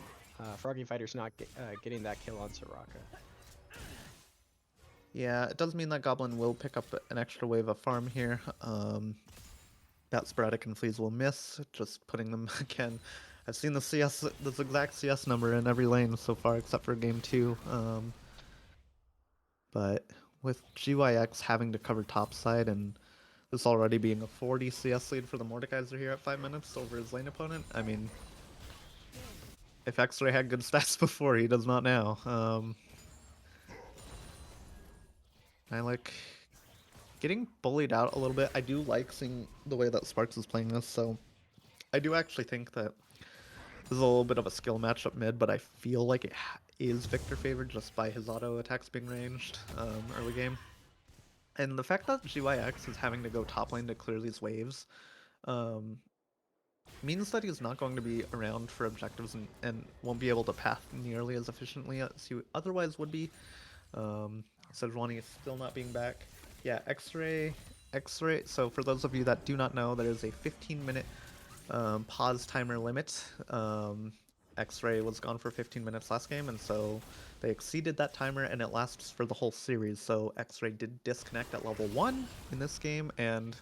Froggy Fighter's not getting that kill on Soraka. Yeah, it does mean that Goblin will pick up an extra wave of farm here. That Sporadic and Fleas will miss, just putting them again. I've seen this exact CS number in every lane so far, except for game 2. But with GYX having to cover topside and this already being a 40 CS lead for the Mordekaiser here at 5 minutes over his lane opponent, I mean, if X-Ray had good stats before, he does not now. I like getting bullied out a little bit. I do like seeing the way that Sparks is playing this, so I do actually think that this is a little bit of a skill matchup mid, but I feel like it is Victor favored just by his auto attacks being ranged early game. And the fact that GYX is having to go top lane to clear these waves means that he's not going to be around for objectives and won't be able to path nearly as efficiently as he otherwise would be. Sejuani is still not being back. Yeah, X-Ray. So for those of you that do not know, there is a 15-minute pause timer limit. X-Ray was gone for 15 minutes last game, and so they exceeded that timer, and it lasts for the whole series. So X-Ray did disconnect at level 1 in this game, and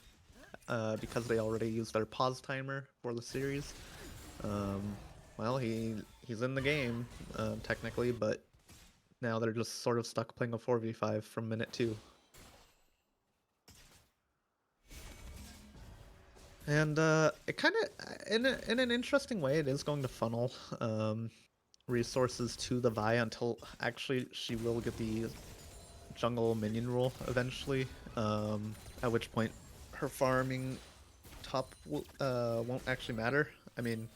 because they already used their pause timer for the series, well, he's in the game technically, but now they're just sort of stuck playing a 4v5 from minute 2. And it kind of, in an interesting way, it is going to funnel resources to the Vi until actually she will get the jungle minion rule eventually. At which point her farming top won't actually matter. I mean,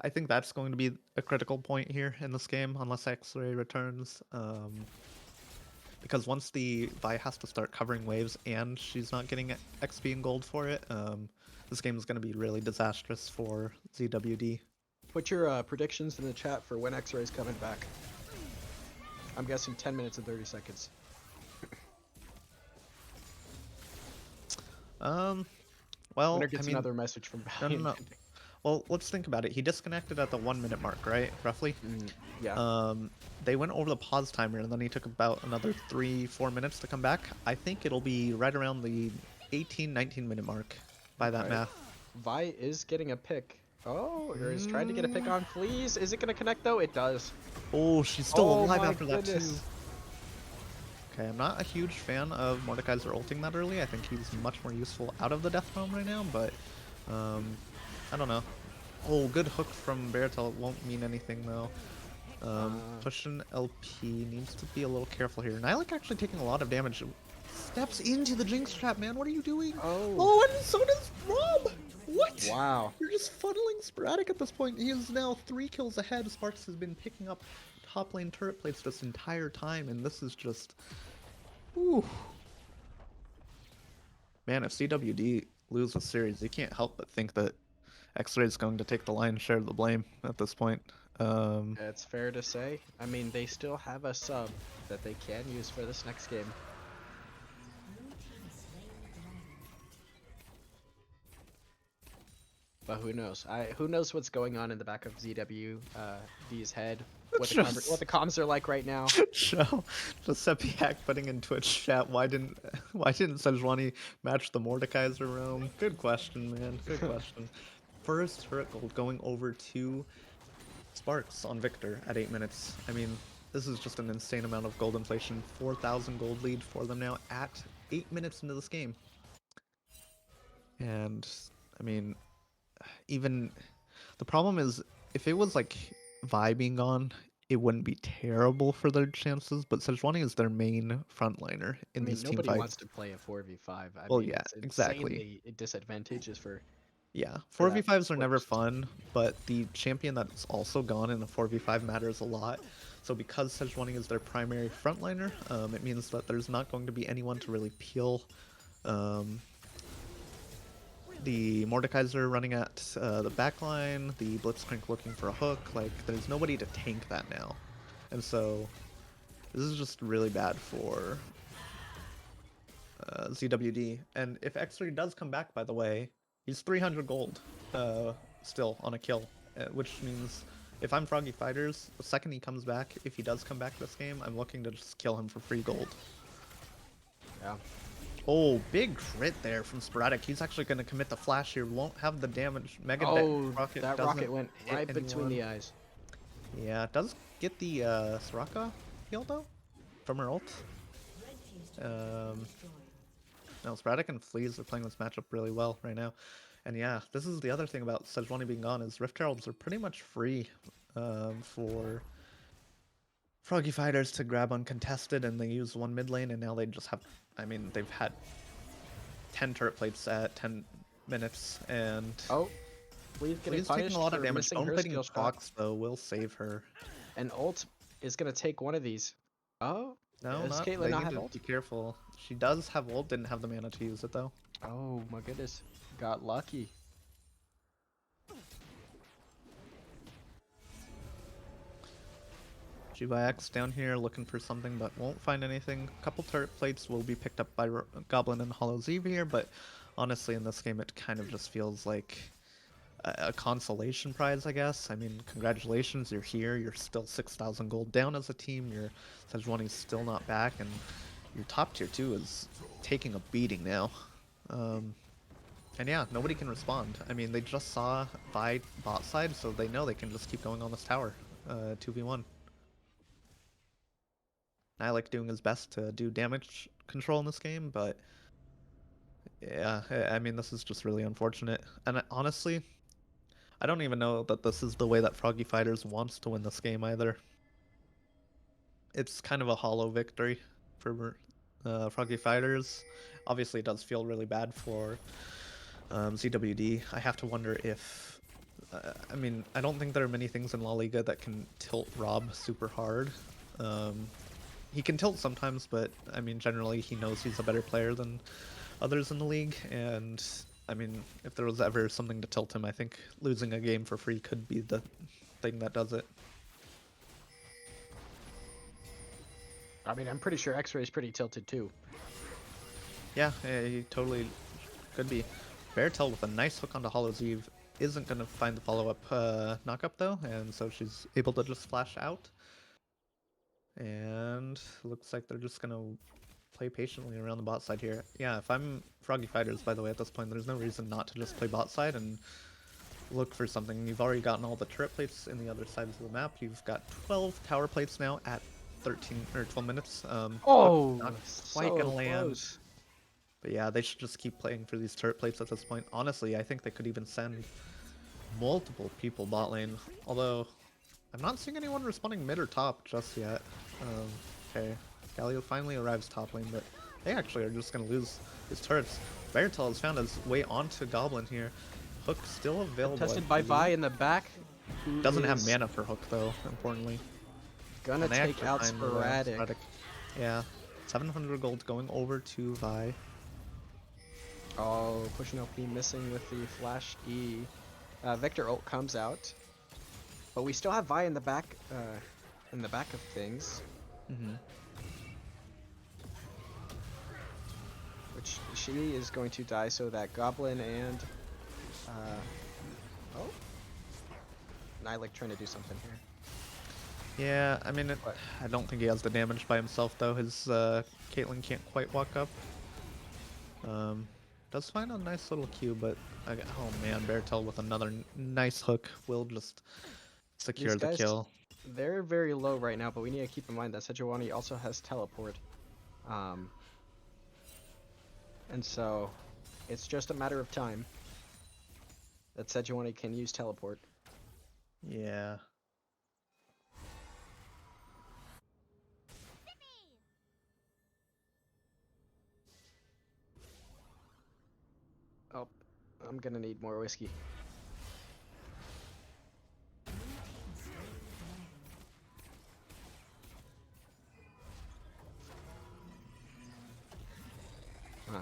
I think that's going to be a critical point here in this game, unless X-Ray returns. Because once the Vi has to start covering waves and she's not getting XP and gold for it, this game is going to be really disastrous for ZWD. Put your predictions in the chat for when X-Ray's coming back. I'm guessing 10 minutes and 30 seconds. Well, Winner gets I mean, another message from no. Valiant. Well, let's think about it. He disconnected at the 1 minute mark, right? Roughly? Yeah. They went over the pause timer, and then he took about another 3-4 minutes to come back. I think it'll be right around the 18-19 minute mark by that math. Vi is getting a pick. Oh, or is trying to get a pick on Fleas. Is it going to connect, though? It does. Oh, she's still alive my after that, too. goodness. Okay, I'm not a huge fan of Mordekaiser ulting that early. I think he's much more useful out of the Death Realm right now, but I don't know. Oh, good hook from Beartail. It won't mean anything, though. Pushing LP needs to be a little careful here. Nylik actually taking a lot of damage. Steps into the Jinx trap, man. What are you doing? Oh, and so does Rob! What? Wow. You're just funneling Sporadic at this point. He is now 3 kills ahead. Sparks has been picking up top lane turret plates this entire time, and this is just... Ooh. Man, if CWD lose the series, you can't help but think that X-Ray is going to take the lion's share of the blame at this point. It's fair to say. I mean, they still have a sub that they can use for this next game. But who knows? Who knows what's going on in the back of ZWD's head? What Just- the comms are like right now? Show Giuseppe putting in Twitch chat. Why didn't Sejuani match the Mordekaiser roam? Good question, man. Good question. First turret gold going over to Sparks on Victor at 8 minutes. I mean, this is just an insane amount of gold inflation. 4,000 gold lead for them now at 8 minutes into this game. And I mean, even the problem is if it was like Vi being gone, it wouldn't be terrible for their chances, but Sejuani is their main frontliner I in mean, these team nobody fights. wants to play a 4v5. I Well, mean, yeah, it's exactly. insanely disadvantageous for Yeah, for that 4v5s are never first. fun, but the champion that's also gone in a 4v5 matters a lot. So because Sejuani is their primary frontliner, it means that there's not going to be anyone to really peel the Mordekaiser running at the backline, the Blitzcrank looking for a hook. Like, there's nobody to tank that now. And so this is just really bad for ZWD. And if X3 does come back, by the way, he's 300 gold still on a kill, which means if I'm Froggy Fighters, the second he comes back, if he does come back this game, I'm looking to just kill him for free gold. Yeah. Oh, big crit there from Sporadic. He's actually going to commit the flash here. Won't have the damage. Mega Oh, rocket that doesn't rocket went hit right between anyone. the eyes. Yeah, it does get the Soraka heal though from her ult. No, Sporadic and Fleas are playing this matchup really well right now. And yeah, this is the other thing about Sejuani being gone is Rift Heralds are pretty much free for Froggy Fighters to grab uncontested, and they use one mid lane, and now they just have, I mean, they've had 10 turret plates at 10 minutes, and Oh, Flea's getting Flea's taking punished a lot of for damage. missing Bone her plating skill shot. procs, though, will save her. And ult is gonna take one of these. Oh, No, does not. Caitlyn They not need have to ult? be careful. She does have ult, didn't have the mana to use it, though. Oh my goodness, got lucky. X down here looking for something but won't find anything. A couple turret plates will be picked up by Goblin and Hollow Zeve here, but honestly in this game it kind of just feels like a consolation prize, I guess. I mean, congratulations, you're here, you're still 6,000 gold down as a team, your Sejuani's still not back, and your top tier 2 is taking a beating now. And yeah, nobody can respond. I mean, they just saw Vi bot side, so they know they can just keep going on this tower, 2v1. I like doing his best to do damage control in this game, but yeah, I mean, this is just really unfortunate. And honestly, I don't even know that this is the way that Froggy Fighters wants to win this game either. It's kind of a hollow victory for Froggy Fighters. Obviously, it does feel really bad for ZWD. I have to wonder if... I mean, I don't think there are many things in La Liga that can tilt Rob super hard. He can tilt sometimes, but I mean, generally he knows he's a better player than others in the league, and I mean, if there was ever something to tilt him, I think losing a game for free could be the thing that does it. I mean, I'm pretty sure X-Ray is pretty tilted too. Yeah, he totally could be. Beartail with a nice hook onto Hollow's Eve isn't going to find the follow-up knockup though, and so she's able to just flash out. And looks like they're just gonna play patiently around the bot side here. Yeah, if I'm Froggy Fighters, by the way, at this point, there's no reason not to just play bot side and look for something. You've already gotten all the turret plates in the other sides of the map. You've got 12 tower plates now at 13 or 12 minutes. Oh, not quite so gonna land. close. But yeah, they should just keep playing for these turret plates at this point. Honestly, I think they could even send multiple people bot lane. Although, I'm not seeing anyone responding mid or top just yet. Okay, Galio finally arrives top lane, but they actually are just going to lose his turrets. Beartail has found his way onto Goblin here. Hook still available. Tested by Vi in the back. who Doesn't have is mana for Hook though, importantly. Gonna And they take actually out find the Sporadic. Yeah, 700 gold going over to Vi. Oh, pushing OP missing with the flash E. Victor ult comes out, but we still have Vi in the back of things, Mm-hmm. which she is going to die. So that Goblin and oh, Nylik trying to do something here. Yeah, I mean, What? I don't think he has the damage by himself though. His Caitlyn can't quite walk up. Does find a nice little Q, but oh man, Beartail with another nice hook will just secure These the guys, kill. they're very low right now, but we need to keep in mind that Sejuani also has teleport. And so it's just a matter of time that Sejuani can use teleport. Yeah. Oh, I'm gonna need more whiskey. Huh.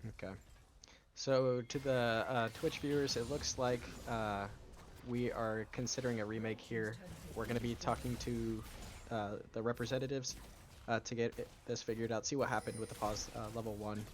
Okay. So to the Twitch viewers, it looks like we are considering a remake here. We're going to be talking to the representatives to get this figured out, see what happened with the pause level 1.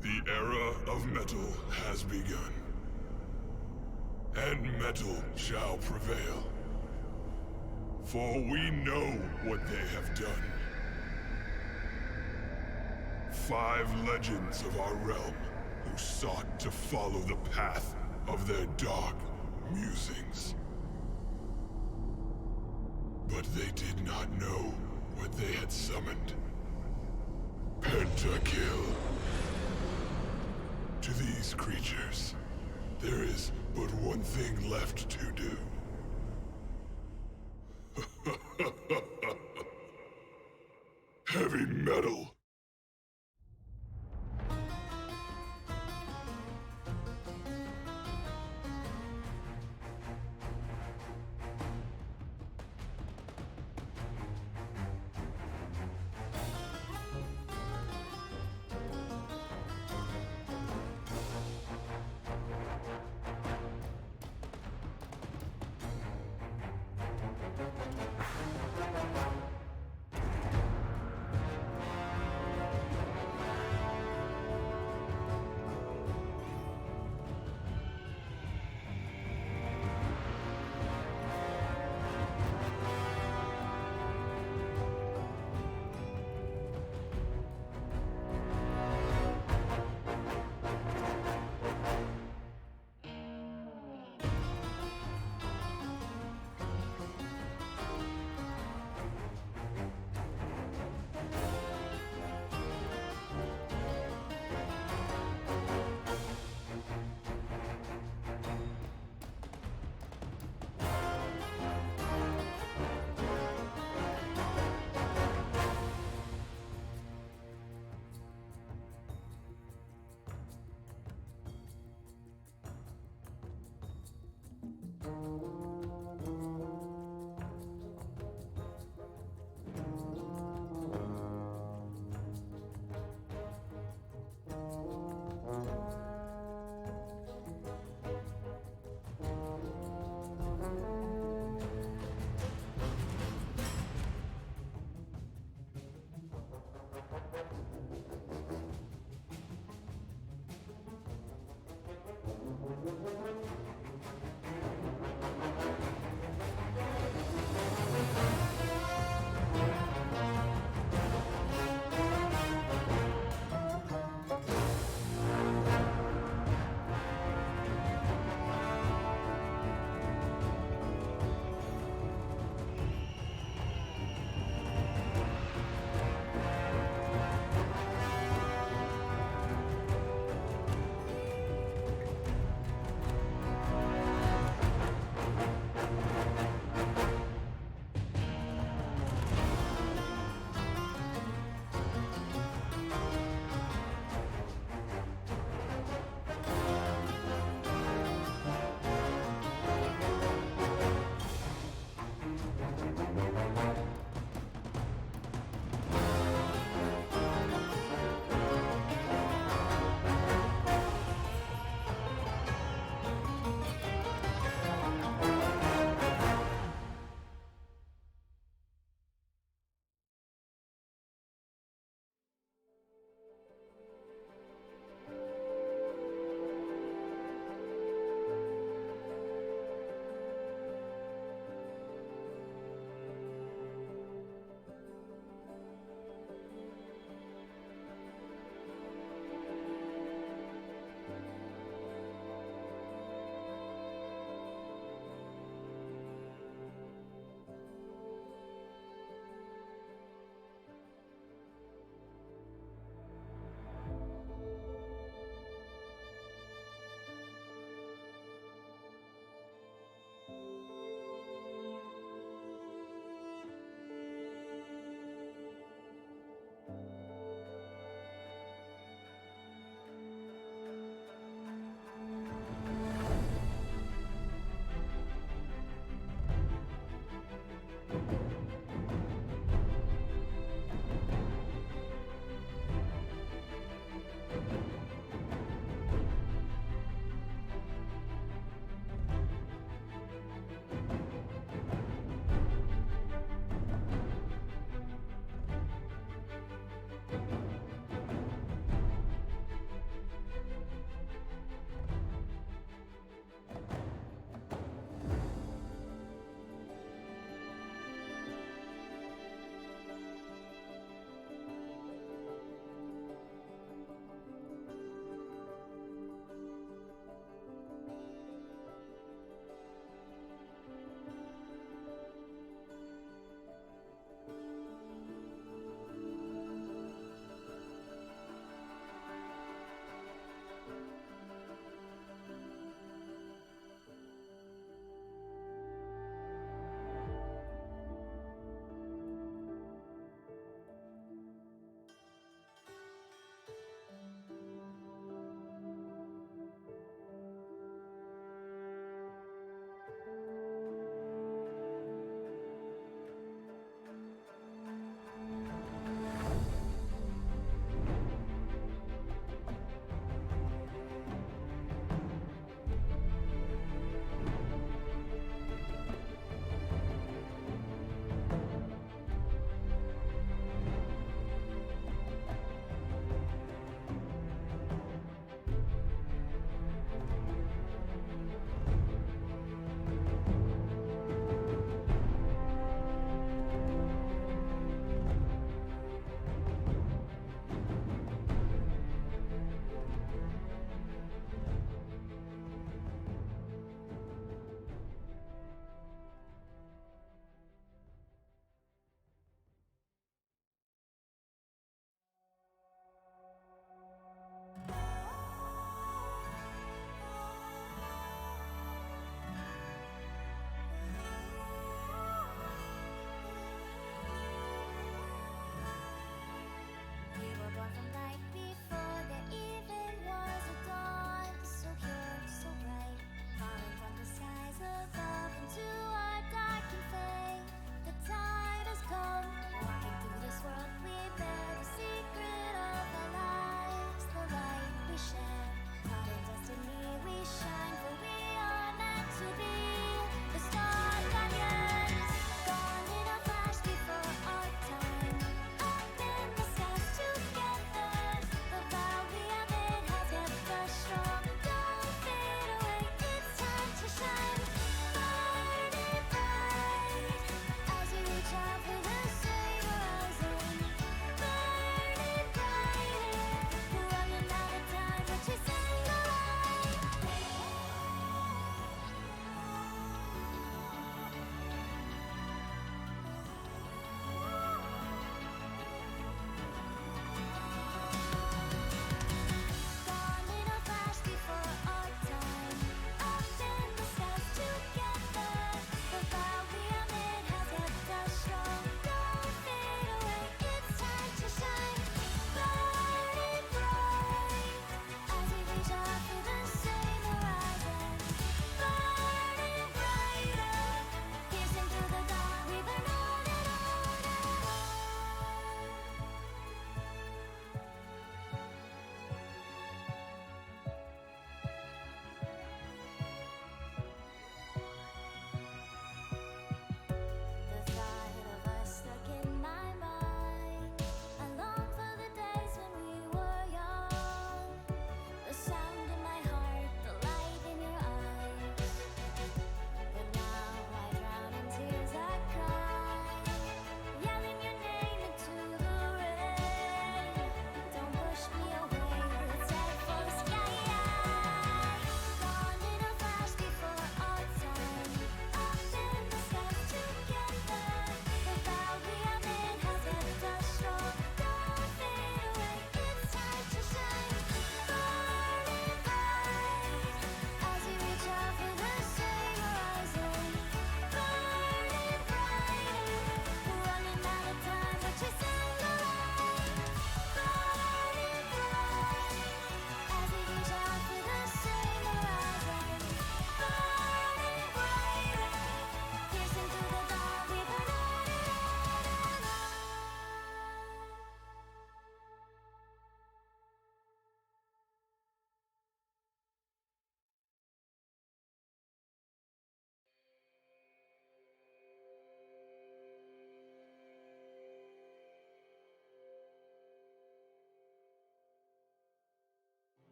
The era of metal has begun. and metal shall prevail. For we know what they have done. 5 legends of our realm who sought to follow the path of their dark musings. But they did not know what they had summoned. Pentakill. To these creatures, there is but one thing left to do. Heavy metal.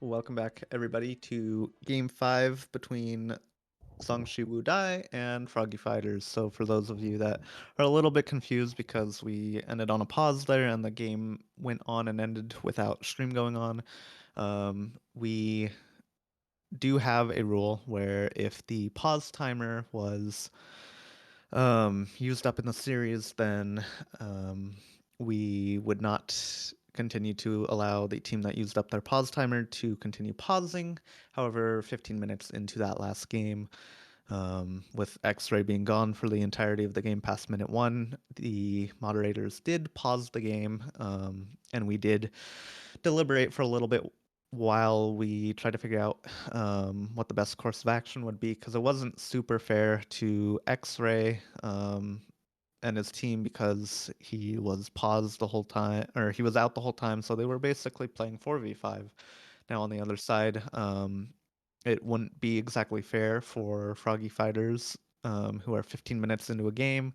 Welcome back, everybody, to Game 5 between Zhōngshì Wudai and Froggy Fighters. So, for those of you that are a little bit confused because we ended on a pause there and the game went on and ended without stream going on, we do have a rule where if the pause timer was used up in the series, then we would not continue to allow the team that used up their pause timer to continue pausing. However, 15 minutes into that last game, with X-Ray being gone for the entirety of the game past minute 1, the moderators did pause the game, and we did deliberate for a little bit while we tried to figure out what the best course of action would be, because it wasn't super fair to X-Ray and his team because he was paused the whole time, or he was out the whole time, so they were basically playing 4v5. Now on the other side, it wouldn't be exactly fair for Froggy Fighters, who are 15 minutes into a game,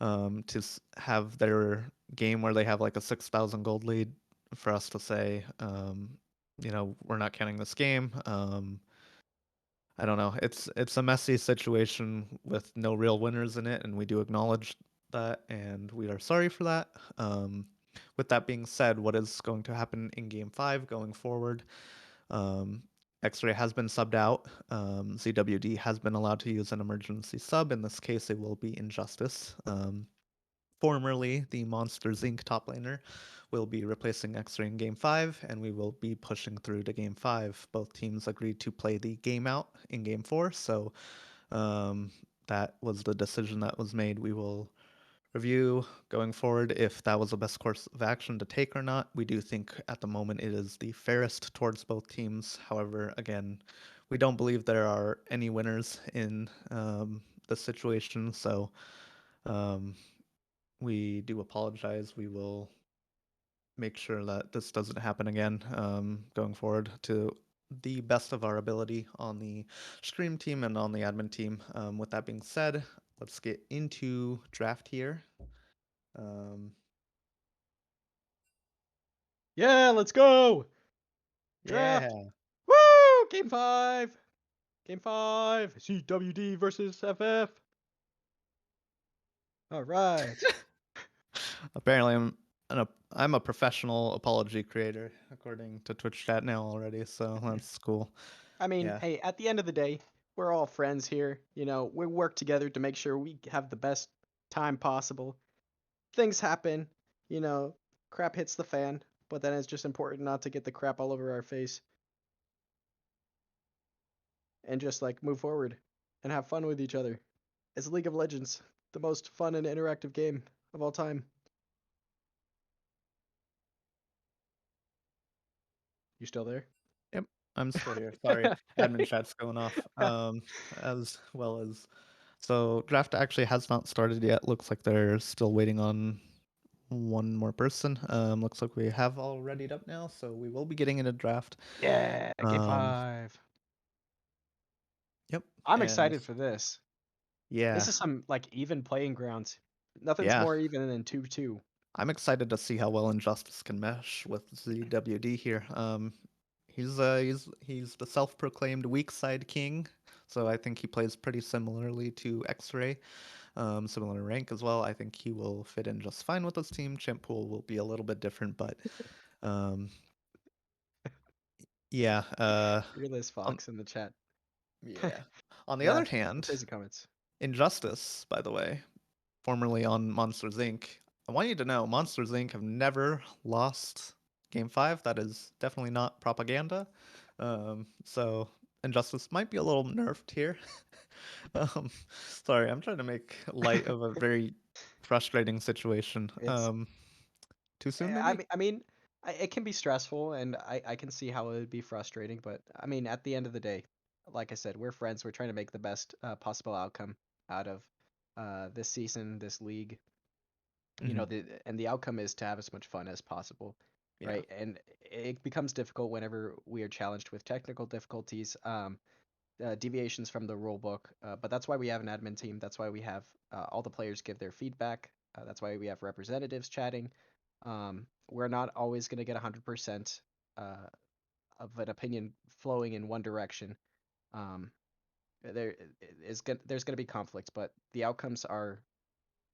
to have their game where they have like a 6,000 gold lead for us to say, we're not counting this game. I don't know. It's a messy situation with no real winners in it, and we do acknowledge that, and we are sorry for that. With that being said, what is going to happen in Game 5 going forward? X-Ray has been subbed out. ZWD has been allowed to use an emergency sub. In this case, it will be Injustice. Formerly, the Monsters Inc. top laner will be replacing X-Ray in Game 5, and we will be pushing through to Game 5. Both teams agreed to play the game out in Game 4, so that was the decision that was made. We will review going forward if that was the best course of action to take or not. We do think at the moment it is the fairest towards both teams. However, again, we don't believe there are any winners in the situation, so we do apologize. We will make sure that this doesn't happen again going forward to the best of our ability on the stream team and on the admin team. With that being said, let's get into draft here. Um, Yeah, let's go. Draft. yeah. Woo! Game 5. Game 5. CWD versus FF. All right. Apparently, I'm a professional apology creator according to Twitch chat now already, so that's cool. I mean, Yeah. hey, at the end of the day, we're all friends here. We work together to make sure we have the best time possible. Things happen, you know, crap hits the fan, but then it's just important not to get the crap all over our face and just like move forward and have fun with each other. It's League of Legends, the most fun and interactive game of all time. You still there? Yep. I'm still here. Sorry, admin chat's going off. As well as so draft actually has not started yet. Looks like they're still waiting on one more person. Looks like we have all readied up now, so we will be getting in a draft. Yeah, game Um, 5. yep. I'm And excited for this. yeah, This is some like even playing grounds. Nothing's yeah. more even than 2-2. I'm excited to see how well Injustice can mesh with ZWD here. He's the self-proclaimed weak side king, so I think he plays pretty similarly to X-Ray, similar rank as well. I think he will fit in just fine with this team. Champ pool will be a little bit different, but um, yeah. Fearless On, Fox in the chat. yeah. On the Yeah, other hand, crazy comments. Injustice, by the way, formerly on Monsters Inc. I want you to know Monsters Inc. have never lost Game 5. That is definitely not propaganda. So Injustice might be a little nerfed here. um, sorry, I'm trying to make light of a very frustrating situation. It's Too soon, I maybe? mean I mean it can be stressful and I can see how it would be frustrating, but I mean at the end of the day, like I said, we're friends. We're trying to make the best possible outcome out of this season, this league. Hmm. And the outcome is to have as much fun as possible, Yeah. right? And it becomes difficult whenever we are challenged with technical difficulties, deviations from the rule book. But that's why we have an admin team. That's why we have all the players give their feedback. That's why we have representatives chatting. We're not always going to get 100% of an opinion flowing in one direction. Um, there's gonna be conflict, but the outcomes are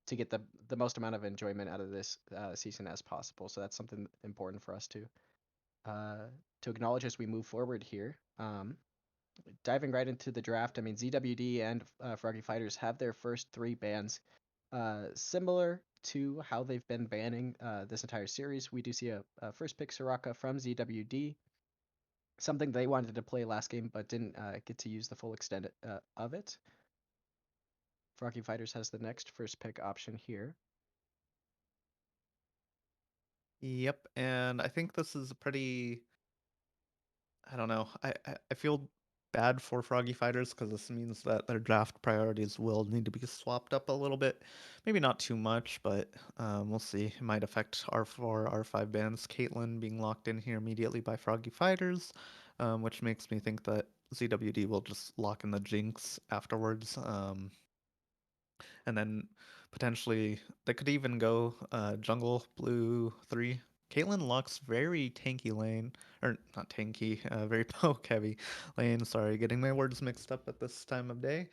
to get the most amount of enjoyment out of this season as possible. So that's something important for us uh, to acknowledge as we move forward here. Diving right into the draft, I mean, ZWD and Froggy Fighters have their first 3 bans. Similar to how they've been banning this entire series, we do see a first pick Soraka from ZWD, something they wanted to play last game but didn't get to use the full extent of it. Froggy Fighters has the next first pick option here. Yep, and I think this is a pretty. I don't know. I feel bad for Froggy Fighters because this means that their draft priorities will need to be swapped up a little bit. Maybe not too much, but we'll see. It might affect R4, R5 bans. Caitlyn being locked in here immediately by Froggy Fighters, which makes me think that ZWD will just lock in the Jinx afterwards. And then potentially they could even go jungle blue 3. Caitlyn looks very tanky lane, or not tanky, very poke heavy lane. Sorry, getting my words mixed up at this time of day.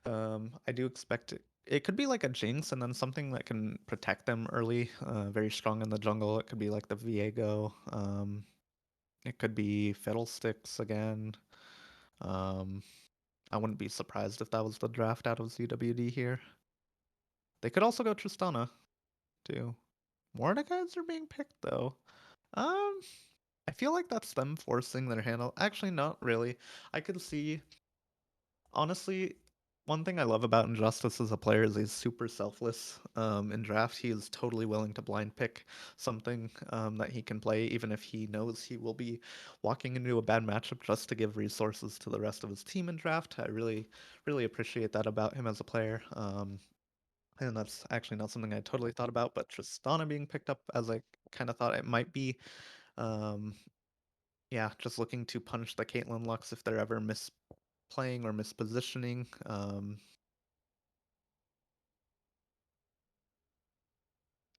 I do expect it could be like a Jinx and then something that can protect them early. Very strong in the jungle. It could be like the Viego. It could be Fiddlesticks again. Um, I wouldn't be surprised if that was the draft out of ZWD here. They could also go Tristana too. Mordekaiser are being picked though. Um, I feel like that's them forcing their handle. Actually, not really. I could see, honestly, one thing I love about Injustice as a player is he's super selfless. In draft, he is totally willing to blind pick something that he can play, even if he knows he will be walking into a bad matchup just to give resources to the rest of his team in draft. I really, really appreciate that about him as a player. And that's actually not something I totally thought about, but Tristana being picked up as I kind of thought it might be. Um, yeah, just looking to punish the Caitlyn Lux if they're ever misplaying or mispositioning.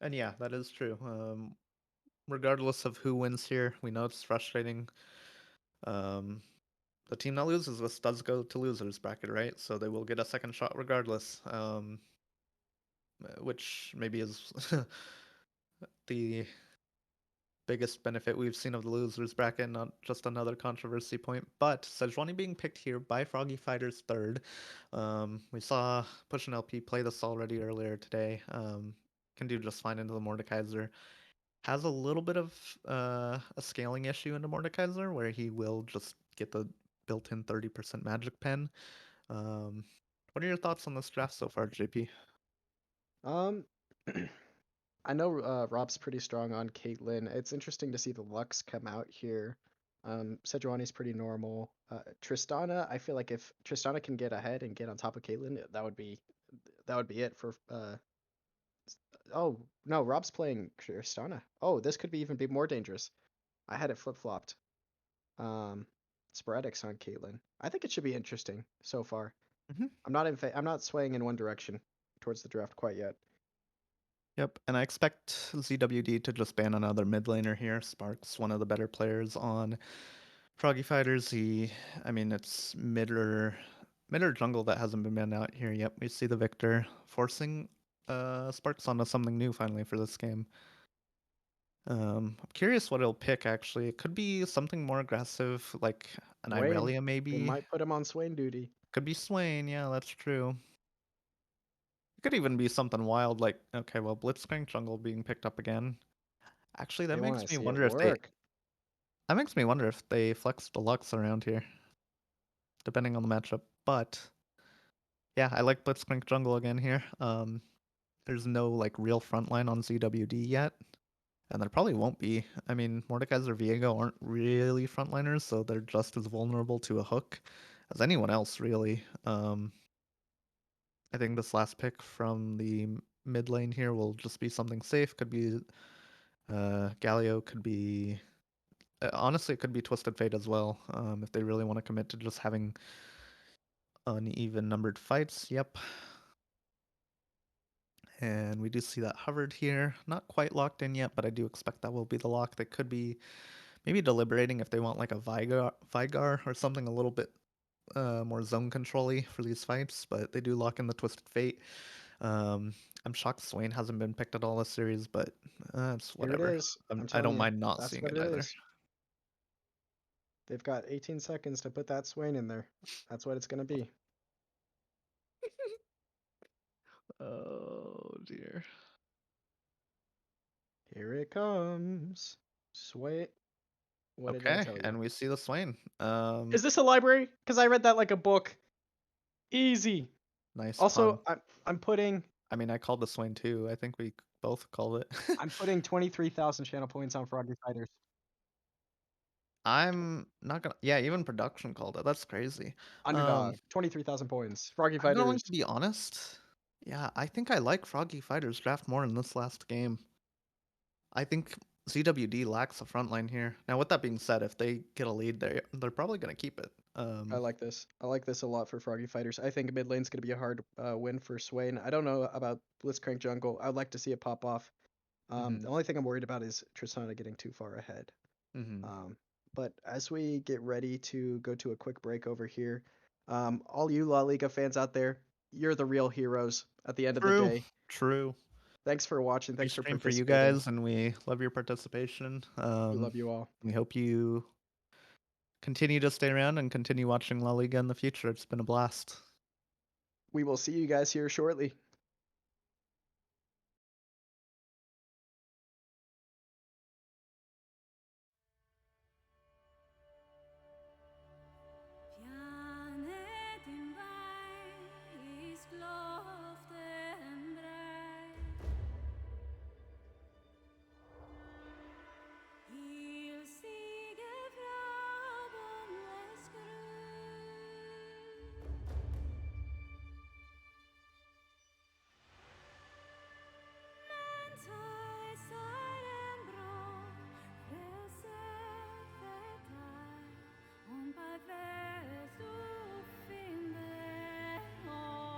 And yeah, that is true. Regardless of who wins here, we know it's frustrating. Um, the team that loses this does go to losers bracket, right? So they will get a second shot regardless. Which maybe is the biggest benefit we've seen of the losers bracket, not just another controversy point. But Sejuani being picked here by Froggy Fighters third. We saw Push and LP play this already earlier today. Can do just fine into the Mordekaiser. Has a little bit of a scaling issue into Mordekaiser where he will just get the built-in 30% magic pen. What are your thoughts on this draft so far, JP? Um, I know Rob's pretty strong on Caitlyn. It's interesting to see the Lux come out here. Sejuani's pretty normal. Tristana, I feel like if Tristana can get ahead and get on top of Caitlyn, that would be it for. Oh no, Rob's playing Tristana. Oh, this could be even be more dangerous. I had it flip flopped. Um, Sporadics on Caitlyn. I think it should be interesting so far. Mhm. I'm not swaying in one direction towards the draft quite yet. Yep, and I expect ZWD to just ban another mid laner here. Spark's one of the better players on Froggy Fighters. I mean, it's mid or jungle that hasn't been banned out here. Yep, we see the Victor forcing Sparks onto something new finally for this game. I'm curious what he'll pick actually. It could be something more aggressive, like an Swain. Irelia They maybe. might put him on Swain duty. Could be Swain, yeah, that's true. It could even be something wild like, okay, well, Blitzcrank jungle being picked up again. Actually, They want to see it work. that makes me wonder if they flex the Lux around here, depending on the matchup. But yeah, I like Blitzcrank jungle again here. There's no like real frontline on ZWD yet, and there probably won't be. I mean, Mordekaiser or Viego aren't really frontliners, so they're just as vulnerable to a hook as anyone else, really. I think this last pick from the mid lane here will just be something safe. Could be Galio, could be honestly, it could be Twisted Fate as well. If they really want to commit to just having uneven numbered fights. Yep. And we do see that hovered here. Not quite locked in yet, but I do expect that will be the lock. They could be maybe deliberating if they want like a Vigar or something a little bit more zone control-y for these fights, but they do lock in the Twisted Fate. I'm shocked Swain hasn't been picked at all this series, but it's Here it whatever. is. I'm I telling don't you, mind not that's seeing what it it either. is. They've got 18 seconds to put that Swain in there. That's what it's gonna be. Oh dear. Here it comes. Swain. What did I Okay, tell you? and we see the Swain. Is this a library? Because I read that like a book. Easy. Nice Also, pun. I'm putting I mean, I called the Swain too. I think we both called it. I'm putting 23,000 channel points on Froggy Fighters. I'm not gonna. Yeah, even production called it. That's crazy. Underdog. 23,000 points. Froggy I'm going Fighters. to be honest. Yeah, I think I like Froggy Fighters draft more in this last game. I think ZWD lacks a front line here. Now, with that being said, if they get a lead, they're probably gonna keep it. I like this. I like this a lot for Froggy Fighters. I think mid lane's going to be a hard win for Swain. I don't know about Blitzcrank Jungle. I'd like to see it pop off. The only thing I'm worried about is Tristana getting too far ahead. Mm-hmm. But as we get ready to go to a quick break over here, all you La Liga fans out there, you're the real heroes at the end of the True. day. True. Thanks for watching. We Thanks for stream for you participating. guys, and we love your participation. We love you all. We hope you continue to stay around and continue watching La Liga in the future. It's been a blast. We will see you guys here shortly. Pianet in Wein ist Luft en breit. Il sige Frauen es grün. Mens ei seinen Brot, reset fetal, und bei Welt du finde on.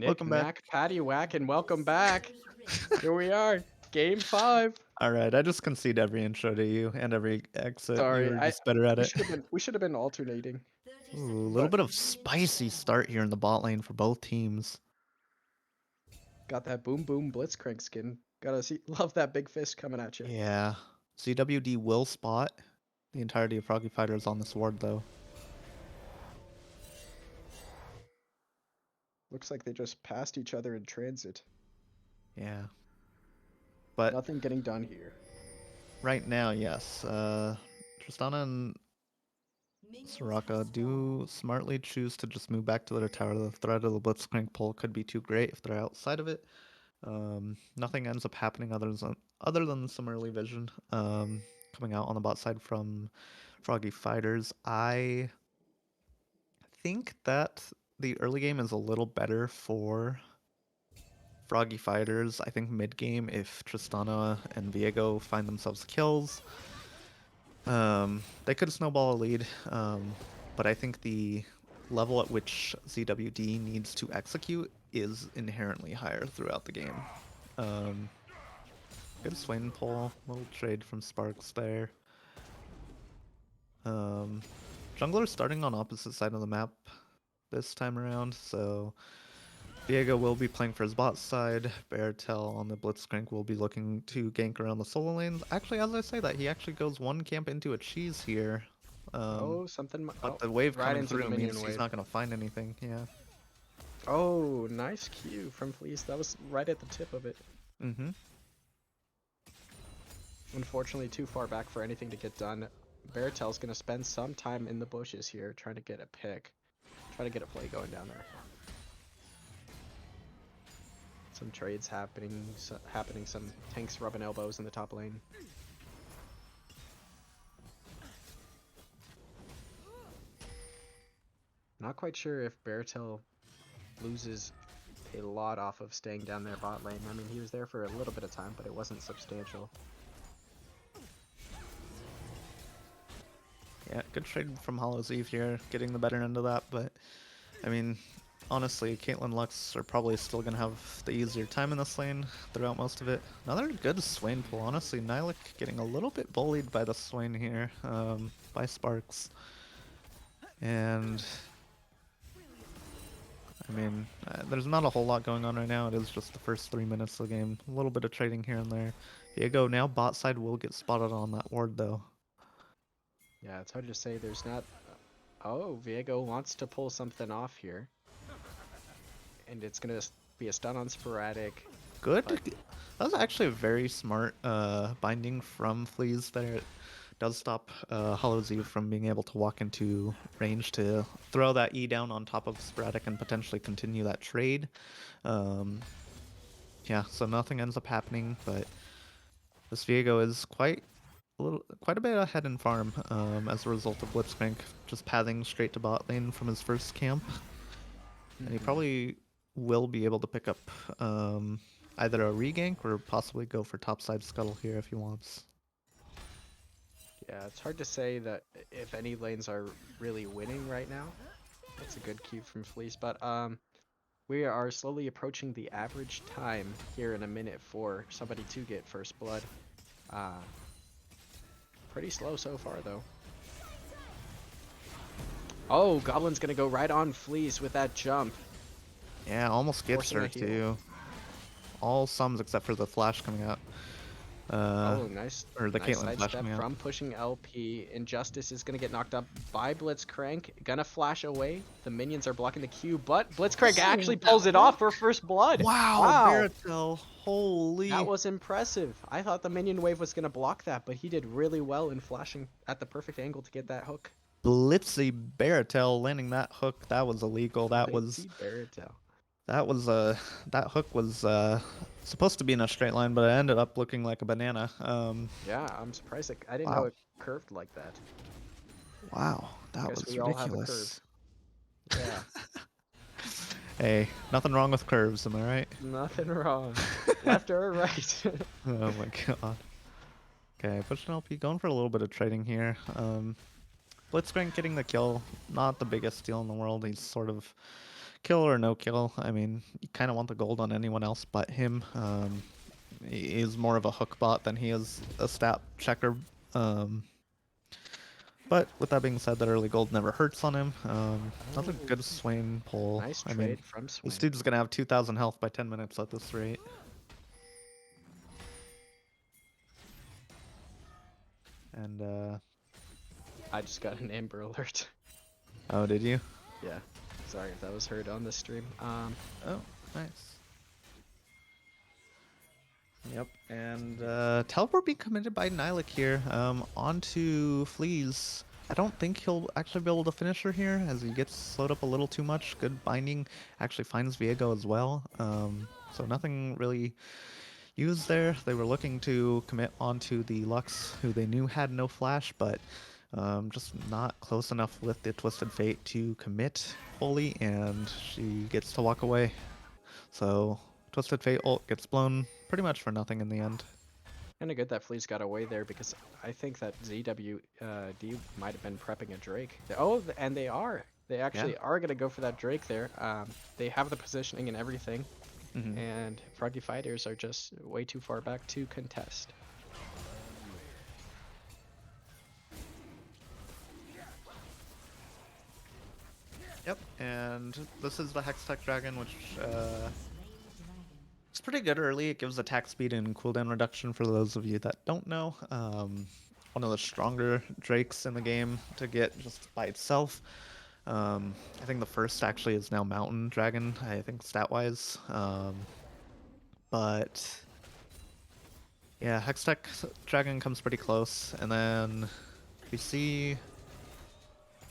Nick Welcome back. Knack Patty Whack, and welcome back. Here we are, Game 5. All right, I just concede every intro to you and every exit. Sorry, You were just better at we it. should have been alternating. Ooh, a little bit of spicy start here in the bot lane for both teams. Got that boom boom blitzcrank skin. Gotta see, love that big fist coming at you. Yeah. CWD will spot the entirety of Froggy Fighters on this ward, though. Looks like they just passed each other in transit. Yeah. But Nothing getting done here. right now, yes. Tristana and Soraka do smartly choose to just move back to their tower. The threat of the Blitzcrank pull could be too great if they're outside of it. Nothing ends up happening other than some early vision coming out on the bot side from Froggy Fighters. I think that the early game is a little better for Froggy Fighters. I think mid game, if Tristana and Viego find themselves kills, they could snowball a lead. But I think the level at which ZWD needs to execute is inherently higher throughout the game. Good Swain pull, little trade from Sparks there. Jungler's starting on opposite side of the map this time around, so Diego will be playing for his bot side. Beartail on the Blitzcrank will be looking to gank around the solo lanes. Actually, as I say that, he actually goes one camp into a cheese here. Oh, something. But the wave right coming into the through minion means wave. he's not going to find anything, yeah. Oh, nice Q from Fleece. That was right at the tip of it. Mm-hmm. Unfortunately, too far back for anything to get done. Beartail's gonna spend some time in the bushes here, trying to get a pick. Try to get a play going down there. Some trades happening, some tanks rubbing elbows in the top lane. Not quite sure if Beartail loses a lot off of staying down there bot lane. I mean, he was there for a little bit of time, but it wasn't substantial. Yeah, good trade from Hollow's Eve here, getting the better end of that, but I mean, honestly, Caitlyn Lux are probably still going to have the easier time in this lane throughout most of it. Another good Swain pull, honestly. Nihiluk getting a little bit bullied by the Swain here, by Sparks. And I mean, there's not a whole lot going on right now. It is just the first 3 minutes of the game. A little bit of trading here and there. Diego, now bot side will get spotted on that ward, though. Yeah, it's hard to say. There's not... Oh, Viego wants to pull something off here. And it's going to be a stun on Sporadic. Good. That was actually a very smart binding from Fleas there. It does stop Hollow's Eve from being able to walk into range to throw that E down on top of Sporadic and potentially continue that trade. Yeah, so nothing ends up happening, but this Viego is quite a bit ahead in farm as a result of Blitzcrank just pathing straight to bot lane from his first camp. And he probably will be able to pick up either a regank or possibly go for topside scuttle here if he wants. Yeah, it's hard to say that if any lanes are really winning right now. That's a good cue from Fleece, but we are slowly approaching the average time here in a minute for somebody to get first blood. Pretty slow so far, though. Oh, Goblin's gonna go right on Fleece with that jump. Yeah, almost gets Forcing a her heal. too. All sums except for the flash coming out. Oh, nice. Or the nice Caitlyn flash sidestep coming out. from pushing LP. Injustice is gonna get knocked up by Blitzcrank. Gonna flash away. The minions are blocking the Q, but Blitzcrank actually pulls it off for first blood. Wow, Beartail, holy. That was impressive. I thought the minion wave was gonna block that, but he did really well in flashing at the perfect angle to get that hook. Blitzy Beartail landing that hook. That was illegal. That was Lazy Beartail. that hook was supposed to be in a straight line, but it ended up looking like a banana. Yeah, I'm surprised. I didn't Wow. know it curved like that. Wow, that Guess was we all have a ridiculous. Yeah, Hey, nothing wrong with curves, am I right? nothing wrong. Left or right? Oh my god. Okay, pushing LP, going for a little bit of trading here. Blitzcrank getting the kill, not the biggest deal in the world. He's sort of Kill or no kill. I mean, you kind of want the gold on anyone else but him. He is more of a hook bot than he is a stat checker. Um, but with that being said, that early gold never hurts on him. Another Oh, good Swain pull. nice I mean, trade from this Swain. dude's gonna have 2,000 health by 10 minutes at this rate. And I just got an Amber Alert. oh, did you? Yeah, sorry if that was heard on the stream. Oh, nice. Yep, and teleport being committed by Nihilak here. Onto Fleas. I don't think he'll actually be able to finish her here as he gets slowed up a little too much. Good binding. Actually finds Viego as well. So nothing really used there. They were looking to commit onto the Lux, who they knew had no flash, but just not close enough with the Twisted Fate to commit fully, and she gets to walk away. So Twisted Fate ult gets blown pretty much for nothing in the end. Kinda good that Fleas got away there because I think that ZWD might have been prepping a Drake. And they are. They actually are gonna go for that Drake there. They have the positioning and everything, and Froggy Fighters are just way too far back to contest. Yep, and this is the Hextech Dragon, which it's pretty good early. It gives attack speed and cooldown reduction for those of you that don't know. One of the stronger Drakes in the game to get just by itself. I think the first actually is now Mountain Dragon, I think stat-wise. But yeah, Hextech Dragon comes pretty close, and then we see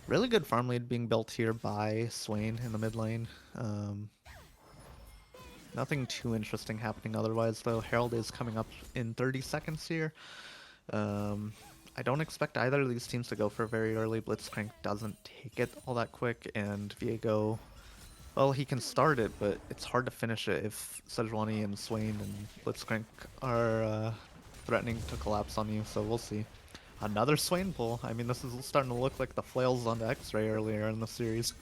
really good farm lead being built here by Swain in the mid lane. Nothing too interesting happening otherwise, though. Herald is coming up in 30 seconds here. I don't expect either of these teams to go for very early. Blitzcrank doesn't take it all that quick, and Viego, well, he can start it, but it's hard to finish it if Sejuani and Swain and Blitzcrank are threatening to collapse on you, so we'll see. Another Swain pull. I mean, this is starting to look like the flails on the X-Ray earlier in the series.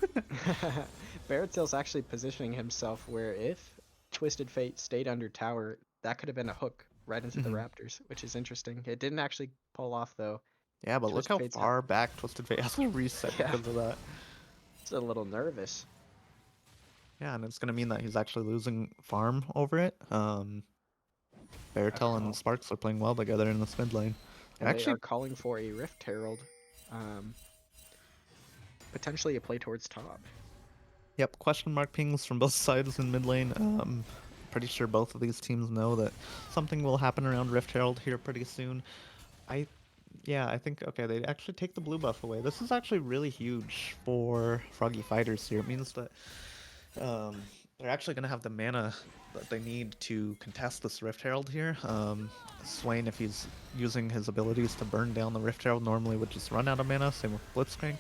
Barrettail's actually positioning himself where if Twisted Fate stayed under tower, that could have been a hook right into the Raptors, which is interesting. It didn't actually pull off though. Yeah, but look Twisted how Fate's far back Twisted Fate has to reset Yeah. because of that. It's a little nervous. Yeah, and it's going to mean that he's actually losing farm over it. Barrettail and Sparks are playing well together in this mid lane. And they Actually, are calling for a Rift Herald. Potentially a play towards top. yep, question mark pings from both sides in mid lane. Pretty sure both of these teams know that something will happen around Rift Herald here pretty soon. Yeah, I think, okay, they actually take the blue buff away. This is actually really huge for Froggy Fighters here. It means that they're actually going to have the mana that they need to contest this Rift Herald here. Swain, if he's using his abilities to burn down the Rift Herald, normally would just run out of mana. Same with Blitzcrank.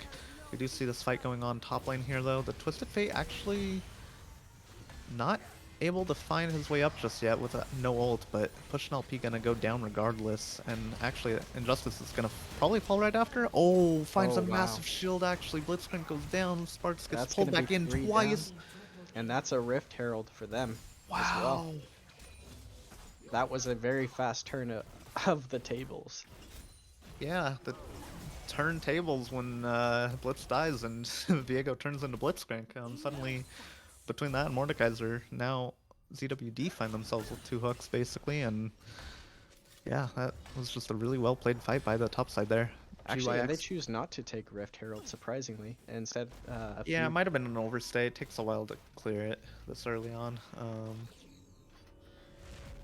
We do see this fight going on top lane here, though. The Twisted Fate actually not able to find his way up just yet with no ult, but Push and LP gonna go down regardless, and actually Injustice is gonna probably fall right after. Oh, finds Oh, a wow. massive shield actually. Blitzcrank goes down, Sparks gets That's pulled gonna back be in 3 twice. down. And that's a Rift Herald for them as well. Wow. That was a very fast turn of the tables. Yeah, the turntables when Blitz dies and Viego turns into Blitzcrank. Suddenly, between that and Mordekaiser, now ZWD find themselves with 2 hooks basically, and yeah, that was just a really well played fight by the top side there. Actually, and they GYX. choose not to take Rift Herald, surprisingly. Instead, Yeah, it might have been an overstay. It takes a while to clear it this early on.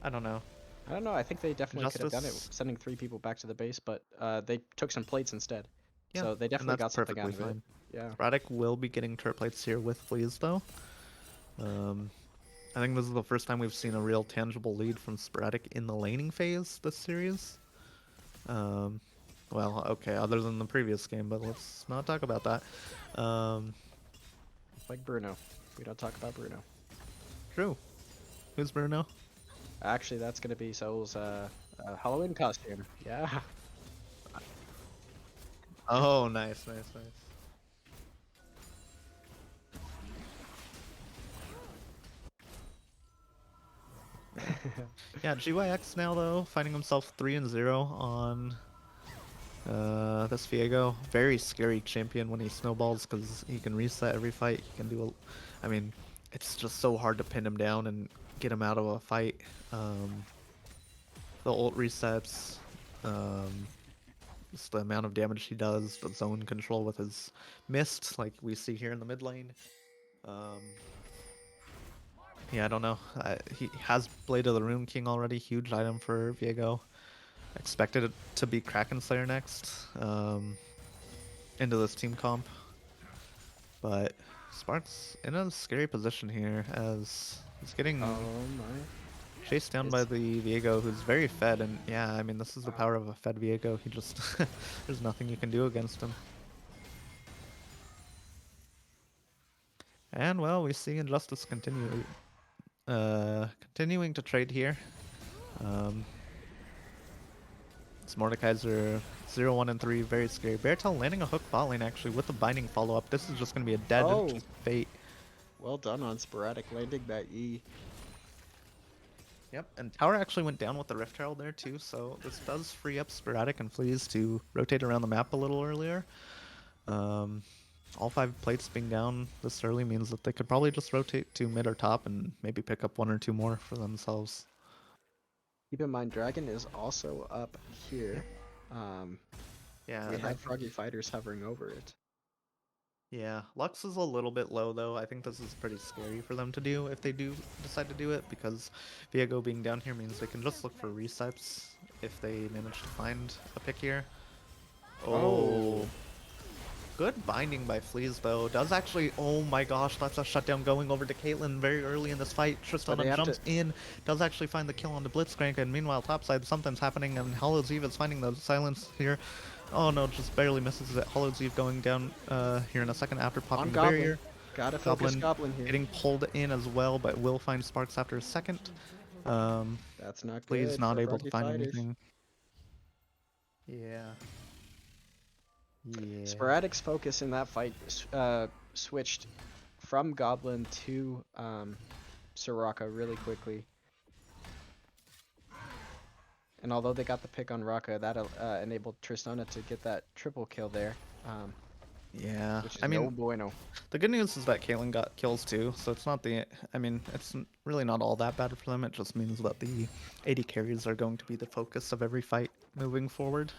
I don't know. I don't know. I think they definitely could have done it, Justice- sending 3 people back to the base, but they took some plates instead. Yeah, So they and definitely got that's something out perfectly of it. fine. Yeah. Radic will be getting turret plates here with Fleas though. I think this is the first time we've seen a real tangible lead from Sporadic in the laning phase this series. Well, okay, other than the previous game, but let's not talk about that. Like Bruno. We don't talk about Bruno. True. Who's Bruno? Actually, that's going to be Soul's Halloween costume. Yeah. Oh, nice. Yeah, GYX now though, finding himself 3-0 on this Viego. Very scary champion when he snowballs because he can reset every fight. He can do I mean, it's just so hard to pin him down and get him out of a fight. The ult resets, um, just the amount of damage he does, the zone control with his mist, like we see here in the mid lane. Um, yeah, I don't know. He has Blade of the Rune King already, huge item for Viego. Expected it to be Kraken Slayer next into this team comp. But Spark's in a scary position here as he's getting Oh my. chased down by the Viego, who's very fed. And yeah, I mean, this is the power of a fed Viego. He just, there's nothing you can do against him. And well, we see Injustice continuing to trade here. It's Mordekaiser 0, 1, and 3, very scary. Beartail landing a hook bot lane actually with the binding follow-up. This is just going to be a dead Oh. fate. Well done on Sporadic landing that E. Yep, and Tower actually went down with the Rift Herald there too, so this does free up Sporadic and Fleas to rotate around the map a little earlier. All 5 plates being down this early means that they could probably just rotate to mid or top and maybe pick up 1 or 2 more for themselves. Keep in mind, Dragon is also up here. Yeah, We and have Froggy fighters hovering over it. yeah, Lux is a little bit low though. I think this is pretty scary for them to do if they do decide to do it, because Viego being down here means they can just look for resets if they manage to find a pick here. Oh. Good binding by Fleas though. Does actually, oh my gosh, that's a shutdown going over to Caitlyn very early in this fight. Tristana jumps in, does actually find the kill on the Blitzcrank, and meanwhile topside something's happening and Hollow's Eve is finding the silence here. Oh no, just barely misses it. Hollow's Eve going down here in a second after popping the barrier. Gotta focus Goblin here. Getting pulled in as well, but will find Sparks after a second. That's not good. Fleas not able to find fighters. anything. Yeah. Yeah. Sporadic's focus in that fight switched from Goblin to Soraka really quickly. And although they got the pick on Raka, that enabled Tristana to get that triple kill there. Yeah, Which is I mean, no bueno. the good news is that Caitlyn got kills too, so it's not the, I mean, it's really not all that bad for them. It just means that the AD carries are going to be the focus of every fight moving forward.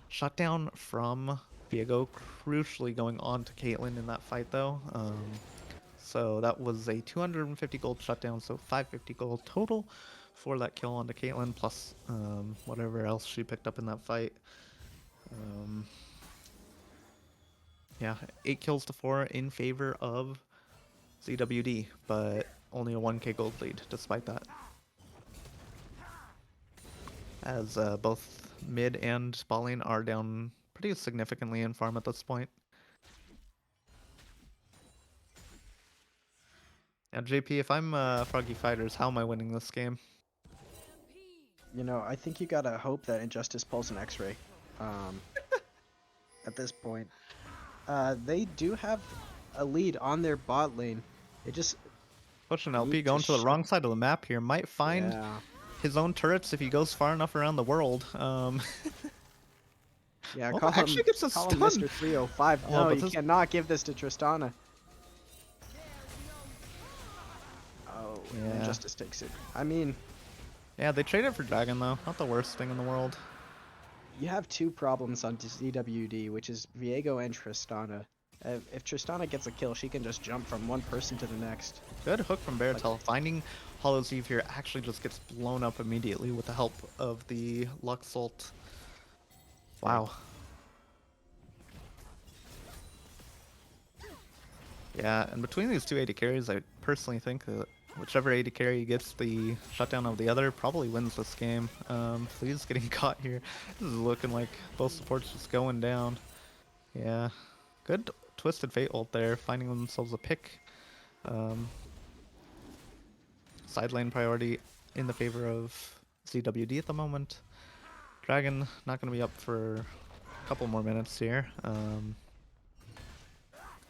Shutdown from Viego, crucially going on to Caitlyn in that fight though. So that was a 250 gold shutdown, so 550 gold total for that kill onto Caitlyn, plus whatever else she picked up in that fight. Yeah, 8 kills to 4 in favor of ZWD, but only a 1k gold lead despite that. As both mid and bot lane are down pretty significantly in farm at this point. Now JP, if I'm Froggy Fighters, how am I winning this game? You know, I think you gotta hope that Injustice pulls an X-ray. At this point. They do have a lead on their bot lane. They just Push an LP need going to the shut- wrong side of the map here. Might find Yeah. his own turrets if he goes far enough around the world. Yeah, Oh, call him, actually gets a call him stun. Mr. 305. Oh, No, but you this- cannot give this to Tristana. Oh, Yeah. Injustice takes it. I mean, Yeah, they traded for Dragon though. Not the worst thing in the world. you have 2 problems on ZWD, which is Viego and Tristana. If Tristana gets a kill, she can just jump from one person to the next. Good hook from Beartail. Finding Hollow's Eve here actually just gets blown up immediately with the help of the Lux ult. Wow. Yeah, and between these two AD carries, I personally think that whichever AD carry gets the shutdown of the other probably wins this game. Flea's getting caught here. This is looking like both supports just going down. Yeah. Good Twisted Fate ult there, finding themselves a pick. Side lane priority in the favor of ZWD at the moment. Dragon not going to be up for a couple more minutes here.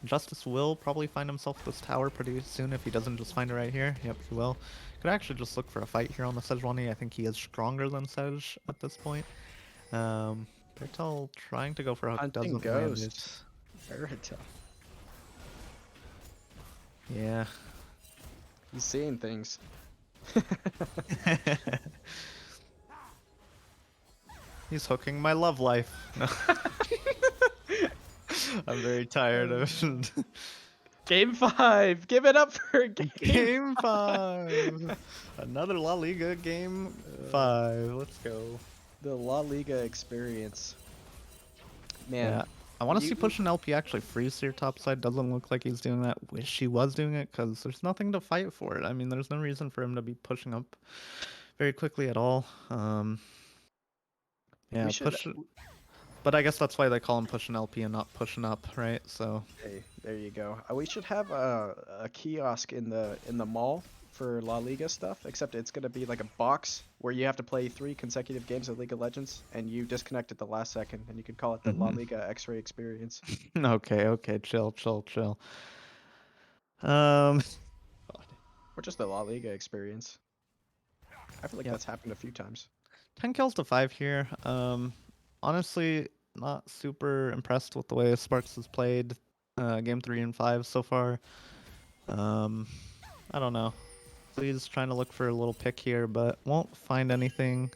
Justice will probably find himself this tower pretty soon if he doesn't just find it right here. Yep, he will. Could actually just look for a fight here on the Sejuani. I think he is stronger than Sej at this point. Bertel trying to go for a hook, Hunting doesn't land it. ghost. Verita. Yeah. He's seeing things. He's hooking my love life. No. I'm very tired of Game 5! Give it up for game. Game 5. Another La Liga game 5. Let's go. The La Liga experience. Man. Yeah. I want to see you- push an LP actually freeze to your top side. Doesn't look like he's doing that. Wish he was doing it because there's nothing to fight for it. I mean, there's no reason for him to be pushing up very quickly at all. Yeah, we should, push. But I guess that's why they call him pushing LP and not pushing up, right? So Hey, there you go. We should have a kiosk in the mall for La Liga stuff, except it's gonna be like a box where you have to play 3 consecutive games of League of Legends, and you disconnect at the last second, and you could call it the La Liga X-ray experience. okay, chill. Or just the La Liga experience. I feel like Yep. that's happened a few times. 10 kills to 5 here. Honestly, not super impressed with the way Sparks has played game 3 and 5 so far. I don't know. Please trying to look for a little pick here, but won't find anything.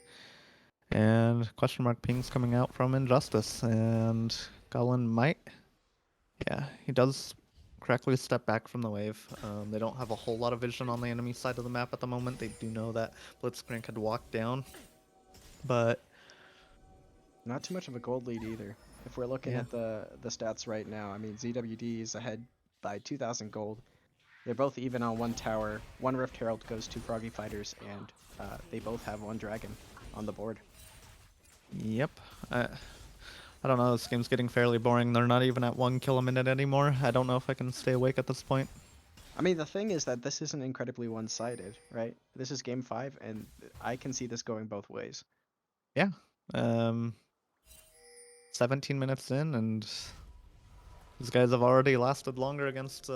And question mark pings coming out from Injustice, and Goblin might. Yeah, he does correctly step back from the wave. They don't have a whole lot of vision on the enemy side of the map at the moment. They do know that Blitzcrank had walked down, but Not too much of a gold lead either. If we're looking Yeah. at the stats right now, I mean ZWD is ahead by 2,000 gold. They're both even on 1 tower. 1 Rift Herald goes to Froggy Fighters, and they both have 1 dragon on the board. yep. I don't know. This game's getting fairly boring. They're not even at 1 kill a minute anymore. I don't know if I can stay awake at this point. I mean, the thing is that this isn't incredibly one-sided, right? This is game 5, and I can see this going both ways. Yeah. 17 minutes in, and these guys have already lasted longer against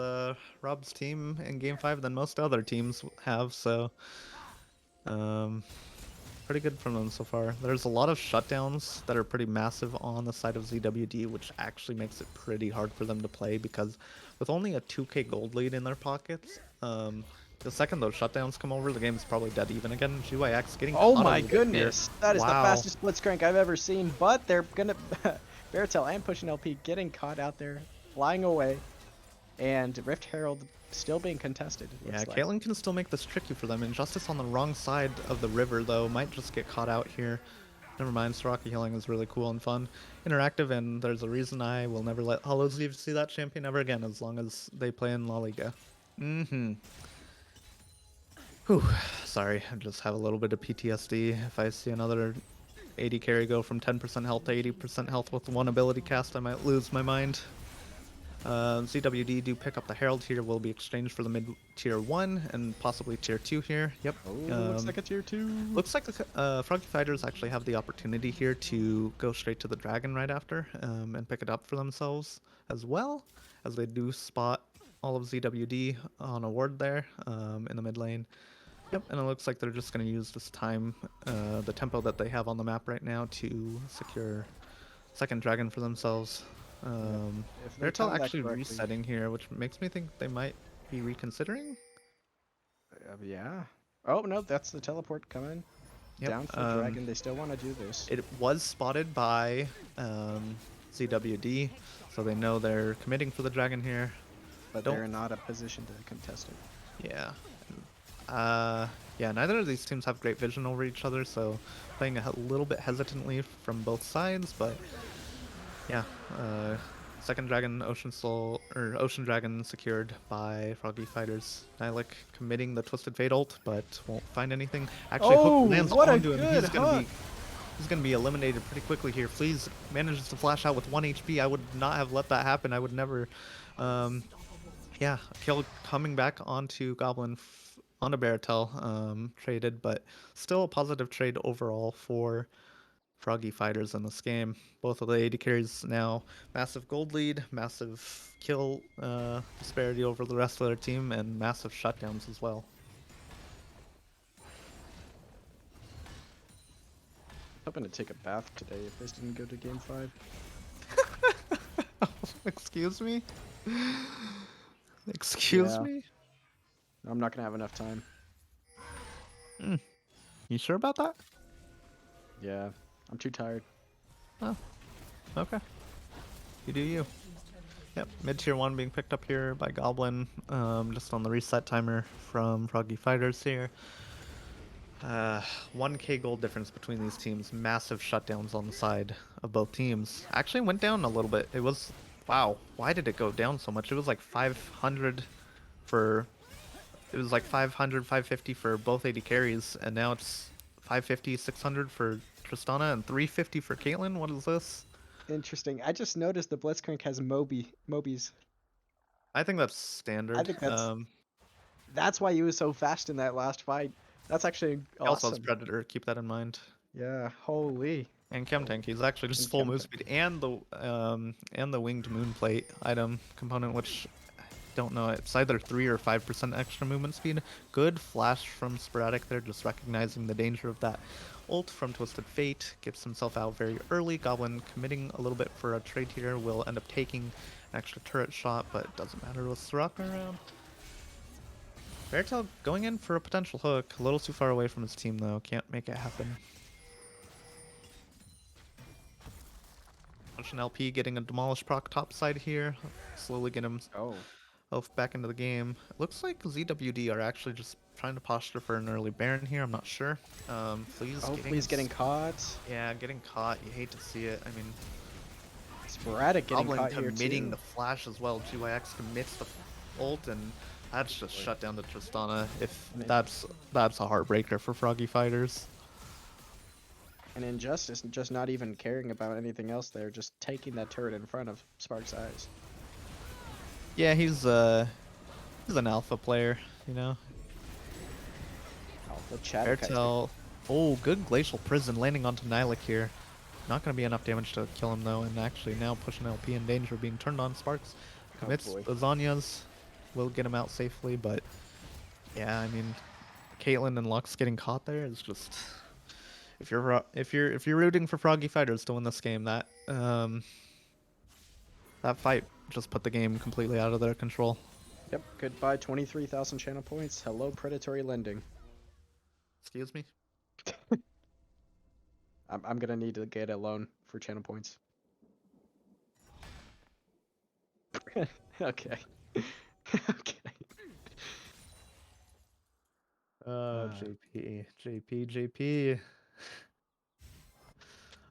Rob's team in Game 5 than most other teams have, so pretty good from them so far. There's a lot of shutdowns that are pretty massive on the side of ZWD, which actually makes it pretty hard for them to play, because with only a 2k gold lead in their pockets, the second those shutdowns come over, the game's probably dead even again. GYX getting Oh caught a my little bit here. goodness! That is Wow. the fastest blitzcrank I've ever seen, but they're gonna... Baratel and Pushing LP getting caught out there, flying away, and Rift Herald still being contested. it Yeah, looks like. Caitlyn can still make this tricky for them. Injustice on the wrong side of the river, though, might just get caught out here. Never mind, Soraka healing is really cool and fun. Interactive, and there's a reason I will never let Hollows Eve see that champion ever again as long as they play in La Liga. Whew, sorry, I just have a little bit of PTSD. If I see another 80 carry go from 10% health to 80% health with 1 ability cast, I might lose my mind. ZWD do pick up the Herald here, will be exchanged for the mid tier 1 and possibly tier 2 here. Yep. Oh, looks like a tier 2. Looks like the Froggy Fighters actually have the opportunity here to go straight to the Dragon right after and pick it up for themselves, as well as they do spot all of ZWD on a ward there in the mid lane. Yep, and it looks like they're just going to use this time, the tempo that they have on the map right now, to secure second Dragon for themselves. If they They're time that actually correctly- resetting here, which makes me think they might be reconsidering. Yeah. Oh no, that's the teleport coming. Yep, Down for the dragon. They still want to do this. It was spotted by ZWD, so they know they're committing for the dragon here. But don't- they're not a position to contest it. Yeah. Yeah, neither of these teams have great vision over each other, so playing a little bit hesitantly from both sides, but yeah. Second Dragon, Ocean Soul, or Ocean Dragon secured by Froggy Fighters. Nylik committing the Twisted Fate ult, but won't find anything. Actually, Oh, Hook lands what a onto him. good He's gonna be eliminated pretty quickly here. Fleas manages to flash out with 1 HP. I would not have let that happen. I would never. Yeah, kill coming back onto Goblin, onto Baratel, traded, but still a positive trade overall for Froggy fighters in this game. Both of the AD carries now massive gold lead, massive kill disparity over the rest of their team, and massive shutdowns as well. Hoping to take a bath today if this didn't go to game 5. Excuse me? Excuse Yeah. me? I'm not gonna have enough time. You sure about that? Yeah, I'm too tired. Oh, okay. You do you. Yep, mid tier 1 being picked up here by Goblin, just on the reset timer from Froggy Fighters here. 1k gold difference between these teams. Massive shutdowns on the side of both teams. Actually went down a little bit. It was, wow, why did it go down so much? It was like 500 for, it was like 500, 550 for both AD carries, and now it's 550, 600 for Tristana and 350 for Caitlyn. What is this? Interesting. I just noticed the Blitzcrank has Mobies. I think that's I standard. think that's why he was so fast in that last fight. That's actually He also has awesome. Predator, keep that in mind. Yeah, holy. And Chem Tank, he's actually just And full Chem move Tank. speed and the winged moonplate item component, which I don't know, it's either 3 or 5% extra movement speed. Good flash from Sporadic there, just recognizing the danger of that ult from Twisted Fate. Gets himself out very early. Goblin committing a little bit for a trade here, will end up taking an extra turret shot, but it doesn't matter with Soraka around. Beartail going in for a potential hook, a little too far away from his team though, can't make it happen. An LP getting a demolished proc top side here. Slowly get him Oh. back into the game. It looks like ZWD are actually just trying to posture for an early Baron here. I'm not sure. Please Hopefully he's getting caught. Yeah, getting caught. You hate to see it. I mean, Sporadic getting Goblin caught here committing too. the flash as well. GYX commits the ult, and that's just shut down to Tristana. If that's a heartbreaker for Froggy Fighters. And Injustice just not even caring about anything else there, just taking that turret in front of Spark's eyes. Yeah, he's an alpha player, you know. Alpha Chat. Airtel. Oh, good Glacial Prison landing onto Nihilak here. Not going to be enough damage to kill him though, and actually now pushing LP in danger of being turned on. Sparks commits boy. Lasagnas, will get him out safely, but yeah, I mean, Caitlyn and Lux getting caught there is just, if you're rooting for Froggy Fighters to win this game, that fight just put the game completely out of their control. Yep, goodbye 23,000 channel points. Hello, predatory lending. Excuse me. I'm gonna need to get a loan for channel points. Okay. Okay. JP.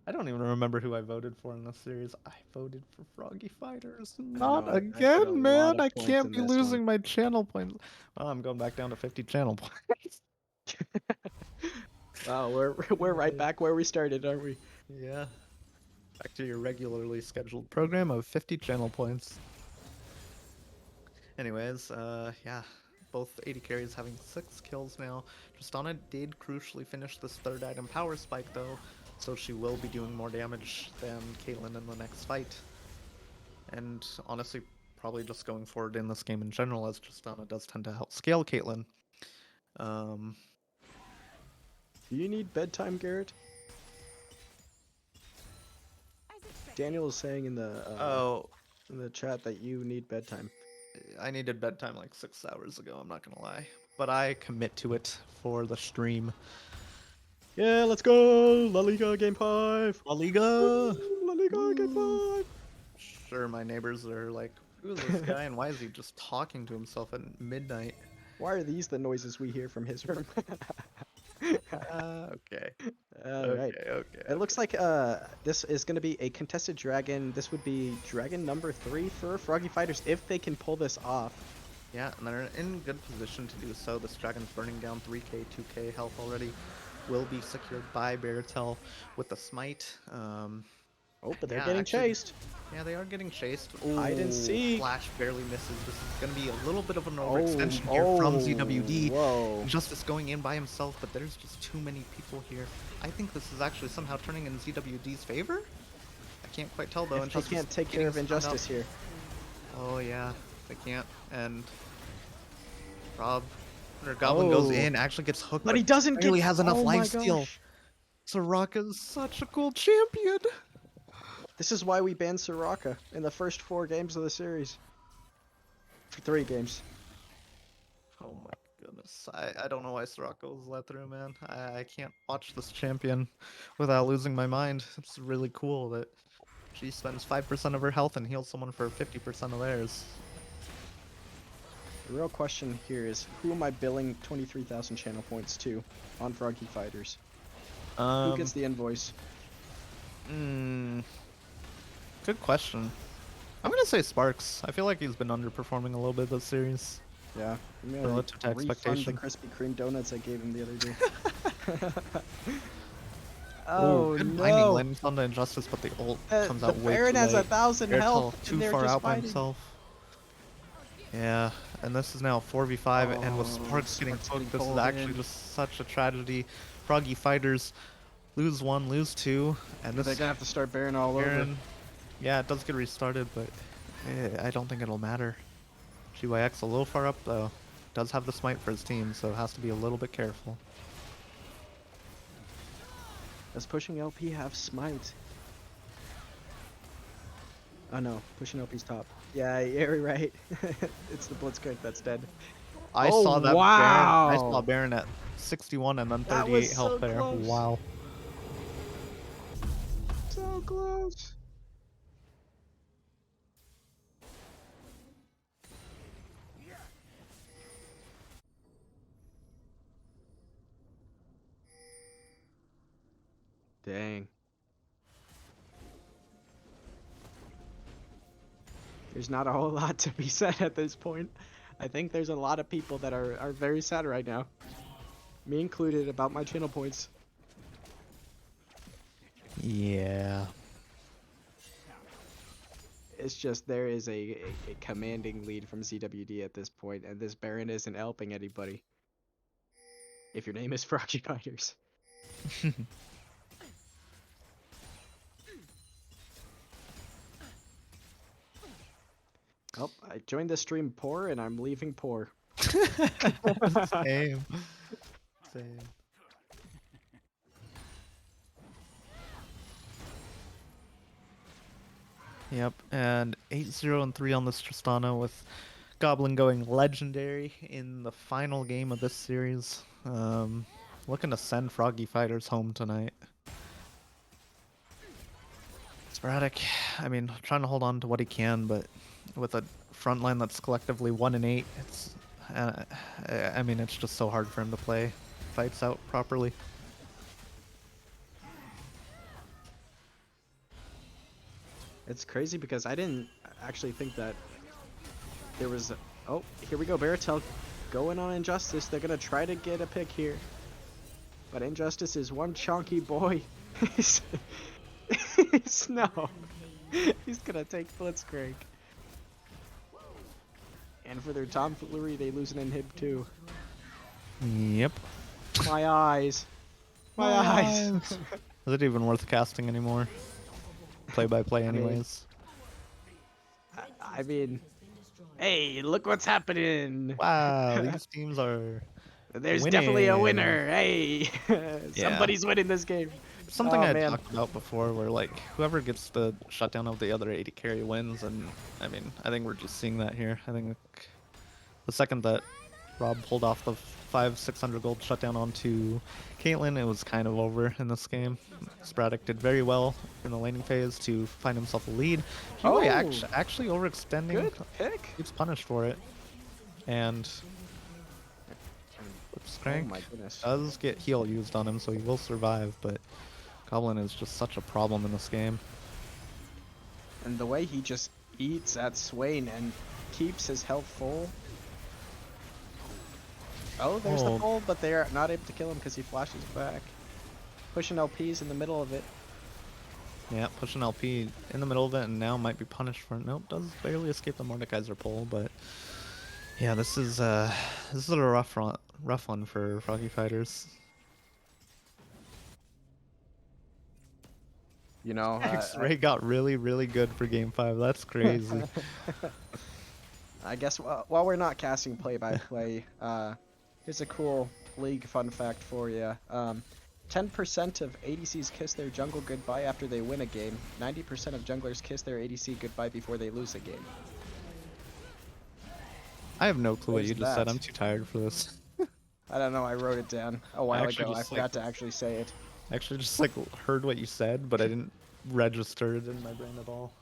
I don't even remember who I voted for in this series. I voted for Froggy Fighters. Not I put a again, lot man. of I points can't in be this one. losing my channel points. Well, I'm going back down to 50 channel points. Wow, we're right back where we started, aren't we? Yeah. Back to your regularly scheduled program of 50 channel points. Anyways, yeah. Both 80 carries having 6 kills now. Tristana did crucially finish this third item power spike though, so she will be doing more damage than Caitlyn in the next fight. And honestly, probably just going forward in this game in general, as Tristana does tend to help scale Caitlyn. Do you need bedtime, Garrett? Daniel is saying in the chat that you need bedtime. I needed bedtime like 6 hours ago, I'm not gonna lie. But I commit to it for the stream. Yeah, let's go! La Liga game 5! La Liga! La Liga game 5! Sure, my neighbors are like, who is this guy and why is he just talking to himself at midnight? Why are these the noises we hear from his room? Okay. Alright. Okay. It looks like this is going to be a contested dragon. This would be dragon number 3 for Froggy Fighters if they can pull this off. Yeah, and they're in good position to do so. This dragon's burning down 3k, 2k health already. Will be secured by Baratel with the smite. Oh, but they're Yeah, getting actually- chased. Yeah, they are getting chased. Hide and Ooh, seek. Flash barely misses. This is going to be a little bit of an overextension here from ZWD. Whoa. Justice going in by himself, but there's just too many people here. I think this is actually somehow turning in ZWD's favor. I can't quite tell though. If they Injustice can't take care getting of stunned Injustice up. here. Oh yeah, they can't. And Rob or Goblin goes Oh. in, actually gets hooked, But he doesn't barely get. has enough Oh my life steal. gosh. Soraka's such a cool champion. This is why we banned Soraka in the first 4 games of the series. For 3 games. Oh my goodness. I don't know why Soraka was let through, man. I can't watch this champion without losing my mind. It's really cool that she spends 5% of her health and heals someone for 50% of theirs. The real question here is, who am I billing 23,000 channel points to on Froggy Fighters? Who gets the invoice? Good question. I'm gonna say Sparks. I feel like he's been underperforming a little bit this series. Yeah, I'm gonna Relative to refund the expectation. Krispy Kreme donuts I gave him the other day. Ooh, good binding landing on the Injustice, but the ult comes out the way Baron too has late. 1,000 Airtel health, too and they're far just out by fighting. himself. Yeah, and this is now 4v5, and with Oh, Sparks getting Sparks hooked, getting this is pulled actually in. just such a tragedy. Froggy Fighters lose 1, lose 2, and They're this gonna have to start Baron all over. Baron, yeah, it does get restarted, but I don't think it'll matter. GYX a little far up though. Does have the smite for his team, so has to be a little bit careful. Does pushing LP have smite? Oh no, pushing LP's top. Yeah, you're right. It's the Blitzcrank that's dead. I Oh, saw that Baron. I saw wow. Baron at 61 and then That 38 was health so there. close. Wow. So close. Dang. There's not a whole lot to be said at this point. I think there's a lot of people that are very sad right now. Me included, about my channel points. Yeah. It's just there is a commanding lead from ZWD at this point, and this Baron isn't helping anybody. If your name is Froggy Fighters. Oh, I joined the stream poor, and I'm leaving poor. Same. Same. Yep, and 8-0 and 3 on this Tristana with Goblin going legendary in the final game of this series. Looking to send Froggy Fighters home tonight. Sporadic, I mean, trying to hold on to what he can, but with a front line that's collectively 1-8, it's, I mean, it's just so hard for him to play fights out properly. It's crazy because I didn't actually think that there was. Oh, here we go. Baratel going on Injustice. They're gonna try to get a pick here, but Injustice is one chunky boy. No, he's gonna take Blitzcrank. And for their tomfoolery, they lose an inhib too. Yep. My eyes. My eyes. Is it even worth casting anymore? Play by play, I mean, anyways. I mean, hey, look what's happening. Wow, these teams are There's definitely a winning. winner. Hey, somebody's winning this game. Something Oh, I had man. talked about before, where like whoever gets the shutdown of the other 80 carry wins, and I mean, I think we're just seeing that here. I think the second that Rob pulled off the 500-600 gold shutdown onto Caitlyn, it was kind of over in this game. Sporadic did very well in the laning phase to find himself a lead. Oh. Actually overextending. Good pick. Gets punished for it. And Oh Blitzcrank my goodness. does get heal used on him, so he will survive, but Goblin is just such a problem in this game. And the way he just eats at Swain and keeps his health full. Oh, there's the pull, but they're not able to kill him because he flashes back. Pushing LPs in the middle of it. Yeah, pushing LP in the middle of it, and now might be punished for it. Nope, does barely escape the Mordekaiser pull, but yeah, this is a rough one for Froggy Fighters. You know, X-Ray got really good for Game 5. That's crazy. I guess while we're not casting play-by-play, here's a cool League fun fact for you. 10% of ADCs kiss their jungle goodbye after they win a game. 90% of junglers kiss their ADC goodbye before they lose a game. I have no clue what There's you just said. that. I'm too tired for this. I don't know, I wrote it down a I while actually ago. I just like forgot to actually say it. actually just like heard what you said, but I didn't register it in my brain at all.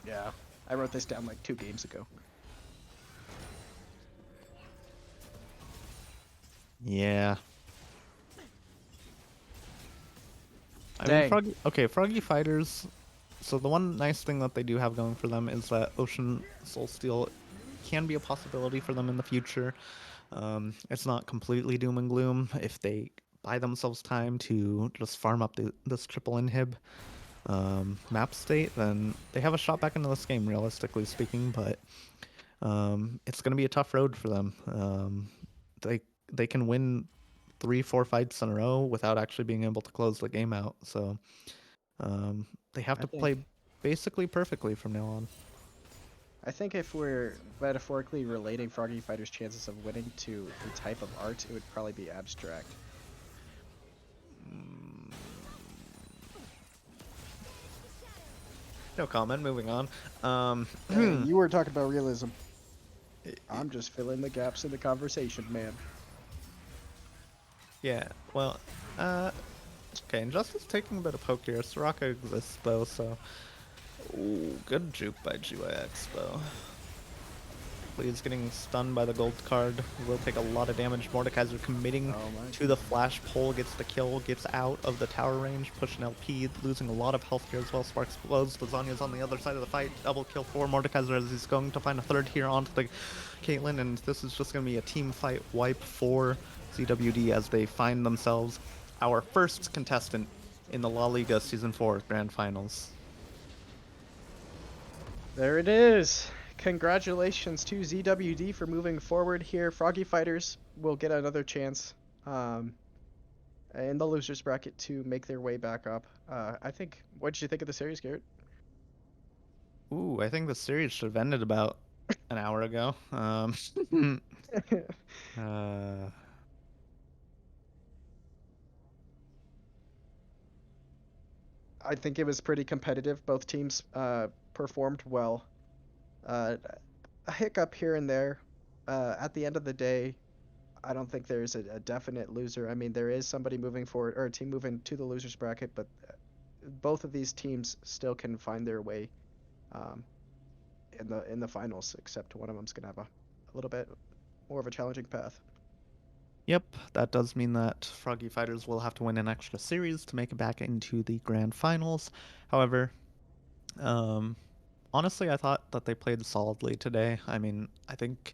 Yeah. I wrote this down like 2 games ago. Yeah. I Dang. mean, Froggy Fighters. So the one nice thing that they do have going for them is that Ocean Soulsteel can be a possibility for them in the future. It's not completely doom and gloom if they buy themselves time to just farm up this triple inhib map state, then they have a shot back into this game, realistically speaking. But it's going to be a tough road for them. They can win 3-4 fights in a row without actually being able to close the game out. So they have I to think play basically perfectly from now on. I think if we're metaphorically relating Froggy Fighter's chances of winning to a type of art, it would probably be abstract. No comment. Moving on. You were talking about realism. I'm just filling the gaps in the conversation, man. Yeah. Well. Okay. Injustice taking a bit of poke here. Soraka exists though, so. Ooh, good juke by GYX though. He's getting stunned by the gold card. Will take a lot of damage. Mordekaiser committing to the flash pull, gets the kill, gets out of the tower range, pushing LP, losing a lot of health here as well. Sparks blows. Lasagna's on the other side of the fight. Double kill for Mordekaiser as he's going to find a third here onto the Caitlyn, and this is just going to be a team fight wipe for CWD as they find themselves our first contestant in the La Liga Season 4 Grand Finals. There it is. Congratulations to ZWD for moving forward here. Froggy Fighters will get another chance in the losers bracket to make their way back up. I think. What did you think of the series, Garrett? Ooh, I think the series should have ended about an hour ago. Uh, I think it was pretty competitive. Both teams performed well. Uh, a hiccup here and there. At the end of the day, I don't think there's a definite loser. I mean, there is somebody moving forward or a team moving to the losers bracket, but both of these teams still can find their way um, in the finals. Except one of them's gonna have a little bit more of a challenging path. Yep, that does mean that Froggy Fighters will have to win an extra series to make it back into the grand finals. However, um, honestly, I thought that they played solidly today. I mean, I think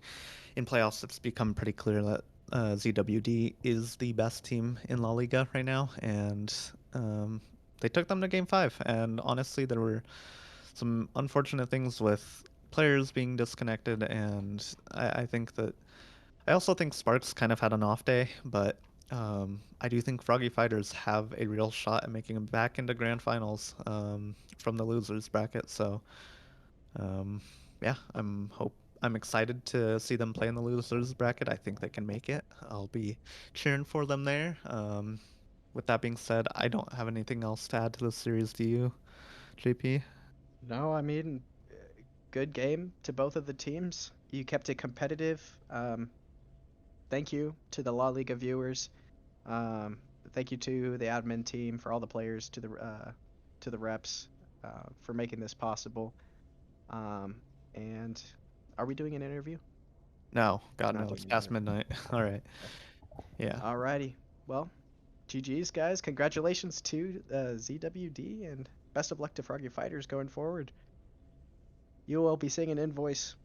in playoffs it's become pretty clear that ZWD is the best team in La Liga right now, and they took them to Game 5. And honestly, there were some unfortunate things with players being disconnected, and I think that I also think Sparks kind of had an off day, but I do think Froggy Fighters have a real shot at making it back into grand finals from the losers bracket. So yeah, I'm excited to see them play in the losers bracket. I think they can make it. I'll be cheering for them there. With that being said, I don't have anything else to add to this series. Do you, JP? No, I mean, good game to both of the teams. You kept it competitive. Thank you to the La Liga viewers. Um, Thank you to the admin team, for all the players, to the reps, for making this possible. Um, and are we doing an interview? No, We're God not no, it's doing an past interview. midnight. All right. Yeah. Alrighty. Well, GG's guys. Congratulations to ZWD and best of luck to Froggy Fighters going forward. You will be seeing an invoice